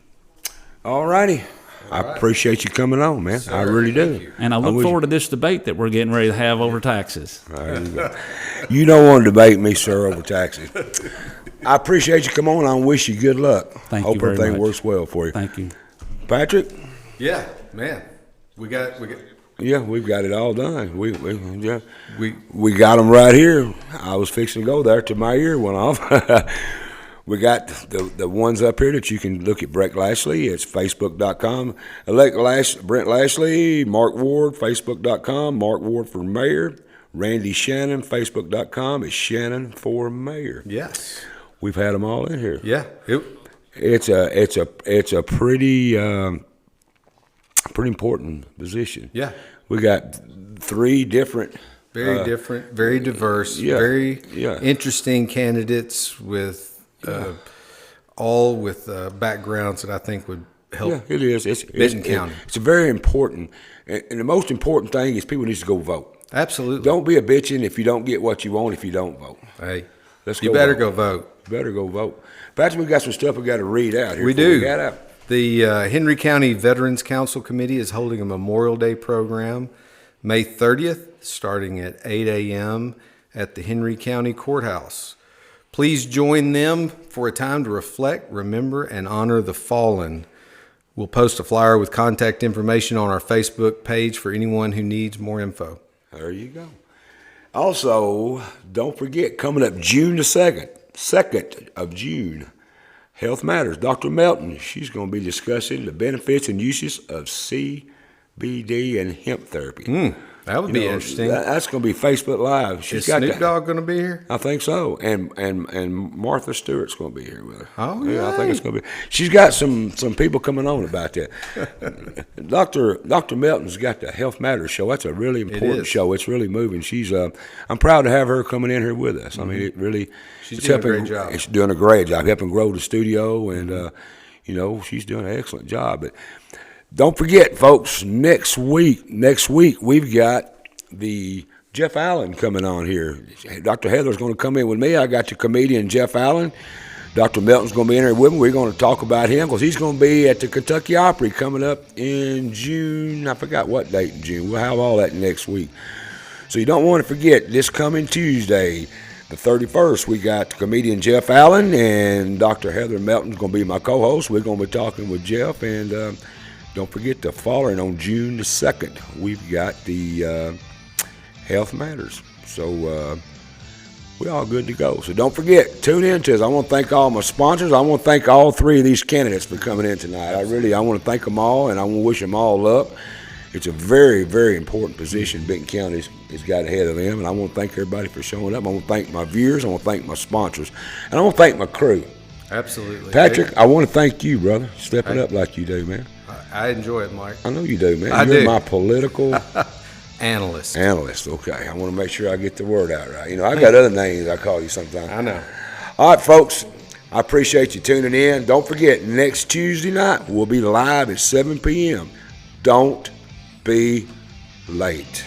Speaker 2: All righty. I appreciate you coming on, man. I really do.
Speaker 9: And I look forward to this debate that we're getting ready to have over taxes.
Speaker 2: You don't want to debate me, sir, over taxes. I appreciate you coming on. I wish you good luck.
Speaker 9: Thank you very much.
Speaker 2: Hope everything works well for you.
Speaker 9: Thank you.
Speaker 2: Patrick?
Speaker 3: Yeah, man.
Speaker 2: Yeah, we've got it all done. We got them right here. I was fixing to go there till my ear went off. We got the ones up here that you can look at Brent Lashley. It's Facebook.com. Brent Lashley, Mark Ward, Facebook.com. Mark Ward for mayor. Randy Shannon, Facebook.com. It's Shannon for mayor.
Speaker 3: Yes.
Speaker 2: We've had them all in here.
Speaker 3: Yeah.
Speaker 2: It's a pretty important position.
Speaker 3: Yeah.
Speaker 2: We got 3 different.
Speaker 3: Very different, very diverse, very interesting candidates with all with backgrounds that I think would help.
Speaker 2: Yeah, it is. It's
Speaker 3: Benton County.
Speaker 2: It's very important, and the most important thing is people need to go vote.
Speaker 3: Absolutely.
Speaker 2: Don't be a bitching if you don't get what you want if you don't vote.
Speaker 3: Hey,
Speaker 2: you
Speaker 3: better go vote.
Speaker 2: You better go vote. Patrick, we got some stuff we got to read out here.
Speaker 3: We do.
Speaker 2: We got out.
Speaker 3: The Henry County Veterans Council Committee is holding a Memorial Day program May 30th, starting at 8 a.m. at the Henry County Courthouse. Please join them for a time to reflect, remember, and honor the fallen. We'll post a flyer with contact information on our Facebook page for anyone who needs more info.
Speaker 2: There you go. Also, don't forget, coming up June the 2nd of June, Health Matters. Dr. Melton, she's going to be discussing the benefits and uses of CBD and hemp therapy.
Speaker 3: That would be interesting.
Speaker 2: That's going to be Facebook Live.
Speaker 3: Is Snoop Dogg going to be here?
Speaker 2: I think so. And Martha Stewart's going to be here with her.
Speaker 3: Oh,
Speaker 2: yeah. I think it's going to be. She's got some people coming on about that. Dr. Melton's got the Health Matters show. That's a really important show. It's really moving. She's I'm proud to have her coming in here with us. I mean, it really.
Speaker 3: She's doing a great job.
Speaker 2: She's doing a great job, helping grow the studio, and she's doing an excellent job. But don't forget, folks, next week we've got the Jeff Allen coming on here. Dr. Heather's going to come in with me. I got the comedian Jeff Allen. Dr. Melton's going to be in here with me. We're going to talk about him because he's going to be at the Kentucky Opry coming up in June. I forgot what date in June. We'll have all that next week. So you don't want to forget, this coming Tuesday, the 31st, we got the comedian Jeff Allen, and Dr. Heather Melton's going to be my co-host. We're going to be talking with Jeff, and don't forget the following on June the 2nd, we've got the Health Matters. So we're all good to go. So don't forget, tune in to us. I want to thank all my sponsors. I want to thank all three of these candidates for coming in tonight. I want to thank them all, and I want to wish them all luck. It's a very, very important position Benton County has got ahead of them, and I want to thank everybody for showing up. I want to thank my viewers. I want to thank my sponsors, and I want to thank my crew.
Speaker 3: Absolutely.
Speaker 2: Patrick, I want to thank you, brother, stepping up like you do, man.
Speaker 3: I enjoy it, Mike.
Speaker 2: I know you do, man.
Speaker 3: You're
Speaker 2: my political
Speaker 3: analyst.
Speaker 2: Okay. I want to make sure I get the word out right. I got other names I call you sometimes.
Speaker 3: I know.
Speaker 2: All right, folks. I appreciate you tuning in. Don't forget, next Tuesday night, we'll be live at 7 p.m. Don't be late.